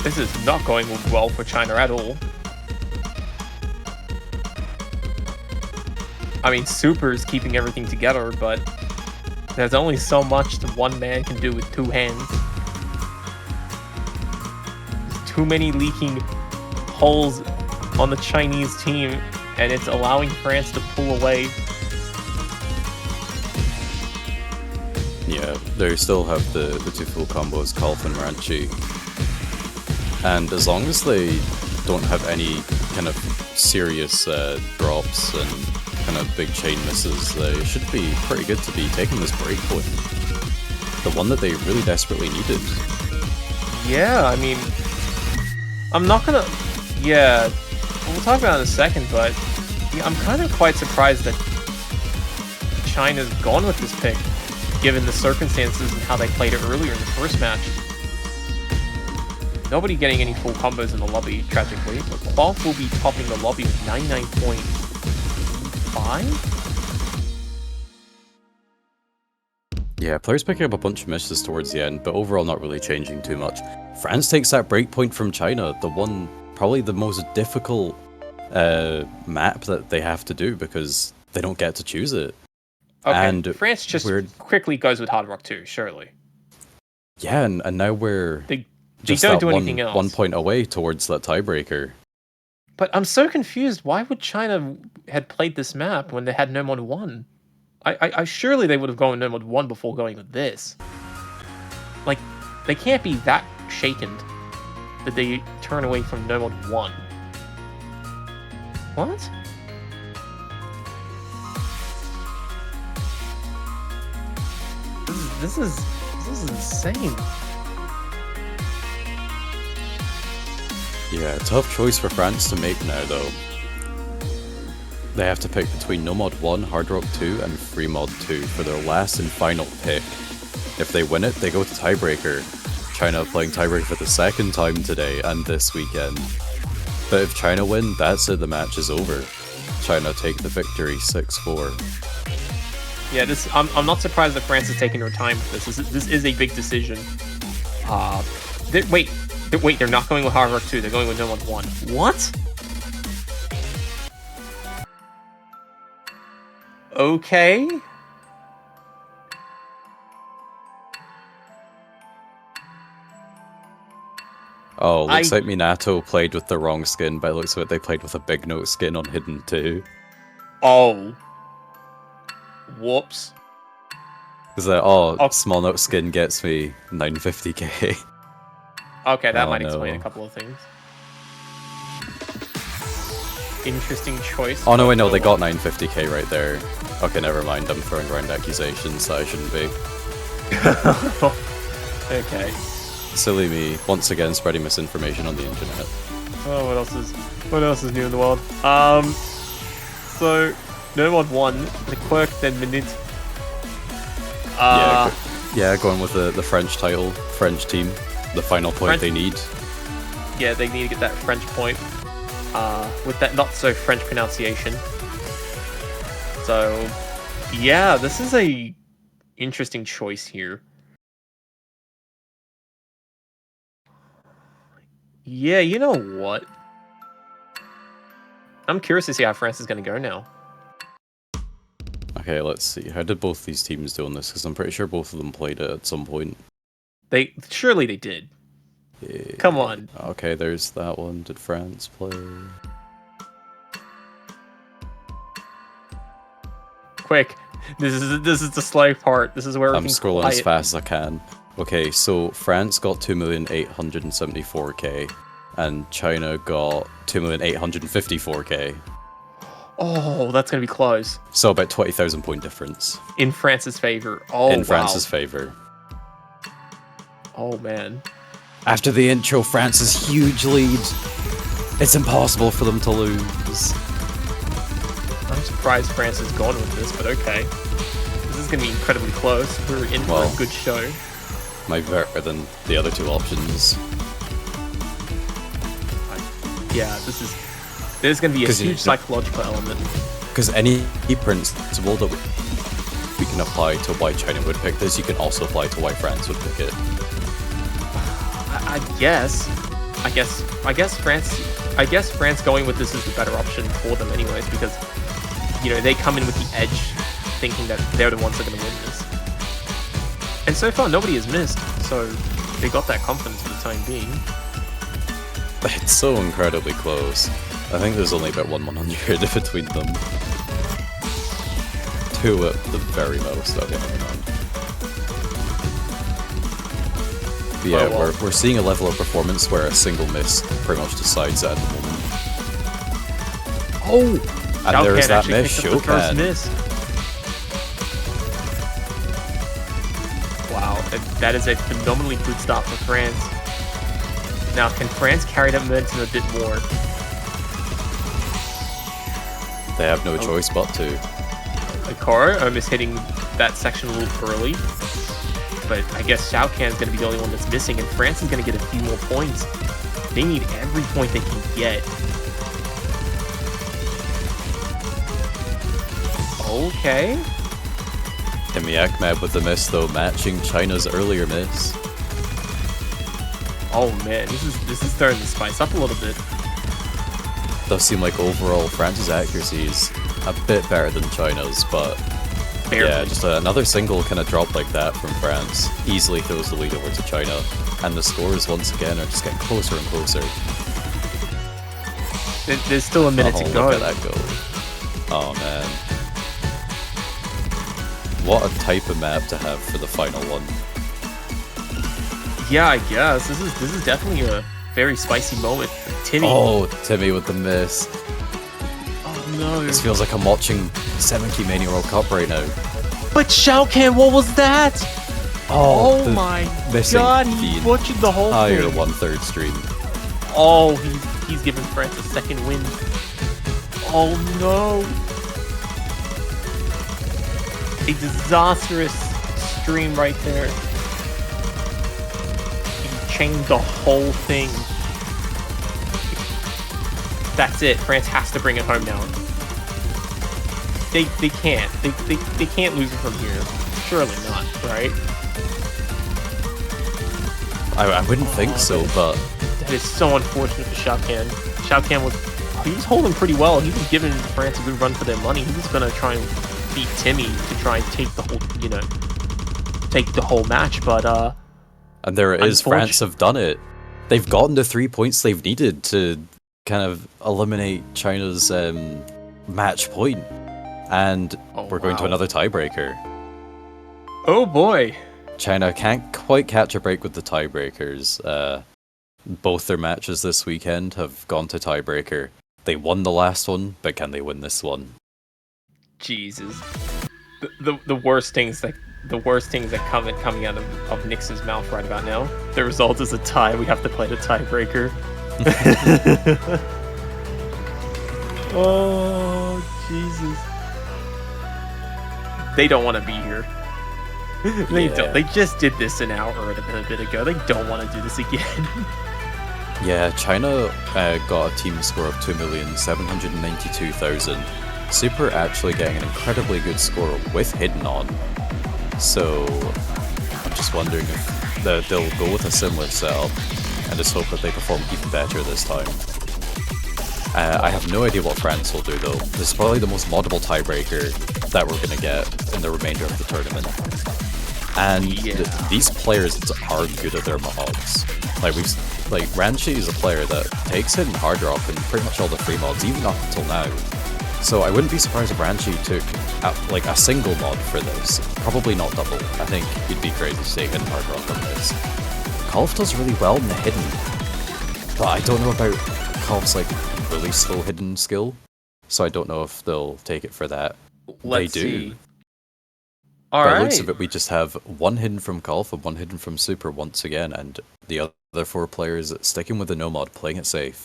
this is not going well for China at all. I mean, Super is keeping everything together, but there's only so much that one man can do with two hands. There's too many leaking holes on the Chinese team, and it's allowing France to pull away. Yeah, they still have the two full combos, Kolf and Ranchi. And as long as they don't have any kind of serious drops and kind of big chain misses, they should be pretty good to be taking this break point. The one that they really desperately needed. Yeah, I mean, I'm not gonna... Yeah, we'll talk about it in a second, but yeah, I'm kind of quite surprised that China's gone with this pick, given the circumstances and how they played it earlier in the first match. Nobody getting any full combos in the lobby, tragically, but Qualf will be topping the lobby with 99.5? Yeah, players picking up a bunch of misses towards the end, but overall not really changing too much. France takes that break point from China, probably the most difficult map that they have to do because they don't get to choose it. Okay, and France just quickly goes with Hard Rock 2, surely. Yeah, and now we're they just don't that do anything else. 1 point away towards that tiebreaker. But I'm so confused. Why would China had played this map when they had no mod 1? I surely they would have gone no mod 1 before going with this. Like, they can't be that shaken that they turn away from no mod 1. What? This is insane. Yeah, tough choice for France to make now, though. They have to pick between No Mod 1, Hard Rock 2, and Free Mod 2 for their last and final pick. If they win it, they go to tiebreaker. China playing tiebreaker for the second time today and this weekend. But if China win, that's it, the match is over. China take the victory 6-4. Yeah, I'm not surprised that France is taking their time with this. This is a big decision. Wait, they're not going with Hard Rock 2, they're going with No Mod 1. What? Okay. Oh, looks like Minato played with the wrong skin, but it looks like they played with a Big Note skin on Hidden too. Oh. Whoops. Is that, Small Note skin gets me 950k. Okay, that might explain a couple of things. Interesting choice. Oh no, wait, no, they got 950k right there. Okay, never mind, I'm throwing around accusations that I shouldn't be. Okay. Silly me, once again spreading misinformation on the internet. Oh, what else is new in the world? So, No Mod 1, the quirk, then Minute. Yeah, going with the French title, French team. The final point they need. Yeah, they need to get that French point. With that not so French pronunciation. So, yeah, this is a interesting choice here. Yeah, you know what? I'm curious to see how France is going to go now. Okay, let's see. How did both these teams do on this? Because I'm pretty sure both of them played it at some point. Surely they did. Yeah. Come on. Okay, there's that one. Did France play? Quick. This is the slow part. This is where I'm scrolling as fast as I can. Okay, so France got 2,874k, and China got 2,854k. Oh, that's gonna be close. So about 20,000 point difference. In France's favor. Oh, in France's favor. Oh man. After the intro, France's huge lead. It's impossible for them to lose. I'm surprised France has gone with this, but okay. This is gonna be incredibly close. We're in for a good show. Might be better than the other two options. Yeah, there's going to be a huge psychological element. Because any principle that we can apply to why China would pick this, you can also apply to why France would pick it. I guess France going with this is the better option for them anyways, because they come in with the edge, thinking that they're the ones that are going to win this. And so far, nobody has missed, so they got that confidence for the time being. It's so incredibly close. I think there's only about 100 between them. 2 at the very most. Okay, never mind. But yeah, we're seeing a level of performance where a single miss pretty much decides it at the moment. Oh! And there's that miss, Shokan. Wow, that is a phenomenally good start for France. Now, can France carry that momentum a bit more? They have no choice but to. Ikaro almost hitting that section a little early. But I guess Shao Kahn's going to be the only one that's missing, and France is going to get a few more points. They need every point they can get. Okay. Timmy Ahmed with the miss though, matching China's earlier miss. Oh man, this is starting to spice up a little bit. Does seem like overall France's accuracy is a bit better than China's, but Barely. yeah, just another single kind of drop like that from France easily throws the lead over to China, and the scores once again are just getting closer and closer. There's still a minute to go. Look at that go. Oh man. What a type of map to have for the final one. Yeah, I guess. This is definitely a very spicy moment. Timmy. Oh, Timmy with the miss. Oh no. This feels like I'm watching 7K Mania World Cup right now. But Shao Kahn, what was that? Oh my god, he butchered the whole entire thing. 1/3 stream. Oh, he's giving France a second win. Oh no. A disastrous stream right there. He changed the whole thing. That's it. France has to bring it home now. They can't. They can't lose it from here. Surely not, right? I wouldn't think so, but that is so unfortunate for Shao Kahn. Shao Kahn was holding pretty well. He was giving France a good run for their money. He was gonna try and beat Timmy to try and take the whole, take the whole match. But and there it is. France have done it. They've gotten the 3 points they've needed to kind of eliminate China's match point, and we're going to another tiebreaker. Oh boy. China can't quite catch a break with the tiebreakers. Both their matches this weekend have gone to tiebreaker. They won the last one, but can they win this one? Jesus. The worst things that coming out of Nix's mouth right about now. The result is a tie. We have to play the tiebreaker. Oh Jesus. They don't want to be here. They don't. They just did this an hour or a bit ago. They don't want to do this again. Yeah, China got a team score of 2,792,000. Super actually getting an incredibly good score with Hidden on. So I'm just wondering if they'll go with a similar setup and just hope that they perform even better this time. I have no idea what France will do though. This is probably the most moddable tiebreaker that we're going to get in the remainder of the tournament. And these players are good at their mods. Like Ranchi is a player that takes Hidden hard drop in pretty much all the free mods, even up until now. So I wouldn't be surprised if Ranchi took a single mod for this. Probably not double. I think he'd be crazy to take Hidden hard drop on this. Kolf does really well in the Hidden, but I don't know about Kolf's really slow Hidden skill. So I don't know if they'll take it for that. Let's they do. See. By the looks of it, we just have one Hidden from Kolf and one Hidden from Super once again, and the other four players sticking with the no mod, playing it safe.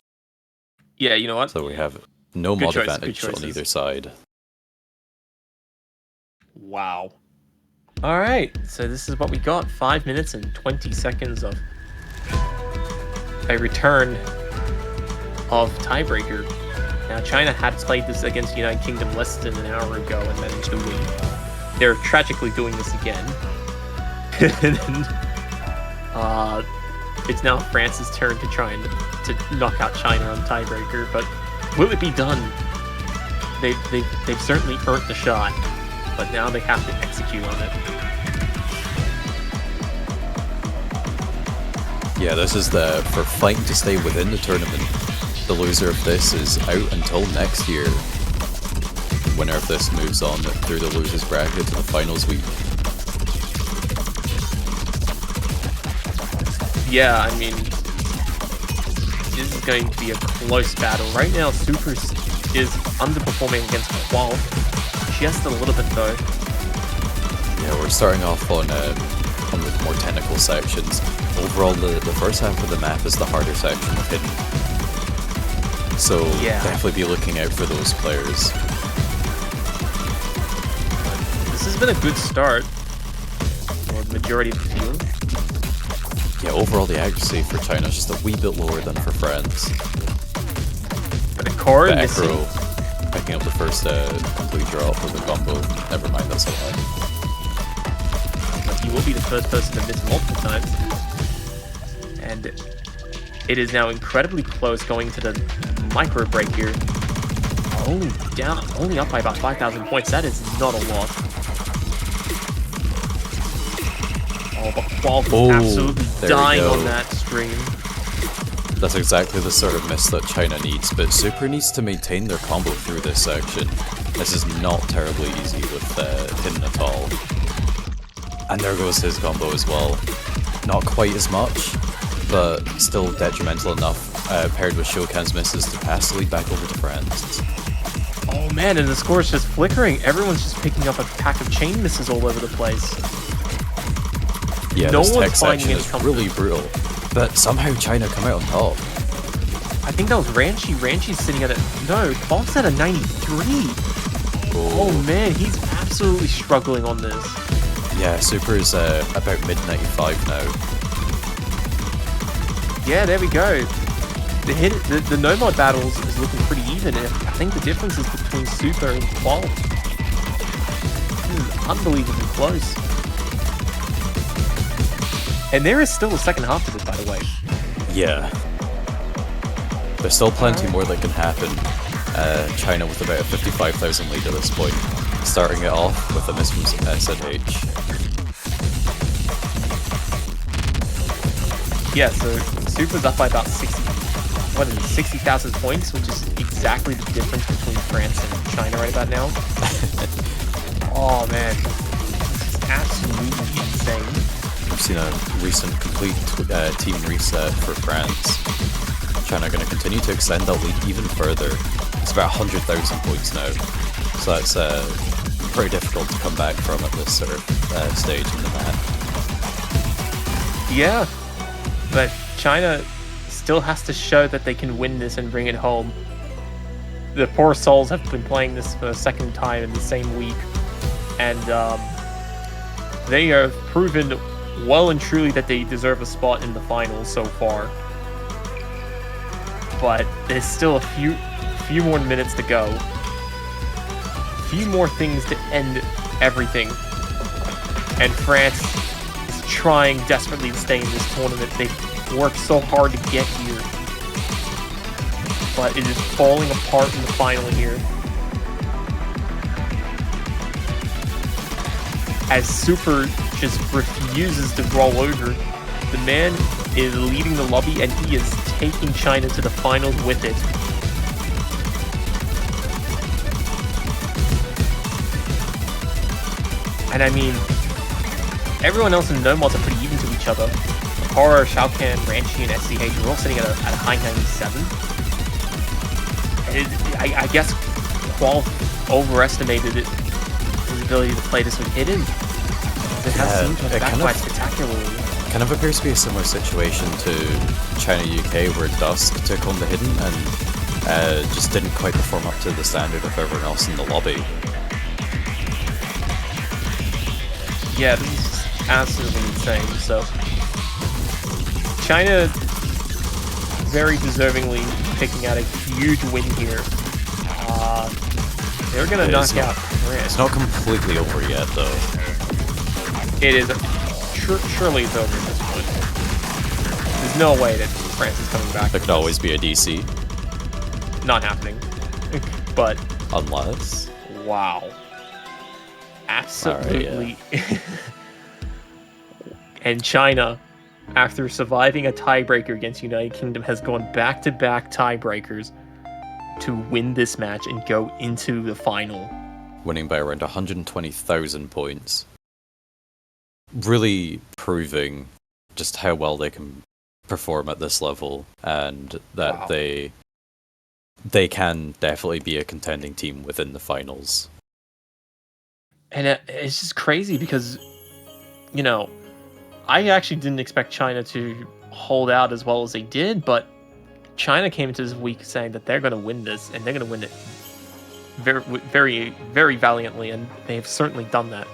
Yeah, you know what? So we have no mod advantage on either side. Wow. Alright, so this is what we got. 5 minutes and 20 seconds of a return of tiebreaker. Now, China had played this against United Kingdom less than an hour ago and managed to win. They're tragically doing this again. It's now France's turn to try and to knock out China on tiebreaker, but will it be done? They've certainly earned the shot, but now they have to execute on it. Yeah, this is for fighting to stay within the tournament. The loser of this is out until next year. The winner of this moves on through the losers bracket to the finals week. Yeah, I mean, this is going to be a close battle. Right now, Super is underperforming against Qual. Just a little bit, though. Yeah, we're starting off on the more technical sections. Overall, the first half of the map is the harder section of Hidden. So definitely be looking out for those players. This has been a good start for the majority of the field. Yeah, overall the accuracy for China is just a wee bit lower than for France. But the core Ekro picking up the first complete drop with the combo. Never mind, that's a lie. he will be the first person to miss multiple times. And it is now incredibly close going to the micro break here. Only up by about 5,000 points. That is not a lot. Oh, but Qualf is absolutely dying on that stream. That's exactly the sort of miss that China needs, but Super needs to maintain their combo through this section. This is not terribly easy with hidden at all. And there goes his combo as well. Not quite as much, but still detrimental enough, paired with Shokan's misses to pass the lead back over to France. Oh man, and the score is just flickering. Everyone's just picking up a pack of chain misses all over the place. Yeah, no this one's tech finding section it is comfortable. really brutal. But somehow China come out on top. I think that was Ranchi. Ranchi's sitting at a... No, Qualf's at a 93. Oh man, he's absolutely struggling on this. Yeah, Super is about mid-95 now. Yeah, there we go. The no-mod battles is looking pretty even. I think the difference is between Super and Qual. This is unbelievably close. And there is still a second half to this, by the way. Yeah. There's still plenty more that can happen. China with about a 55,000 lead at this point. Starting it off with a miss from SNH. Yeah, so Super's up by about 60,000 points, which is exactly the difference between France and China right about now. Oh man, this is absolutely insane. We've seen a recent complete team reset for France. China going to continue to extend that lead even further. It's about 100,000 points now, so that's pretty difficult to come back from at this sort of stage in the map. Yeah, but China still has to show that they can win this and bring it home. The poor souls have been playing this for a second time in the same week, and they have proven well and truly that they deserve a spot in the finals so far. But there's still a few more minutes to go. A few more things to end everything. And France is trying desperately to stay in this tournament. They've worked so hard to get here. But it is falling apart in the final here. As Super just refuses to roll over, the man is leading the lobby and he is taking China to the finals with it. And I mean, everyone else in no mods are pretty even to each other. Horror, Shao Kahn, Ranchi, and SCH are all sitting at a high 97. I guess Qual overestimated his ability to play this with hidden. It has seemed to have backfired spectacularly. Kind of appears to be a similar situation to China UK, where Dusk took on the hidden and just didn't quite perform up to the standard of everyone else in the lobby. Yeah, this is absolutely insane. So China very deservingly picking out a huge win here. They're gonna knock out France. It's not completely over yet, though. It is. Surely it's over at this point. There's no way that France is coming back. There could always be a DC. Not happening. But Unless... wow. Absolutely. Right, And China, after surviving a tiebreaker against United Kingdom, has gone back-to-back tiebreakers to win this match and go into the final. Winning by around 120,000 points. Really proving just how well they can perform at this level, and that they can definitely be a contending team within the finals. And it's just crazy because, you know, I actually didn't expect China to hold out as well as they did, but China came into this week saying that they're going to win this, and they're going to win it very, very, very valiantly, and they've certainly done that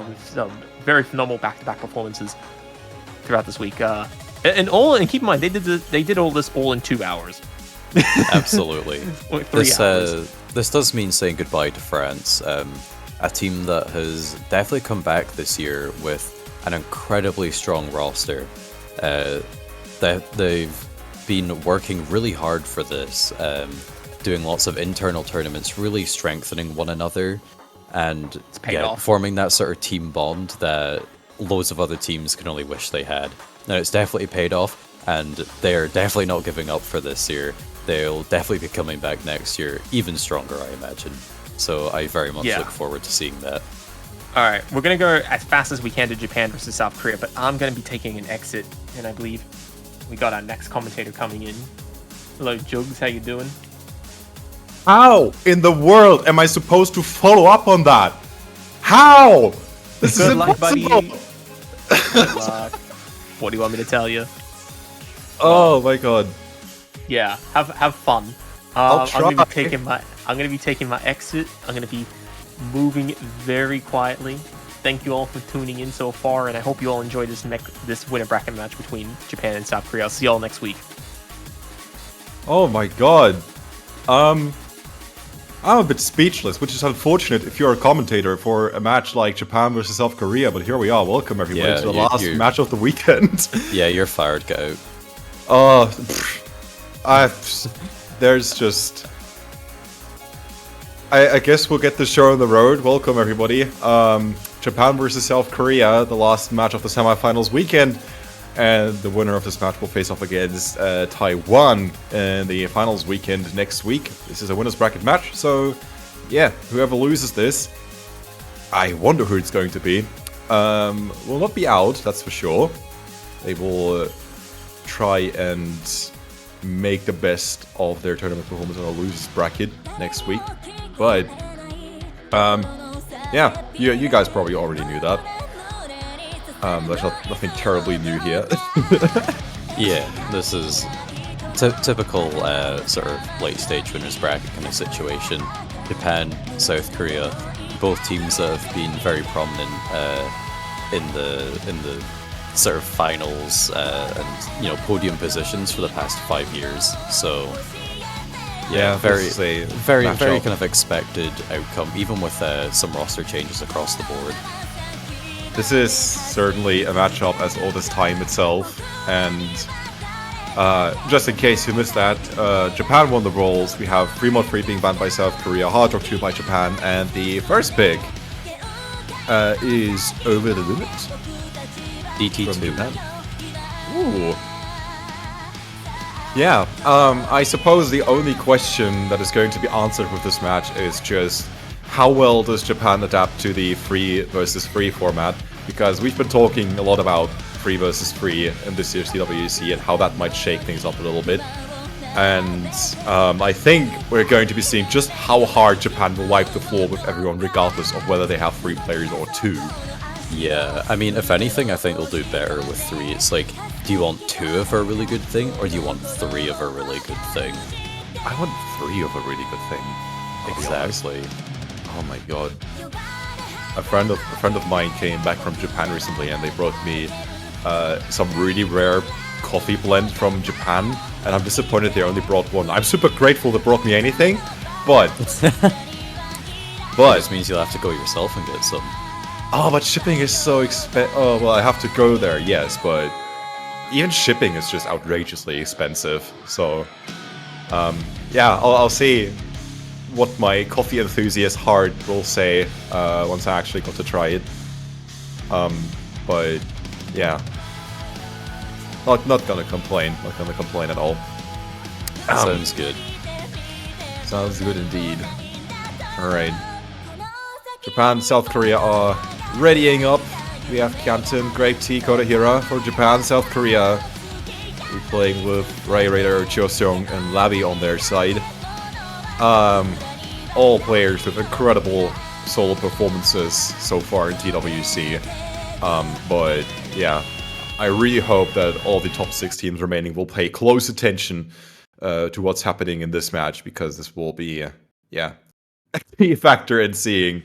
with some very phenomenal back-to-back performances throughout this week. And keep in mind, they did all this all in 2 hours. Absolutely. 3 hours. This does mean saying goodbye to France. a team that has definitely come back this year with an incredibly strong roster. They've been working really hard for this, doing lots of internal tournaments, really strengthening one another, and forming that sort of team bond that loads of other teams can only wish they had. Now, it's definitely paid off, and they're definitely not giving up for this year. They'll definitely be coming back next year, even stronger, I imagine. So I very much look forward to seeing that. Alright, we're going to go as fast as we can to Japan versus South Korea, but I'm going to be taking an exit, and I believe we got our next commentator coming in. Hello, Jugs, how you doing? How in the world am I supposed to follow up on that? How? This is impossible. Good luck. What do you want me to tell you? Oh my god. Yeah, have fun. I'll try. I'm gonna be taking my exit. I'm gonna be moving very quietly. Thank you all for tuning in so far, and I hope you all enjoyed this winner bracket match between Japan and South Korea. I'll see you all next week. Oh my god. I'm a bit speechless, which is unfortunate if you're a commentator for a match like Japan versus South Korea, but here we are. Welcome everybody to the last match of the weekend. Yeah, you're fired, get out. There's just... I guess we'll get the show on the road. Welcome everybody. Japan versus South Korea, the last match of the semifinals weekend. And the winner of this match will face off against Taiwan in the finals weekend next week. This is a winner's bracket match, so yeah, whoever loses this, I wonder who it's going to be. Will not be out, that's for sure. They will try and make the best of their tournament performance on a loser's bracket next week. But, yeah, you guys probably already knew that. There's nothing terribly new here. Yeah, this is typical sort of late stage winners bracket kind of situation. Japan, South Korea, both teams that have been very prominent in the sort of finals and podium positions for the past 5 years. So yeah, very kind of expected outcome, even with some roster changes across the board. This is certainly a matchup as old as time itself, and just in case you missed that, Japan won the rolls. We have Free Mod 3 being banned by South Korea, Hard Rock 2 by Japan, and the first pick is Over the Limit. DT2. Ooh. Yeah, I suppose the only question that is going to be answered with this match is just how well does Japan adapt to the free versus free format? Because we've been talking a lot about free versus free in this year's CWC and how that might shake things up a little bit. And I think we're going to be seeing just how hard Japan will wipe the floor with everyone, regardless of whether they have 3 players or 2. Yeah, I mean, if anything, I think they'll do better with 3. It's like, do you want 2 of a really good thing, or do you want 3 of a really good thing? I want 3 of a really good thing. Exactly. Oh my god. A friend of mine came back from Japan recently, and they brought me some really rare coffee blend from Japan, and I'm disappointed they only brought 1. I'm super grateful they brought me anything, but This means you'll have to go yourself and get some. Oh, but shipping is so expensive. Oh, well, I have to go there, yes, but even shipping is just outrageously expensive. So, yeah, I'll see what my coffee enthusiast heart will say once I actually got to try it. But yeah, not gonna complain. Not gonna complain at all. Sounds good. Sounds good indeed. All right. Japan, South Korea are readying up. We have Canton, Grape T, Kodahira for Japan, South Korea. We're playing with Ray Raider, Choseong, and Lavi on their side. All players with incredible solo performances so far in TWC. But yeah, I really hope that all the top 6 teams remaining will pay close attention to what's happening in this match, because this will be, yeah, a key factor in seeing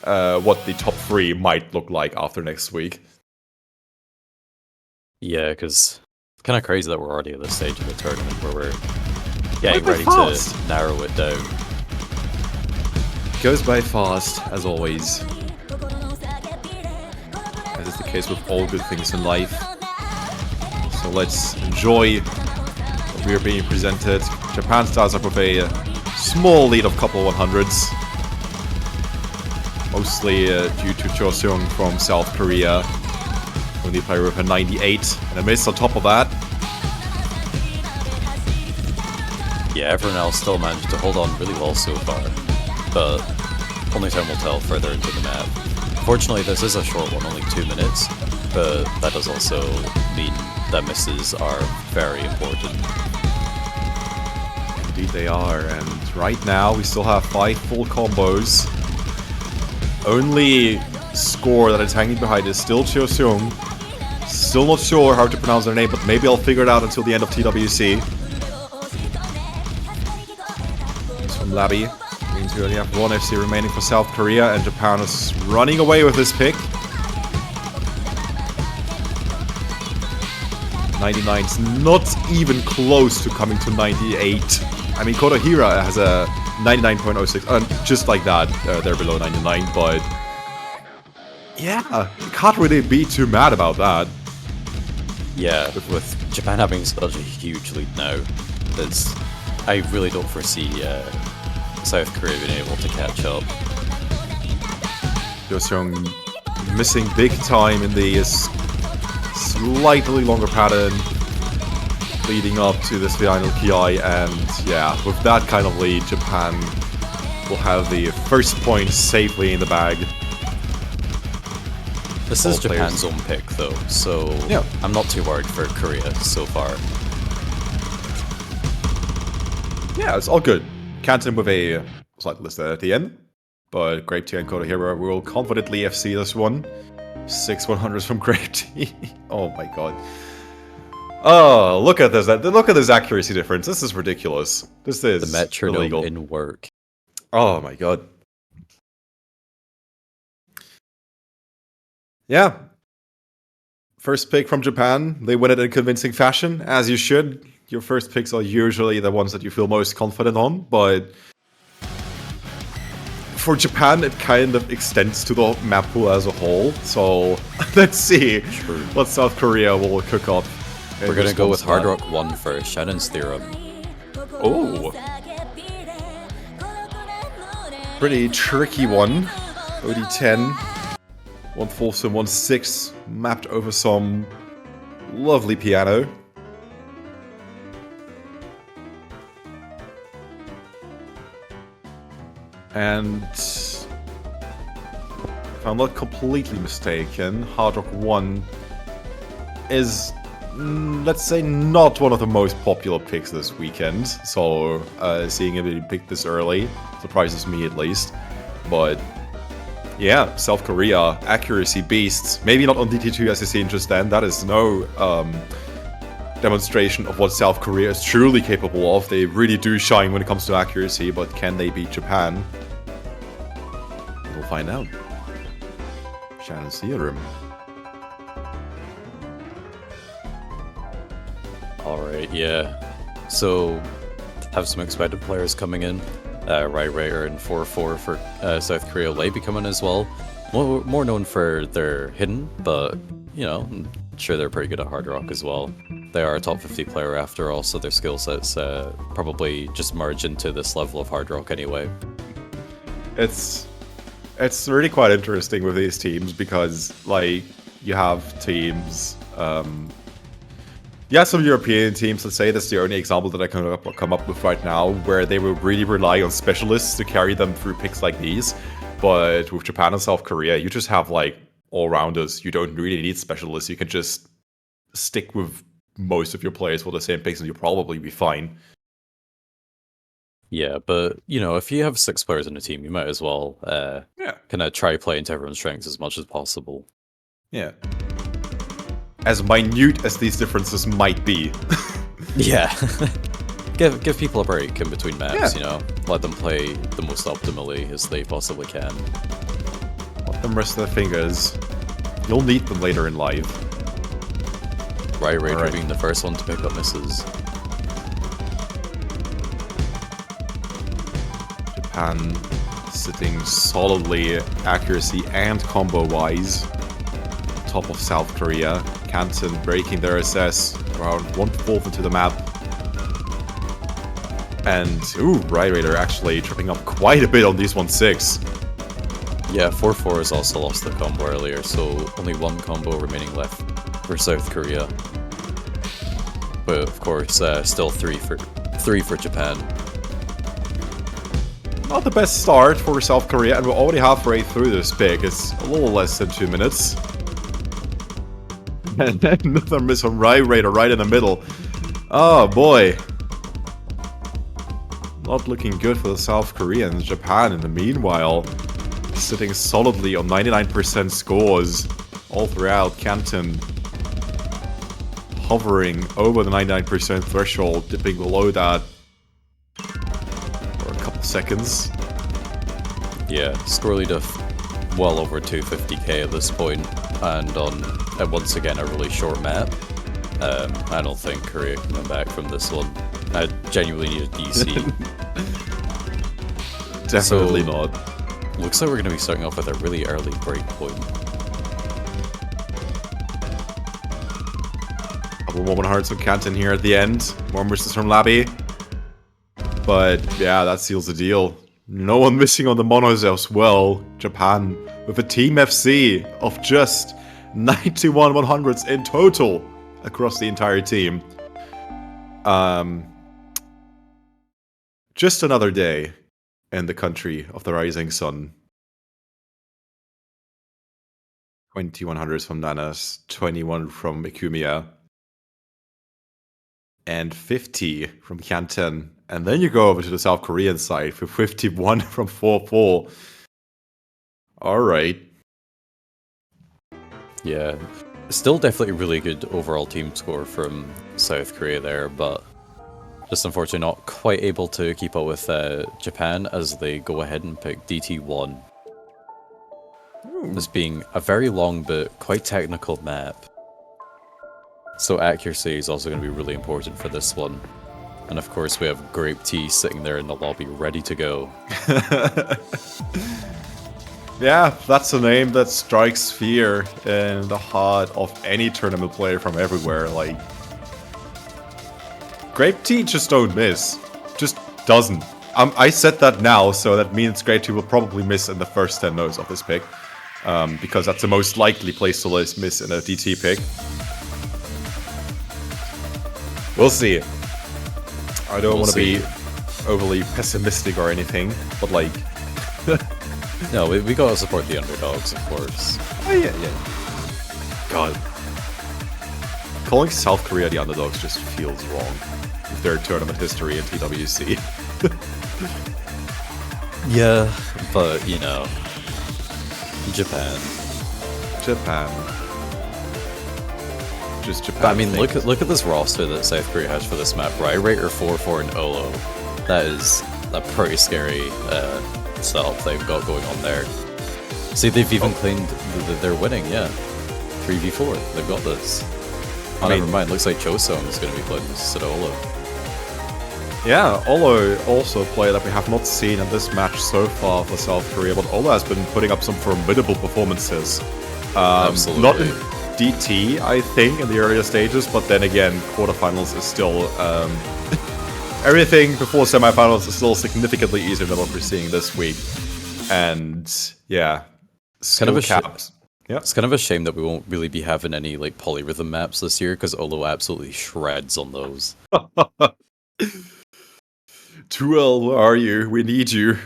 what the top 3 might look like after next week. Yeah, because it's kind of crazy that we're already at this stage of the tournament where we're getting ready to narrow it down. goes by fast, as always. As is the case with all good things in life. So let's enjoy what we are being presented. Japan starts up with a small lead of couple 100s. Mostly due to Cho Seung from South Korea. Only player with a 98 and a miss on top of that. Yeah, everyone else still managed to hold on really well so far, but only time will tell further into the map. Fortunately, this is a short one, only 2 minutes, but that does also mean that misses are very important. Indeed they are, and right now we still have 5 full combos. Only score that is hanging behind is still Cho Seung. Still not sure how to pronounce their name, but maybe I'll figure it out until the end of TWC. It's from Labby. Means we only have 1 FC remaining for South Korea, and Japan is running away with this pick. 99's not even close to coming to 98. I mean, Kotohira has a 99.06, just like that, they're below 99, but yeah, you can't really be too mad about that. Yeah, with Japan having such a huge lead now, I really don't foresee South Korea being able to catch up. Cho Seung missing big time in the slightly longer pattern leading up to this final KI, and yeah, with that kind of lead, Japan will have the first point safely in the bag. This is Japan's own pick, though, so yeah. I'm not too worried for Korea so far. Yeah, it's all good. Canton with a slight list at the end, but Grape Tea and Kotohira will confidently FC this one. 6 100s from Grape Tea. Oh my god. Oh, look at this. Look at this accuracy difference. This is ridiculous. This is the metronome illegal. in work. Oh my god. Yeah. First pick from Japan. They win it in convincing fashion, as you should. Your first picks are usually the ones that you feel most confident on, but for Japan, it kind of extends to the map pool as a whole. So let's see what South Korea will cook up. We're going to go with Hard Rock 1 for Shannon's Theorem. Oh. Pretty tricky one. OD10. 1 Folsom, 1 6. Mapped over some lovely piano. And if I'm not completely mistaken, Hard Rock 1 is, let's say, not one of the most popular picks this weekend. So seeing it being picked this early surprises me at least. But yeah, South Korea, accuracy beasts. Maybe not on DT2 as you see just then. That is no demonstration of what South Korea is truly capable of. They really do shine when it comes to accuracy, but can they beat Japan? We'll find out. Shannon's Theorem. Alright, yeah. So, have some expected players coming in. Rai Raider and 4-4 for South Korea. Lei be coming as well. More known for their hidden, but, you know, I'm sure they're pretty good at Hard Rock as well. They are a top 50 player after all, so their skill sets probably just merge into this level of Hard Rock anyway. It's really quite interesting with these teams because, like, you have teams, some European teams, let's say, that's the only example that I can come up with right now, where they will really rely on specialists to carry them through picks like these. But with Japan and South Korea, you just have, like, all-rounders. You don't really need specialists. You can just stick with most of your players for the same picks and you'll probably be fine. Yeah, but, you know, if you have 6 players in a team, you might as well kind of try playing to everyone's strengths as much as possible. Yeah. As minute as these differences might be. Yeah. give people a break in between maps, you know? Let them play the most optimally as they possibly can. Let them rest their fingers. You'll need them later in life. Rai Raider being the first one to pick up misses. Japan sitting solidly accuracy and combo-wise. Top of South Korea. Canton breaking their SS around 1/4 into the map. And, ooh, Ride Raider actually tripping up quite a bit on these 1-6. Yeah, 4-4 has also lost the combo earlier, so only one combo remaining left for South Korea. But of course, still three for Japan. Not the best start for South Korea, and we're already halfway through this pick. It's a little less than 2 minutes. And then another miss from Ride Raider right in the middle. Oh boy. Not looking good for the South Koreans. Japan, in the meanwhile, sitting solidly on 99% scores all throughout. Canton hovering over the 99% threshold, dipping below that for a couple seconds. Yeah, score lead of well over 250k at this point, and on once again a really short map. I don't think Korea can come back from this one. I genuinely need a DC. Definitely not. Looks like we're going to be starting off with a really early break point. Couple moment hearts from Canton here at the end. More misses from Labby. But yeah, that seals the deal. No one missing on the monos as well. Japan with a Team FC of just 91 100s in total across the entire team. Just another day in the country of the rising sun. 21 100s from Nanas, 21 from Ikumiya, and 50 from Canton. And then you go over to the South Korean side for 51 from 4-4. Alright. Yeah, still definitely a really good overall team score from South Korea there, but just unfortunately not quite able to keep up with Japan as they go ahead and pick DT1. This being a very long but quite technical map. So accuracy is also going to be really important for this one. And of course we have Grape Tea sitting there in the lobby ready to go. Yeah, that's a name that strikes fear in the heart of any tournament player from everywhere. Like, Grape Tea just don't miss. Just doesn't. I said that now, so that means Grape Tea will probably miss in the first 10 nodes of this pick. Because that's the most likely place to miss in a DT pick. We'll see. I don't want to be overly pessimistic or anything, but like... No, we gotta support the underdogs, of course. Oh yeah. God. Calling South Korea the underdogs just feels wrong with their tournament history in TWC. Yeah, but you know, Japan. Just Japan. I mean, look at this roster that South Korea has for this map. Ride Raider 4-4 and Olo. That is a pretty scary setup they've got going on there. See, they've even claimed that they're winning. Yeah, 3v4. They've got this. Oh, never mind. Looks like Chosong is going to be playing instead of Olo. Yeah, Olo also a player that we have not seen in this match so far for South Korea, but Olo has been putting up some formidable performances. Absolutely. Not in DT, I think, in the earlier stages, but then again, quarterfinals is still... everything before semifinals is still significantly easier than what we're seeing this week. And, yeah, it's kind of a capped. Yeah. It's kind of a shame that we won't really be having any like polyrhythm maps this year, because Olo absolutely shreds on those. 2L, where are you? We need you.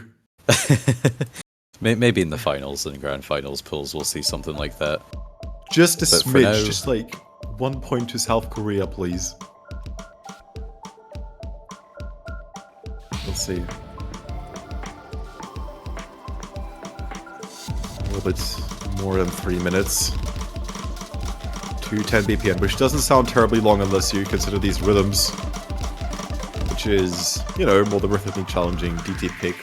Maybe in the finals and grand finals pools we'll see something like that. Just a But for smidge, now- just like 1 point to South Korea, please. Let's see. A little bit more than 3 minutes. 210 BPM, which doesn't sound terribly long unless you consider these rhythms. Which is, you know, more the rhythmically challenging DT pick,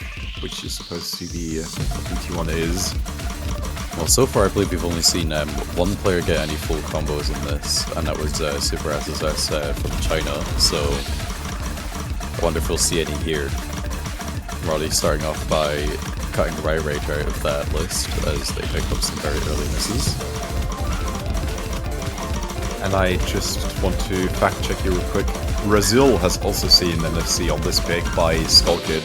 which is supposed to be what DT1 is. Well, so far I believe we've only seen one player get any full combos in this, and that was Super SSS from China, so I wonder if we'll see any here. We're already starting off by cutting Right Rage out of that list as they picked up some very early misses. And I just want to fact check you real quick. Brazil has also seen NFC on this pick by Skullkid.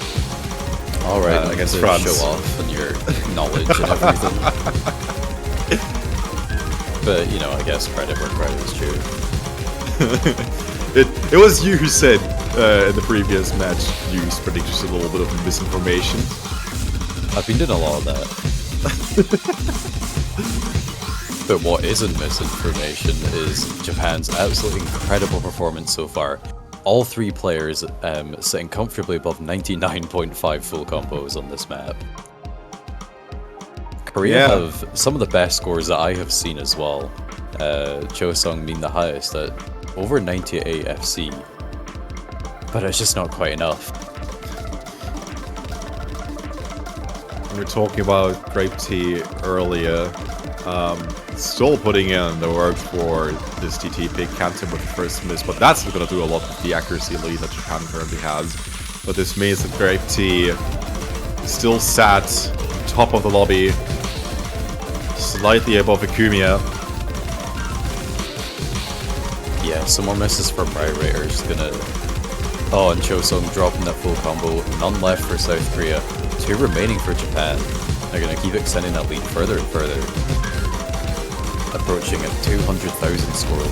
Alright, against to France. show off and your knowledge and everything. But, you know, I guess credit where credit is due. It was you who said in the previous match you spreading just a little bit of misinformation. I've been doing a lot of that. But what isn't misinformation is Japan's absolutely incredible performance so far. All three players sitting comfortably above 99.5 full combos on this map. Korea have some of the best scores that I have seen as well. Chosung being the highest at over 98 FC. But it's just not quite enough. We were talking about Grape Tea earlier. Still putting in the work for this TT pick. Canton with the first miss, but that's going to do a lot with the accuracy lead that Japan currently has. But this means that Grape Tea still sat top of the lobby, slightly above Ikumiya. Yeah, some more misses from Right Raiders. Gonna. Oh, and Chosung dropping that full combo. None left for South Korea. 2 remaining for Japan. They're gonna keep extending that lead further and further. Approaching a 200,000 score lead.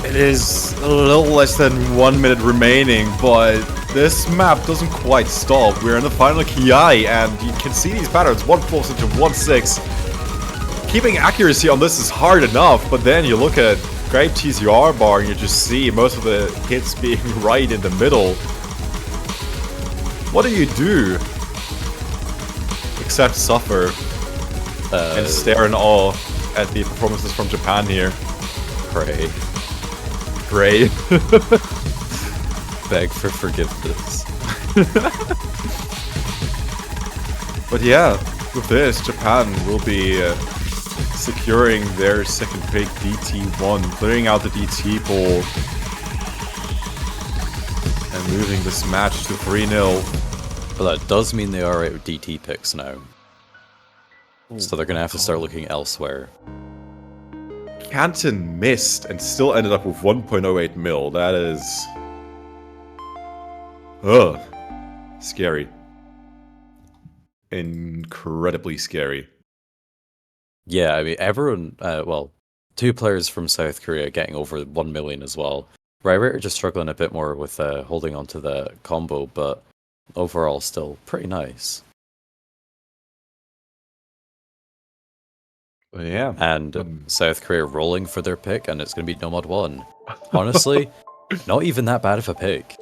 It is a little less than 1 minute remaining, but this map doesn't quite stop. We're in the final Kiai, and you can see these patterns. 1-4 into 1-6. Keeping accuracy on this is hard enough, but then you look at Grape TCR bar and you just see most of the hits being right in the middle. What do you do? Except suffer and stare in awe at the performances from Japan here. Pray. Pray. Beg for forgiveness. But yeah, with this, Japan will be securing their second pick, DT1, clearing out the DT pool, and moving this match to 3-0. But that does mean they are out of DT picks now. So they're going to have to start looking elsewhere. Canton missed and still ended up with 1.08 mil. That is... ugh. Scary. Incredibly scary. Yeah, I mean, everyone, well, 2 players from South Korea getting over 1 million as well. Right are just struggling a bit more with holding on to the combo, but overall still pretty nice. Yeah. And South Korea rolling for their pick, and it's going to be Nomad 1. Honestly, not even that bad of a pick.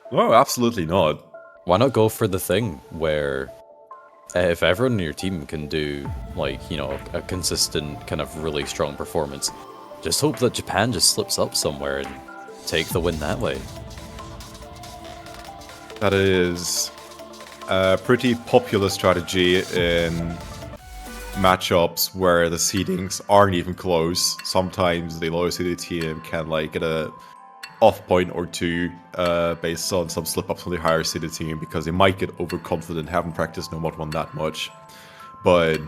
No, absolutely not. Why not go for the thing where if everyone in your team can do, like, you know, a consistent kind of really strong performance, just hope that Japan just slips up somewhere and take the win that way. That is a pretty popular strategy in matchups where the seedings aren't even close. Sometimes the lower seeded team can like get a off point or two based on some slip ups from the higher seeded team because they might get overconfident, haven't practiced Nomad 1 that much. But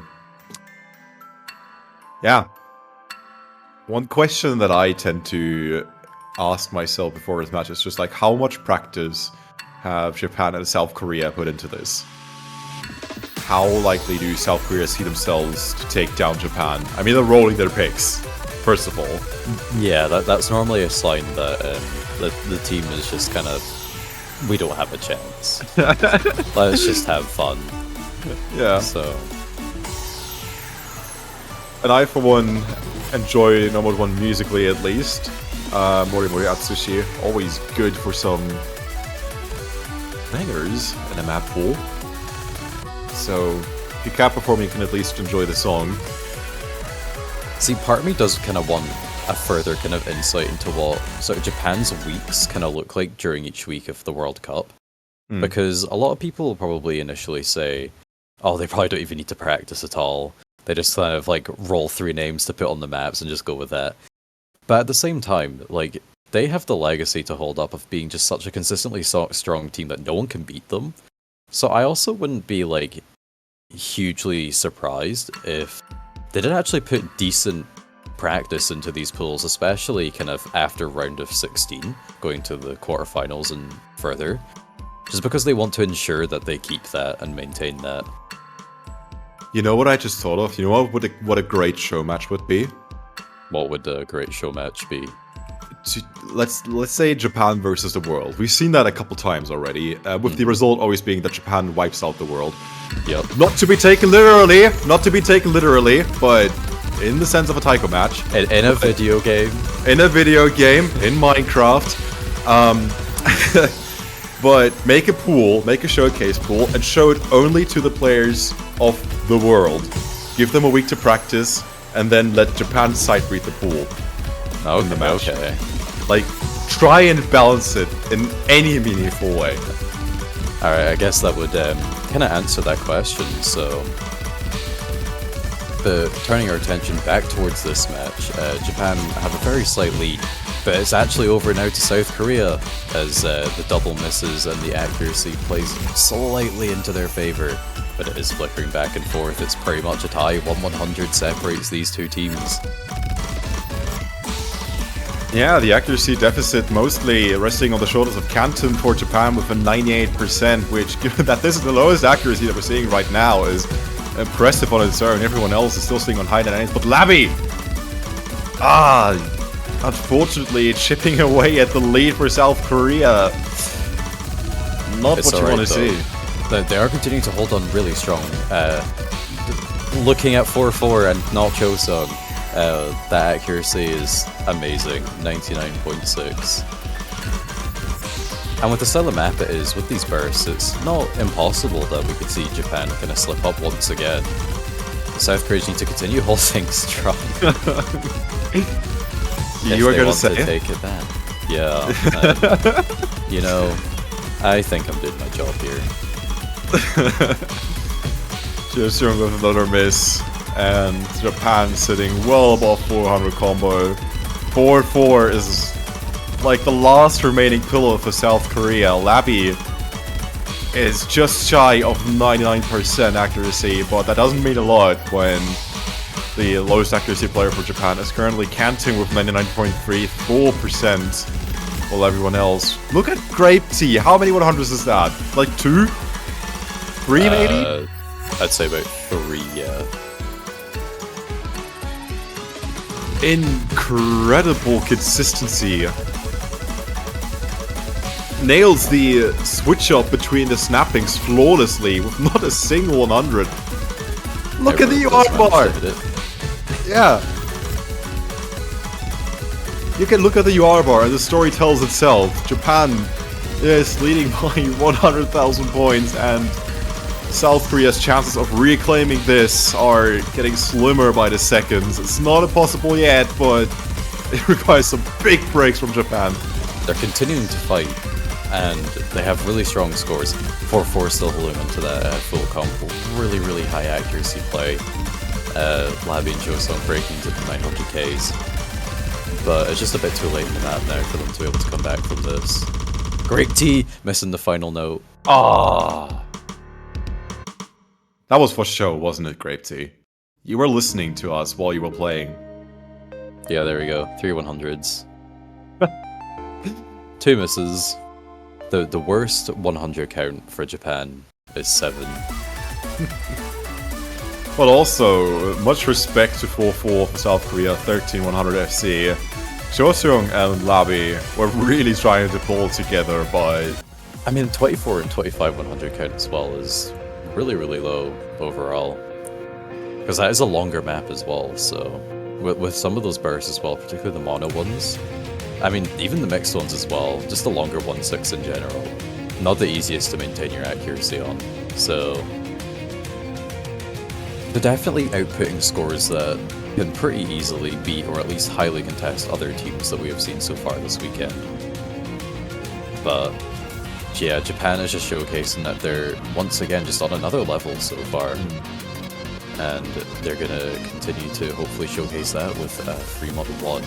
yeah, one question that I tend to ask myself before this match is just like, how much practice have Japan and South Korea put into this? How likely do South Korea see themselves to take down Japan? I mean, they're rolling their picks, first of all. Yeah, that's normally a sign that the team is just kind of, we don't have a chance. Let's just have fun. Yeah. So. And I, for one, enjoy Nomad 1 musically at least. Mori Mori Atsushi, always good for some bangers in a map pool. So, if you can't perform, you can at least enjoy the song. See, part of me does kind of want a further kind of insight into what sort of Japan's weeks kind of look like during each week of the World Cup. Because a lot of people will probably initially say, oh, they probably don't even need to practice at all. They just kind of like roll 3 names to put on the maps and just go with that. But at the same time, like, they have the legacy to hold up of being just such a consistently strong team that no one can beat them. So I also wouldn't be like hugely surprised if they did actually put decent practice into these pools, especially kind of after round of 16, going to the quarterfinals and further, just because they want to ensure that they keep that and maintain that. You know what I just thought of? You know what a great show match would be? What would a great show match be? Let's say Japan versus the world. We've seen that a couple times already, with the result always being that Japan wipes out the world. Yep. Not to be taken literally, but in the sense of a taiko match. In a video game. In a video game, in Minecraft. But make a pool, make a showcase pool, and show it only to the players of the world. Give them a week to practice, and then let Japan side read the pool. In the match. Okay. Like, try and balance it in any meaningful way. Alright, I guess that would kind of answer that question, so... But turning our attention back towards this match, Japan have a very slight lead, but it's actually over now to South Korea, as the double misses and the accuracy plays slightly into their favour, but it is flickering back and forth. It's pretty much a tie. 1-100 separates these two teams. Yeah, the accuracy deficit mostly resting on the shoulders of Canton for Japan with a 98%, which, given that this is the lowest accuracy that we're seeing right now, is impressive on its own. Everyone else is still sitting on high 90s, but Labby! Unfortunately, it's chipping away at the lead for South Korea. Not It's what you alright, want to though. see. They are continuing to hold on really strong. Looking at 4-4 and not Chosung, that accuracy is amazing, 99.6. And with the style of map it is, with these bursts, it's not impossible that we could see Japan kind of slip up once again. The South Koreans need to continue holding strong. You were going to say to take it back. Yeah. You know, I think I'm doing my job here. Just with another miss, and Japan sitting well above 400 combo. 4-4 is like the last remaining pillar for South Korea. Labby is just shy of 99% accuracy, but that doesn't mean a lot when the lowest accuracy player for Japan is currently Canting with 99.34%, while everyone else... Look at Grape Tea, how many 100s is that? Like 2? 3 maybe? I'd say about 3, yeah. Incredible consistency. Nails the switch up between the snappings flawlessly with not a single 100. Look at the UR bar! Yeah. You can look at the UR bar and the story tells itself. Japan is leading by 100,000 points, and South Korea's chances of reclaiming this are getting slimmer by the seconds. It's not impossible yet, but it requires some big breaks from Japan. They're continuing to fight, and they have really strong scores. 4-4 still holding on to that full combo. Really, really high accuracy play. Labby and Josung breaking to the 900Ks. But it's just a bit too late in the map now for them to be able to come back from this. Grape Tea missing the final note. Ah. That was for show, wasn't it, Grape Tea? You were listening to us while you were playing. Yeah, there we go. 3 100s. 2 misses. The worst 100 count for Japan is 7. But also, much respect to 4-4 for South Korea, 13-100 FC. Joseung and Labby were really trying to pull together, but... I mean, 24 and 25 100 count as well is really, really low overall. Because that is a longer map as well, so... With some of those bursts as well, particularly the mono ones. I mean, even the mixed ones as well, just the longer 1-6 in general. Not the easiest to maintain your accuracy on, so... They're definitely outputting scores that can pretty easily beat, or at least highly contest, other teams that we have seen so far this weekend. But, yeah, Japan is just showcasing that they're, once again, just on another level so far. And they're going to continue to hopefully showcase that with Free Model 1.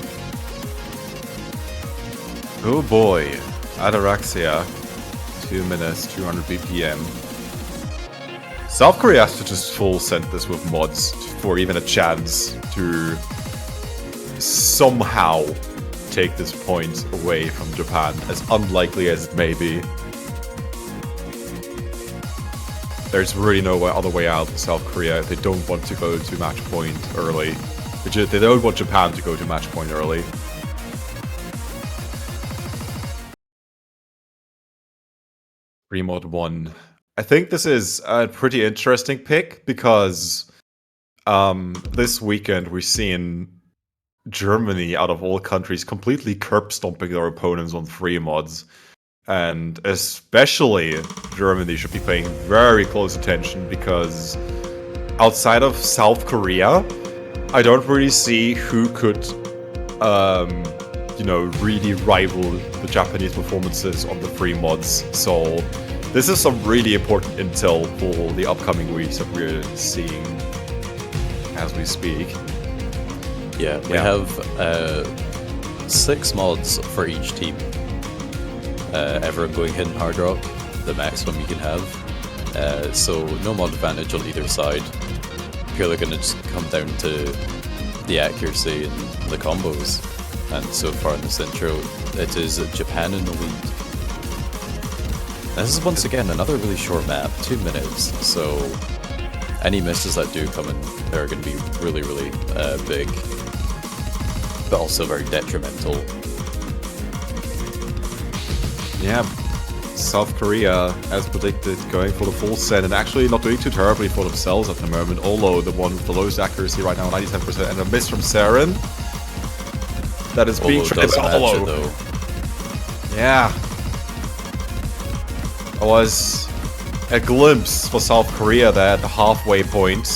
Oh boy. Ataraxia. 2 minutes, 200 BPM. South Korea has to just full send this with mods for even a chance to somehow take this point away from Japan, as unlikely as it may be. There's really no other way out for South Korea if they don't want to go to match point early. They don't want Japan to go to match point early. Remod 1. I think this is a pretty interesting pick because this weekend we've seen Germany, out of all countries, completely curb stomping their opponents on free mods. And especially Germany should be paying very close attention because outside of South Korea, I don't really see who could, really rival the Japanese performances on the free mods. So this is some really important intel for the upcoming weeks that we're seeing as we speak. Yeah, we have 6 mods for each team. Everyone going hidden hard rock, the maximum you can have. So no mod advantage on either side. Purely going to just come down to the accuracy and the combos. And so far in this intro, it is Japan in the lead. This is once again another really short map, 2 minutes. So any misses that do come in, they're going to be really, really big, but also very detrimental. Yeah, South Korea, as predicted, going for the full set and actually not doing too terribly for themselves at the moment. Olo, the one with the lowest accuracy right now, 97%, and a miss from Saren. That is being tried to Olo. Though. Yeah. It was a glimpse for South Korea there at the halfway point,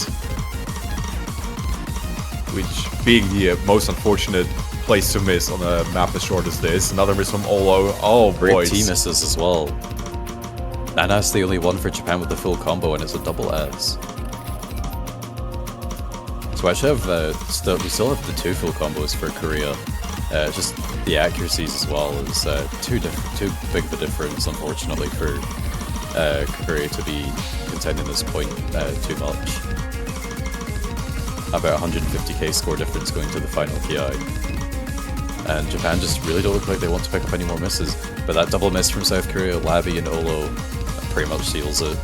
which being the most unfortunate place to miss on a map as short as this. Another miss from Olo. Oh, great boys. T misses as well. And that's the only one for Japan with the full combo, and it's a double S. So I should have we still have the 2 full combos for Korea. Just the accuracies as well is too big of a difference, unfortunately, for Korea to be contending this point too much. About 150k score difference going to the final PI. And Japan just really don't look like they want to pick up any more misses. But that double miss from South Korea, Labby and Olo, pretty much seals it.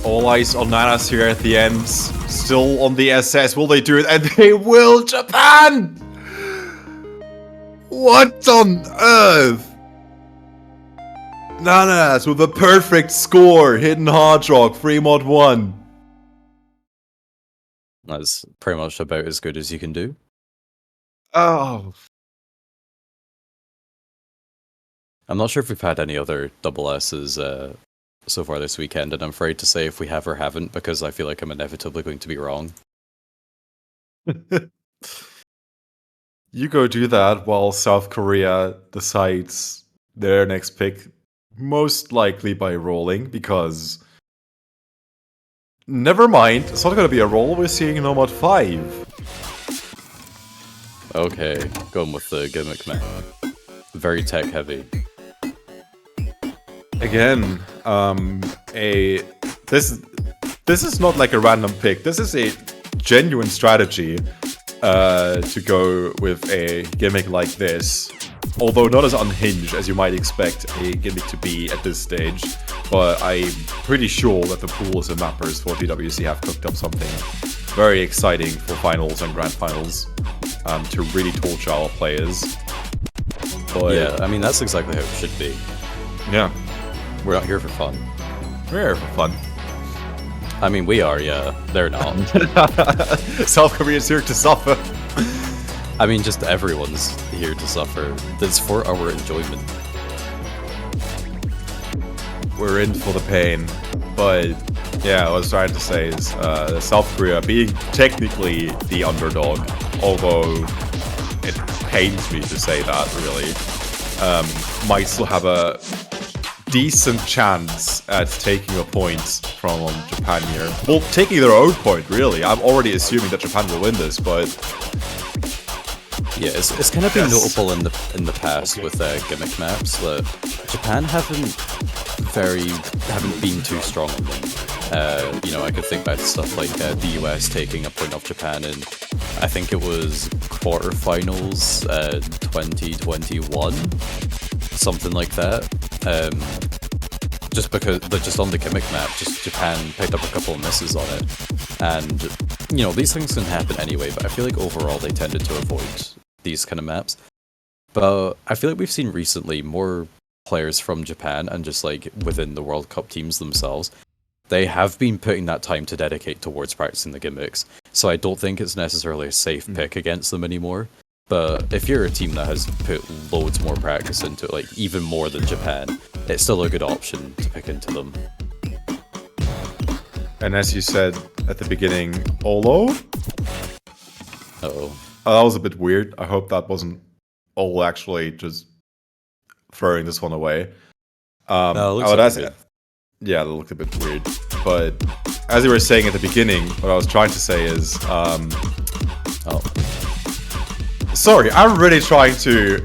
All eyes on Nanas here at the end. Still on the SS. Will they do it? And they will! Japan! What on earth? Nanas with a perfect score. Hidden hard rock. Free mod 1. That's pretty much about as good as you can do. Oh. I'm not sure if we've had any other double S's so far this weekend, and I'm afraid to say if we have or haven't, because I feel like I'm inevitably going to be wrong. You go do that while South Korea decides their next pick, most likely by rolling, because never mind, it's not going to be a roll, we're seeing no mod 5. Okay, going with the gimmick man. Very tech heavy. Again, this is not like a random pick. This is a genuine strategy to go with a gimmick like this. Although not as unhinged as you might expect a gimmick to be at this stage. But I'm pretty sure that the pools and mappers for PWC have cooked up something very exciting for finals and grand finals to really torture our players. But, yeah, I mean, that's exactly how it should be. Yeah. We're not here for fun. We're here for fun. I mean, we are, yeah. They're not. South Korea's here to suffer. I mean, just everyone's here to suffer. It's for our enjoyment. We're in for the pain. But, yeah, what I was trying to say is South Korea being technically the underdog, although it pains me to say that, really, might still have a decent chance at taking a point from Japan here. Well, taking their own point, really. I'm already assuming that Japan will win this, but Yeah, it's kind of been notable in the past with gimmick maps that Japan haven't been too strong on them. You know, I could think back to stuff like the US taking a point off Japan in, I think it was quarterfinals 2021, something like that. Just because just on the gimmick map, just Japan picked up a couple of misses on it, and you know these things can happen anyway. But I feel like overall they tended to avoid these kind of maps. But I feel like we've seen recently more players from Japan and just like within the World Cup teams themselves, they have been putting that time to dedicate towards practicing the gimmicks. So I don't think it's necessarily a safe pick against them anymore. But if you're a team that has put loads more practice into it, like even more than Japan, it's still a good option to pick into them. And as you said at the beginning, Olo? Uh-oh. Oh, that was a bit weird. I hope that wasn't Olo actually just throwing this one away. No, it looks like it. Yeah, that looked a bit weird. But as you were saying at the beginning, what I was trying to say is... Sorry, I'm really trying to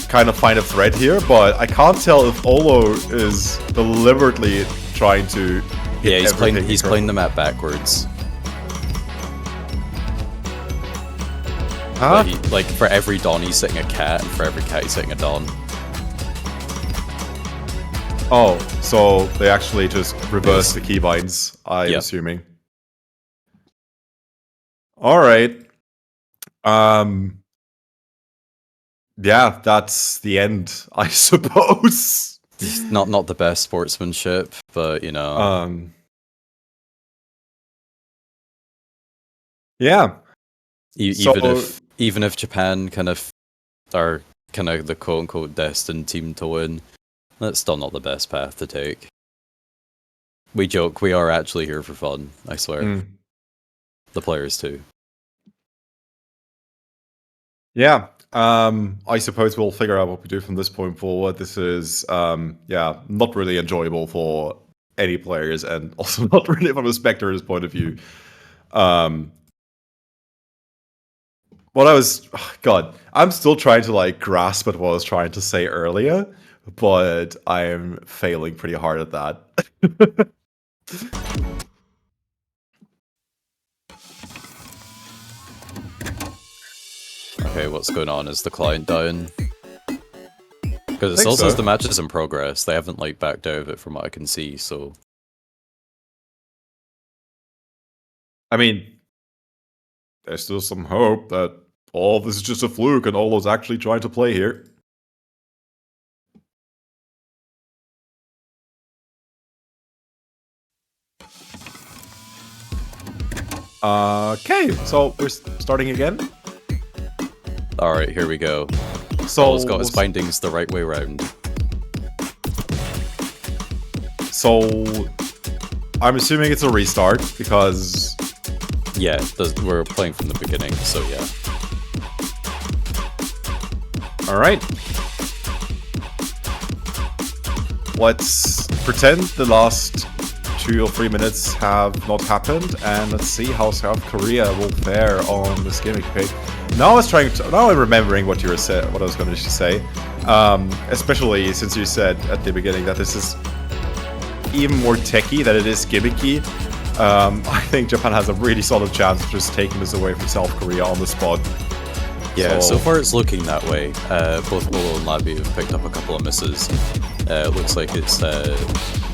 kind of find a thread here, but I can't tell if Olo is deliberately trying to... Yeah, he's playing the map backwards. Huh? Like for every Don he's hitting a cat, and for every cat he's hitting a Don. Oh, so they actually just reverse the keybinds, I'm assuming. Alright. Yeah, that's the end, I suppose. Not the best sportsmanship, but you know. Yeah. Even if Japan kind of are kind of the quote unquote destined team to win, that's still not the best path to take. We joke, we are actually here for fun, I swear. The players too. Yeah. I suppose we'll figure out what we do from this point forward. This is, not really enjoyable for any players, and also not really from a spectator's point of view. I'm still trying to like grasp at what I was trying to say earlier, but I am failing pretty hard at that. Okay, what's going on? Is the client down? Because it still says the match is in progress. They haven't like backed out of it from what I can see, so... I mean, there's still some hope that all of this is just a fluke and Olo's actually trying to play here. Okay, so we're starting again. Alright, here we go. So Olo's got his bindings the right way round. So I'm assuming it's a restart because... Yeah, we're playing from the beginning, so yeah. Alright. Let's pretend the last 2 or 3 minutes have not happened, and let's see how South Korea will fare on this gimmick pick. Now I'm remembering what I was going to say. Especially since you said at the beginning that this is even more techy than it is gimmicky. I think Japan has a really solid chance of just taking this away from South Korea on the spot. Yeah, so far it's looking that way. Both Olo and Labby have picked up a couple of misses. It looks like it's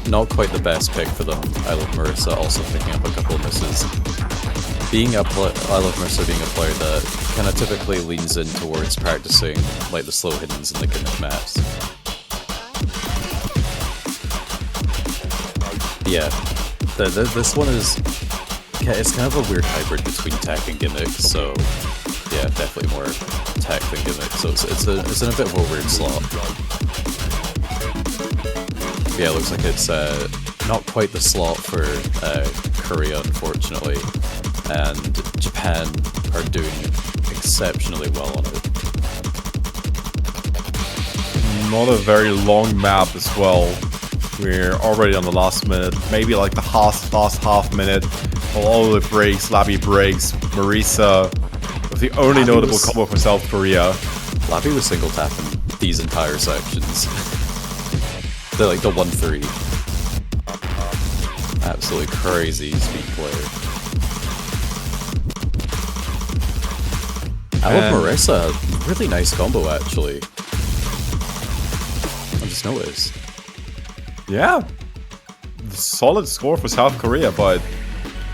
not quite the best pick for them. I Love Marissa also picking up a couple of misses. I Love Marissa being a player that kind of typically leans in towards practicing like the slow hiddens and the gimmick maps. Yeah, this one is it's kind of a weird hybrid between tech and gimmick, so yeah, definitely more tech than gimmick, so it's in a bit of a weird slot. Yeah, it looks like it's not quite the slot for Korea, unfortunately, and Japan are doing exceptionally well on it. Not a very long map as well. We're already on the last minute, maybe like the last half minute. All the breaks, Labby breaks, Marisa was the only notable combo for South Korea. Lappy was single tapping these entire sections. They're like the 1-3. Absolutely crazy speed player. Marissa, really nice combo actually. I just noticed. Yeah, solid score for South Korea, but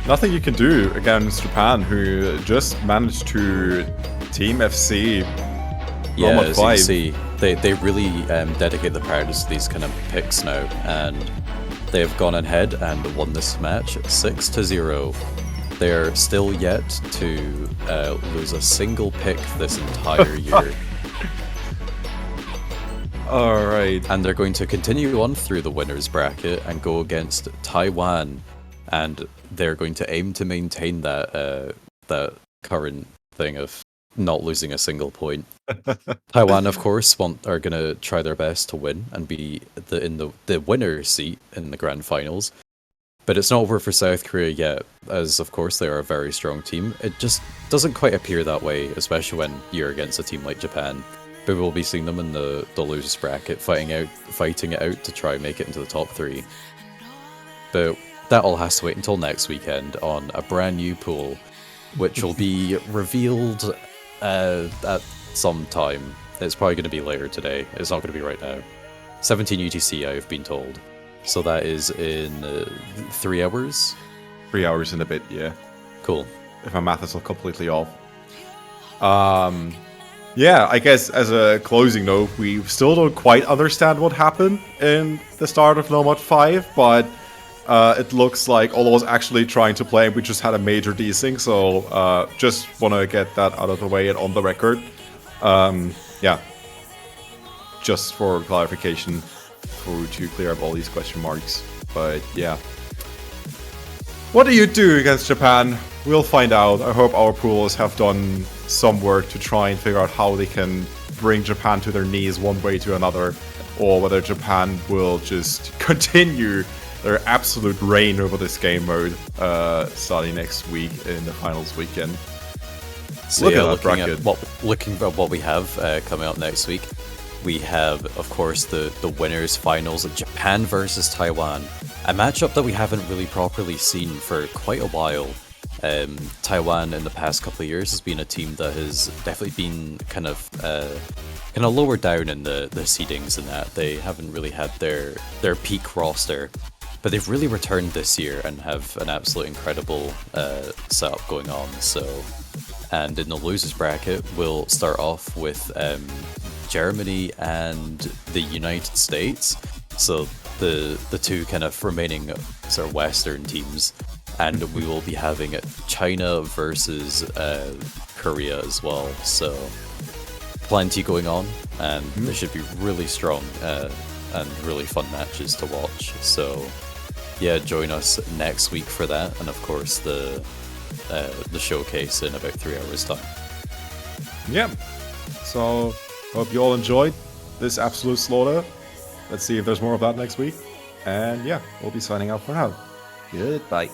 nothing you can do against Japan, who just managed to Team FC. Yeah, as you can see, they really dedicate the practice to these kind of picks now, and they have gone ahead and won this match 6-0. They're still yet to lose a single pick this entire year. Alright. And they're going to continue on through the winners bracket and go against Taiwan, and they're going to aim to maintain that that current thing of not losing a single point. Taiwan, of course, are going to try their best to win and be in the winner's seat in the grand finals. But it's not over for South Korea yet, as of course they are a very strong team. It just doesn't quite appear that way, especially when you're against a team like Japan. But we'll be seeing them in the losers bracket, fighting it out to try and make it into the top 3. But that all has to wait until next weekend on a brand new pool, which will be revealed at some time. It's probably going to be later today. It's not going to be right now. 17 UTC, I've been told. So that is in 3 hours? 3 hours and a bit, yeah. Cool. If my math is not completely off. Yeah, I guess as a closing note, we still don't quite understand what happened in the start of No Mod 5, but it looks like Olo was actually trying to play and we just had a major desync, so just want to get that out of the way and on the record. Yeah, just for clarification, to clear up all these question marks, but yeah. What do you do against Japan? We'll find out. I hope our pools have done some work to try and figure out how they can bring Japan to their knees one way to another, or whether Japan will just continue their absolute reign over this game mode starting next week in the finals weekend. So looking at what we have coming up next week, we have, of course, the winners finals of Japan versus Taiwan, a matchup that we haven't really properly seen for quite a while. Taiwan in the past couple of years has been a team that has definitely been kind of lower down in the seedings, and that they haven't really had their peak roster, but they've really returned this year and have an absolute incredible setup going on. So, and in the losers bracket, we'll start off with Germany and the United States. So the two kind of remaining sort of Western teams. And we will be having China versus Korea as well. So plenty going on, and there should be really strong and really fun matches to watch. So yeah, join us next week for that, and of course the showcase in about 3 hours time. Yeah. So hope you all enjoyed this absolute slaughter. Let's see if there's more of that next week. And yeah, we'll be signing out for now. Goodbye.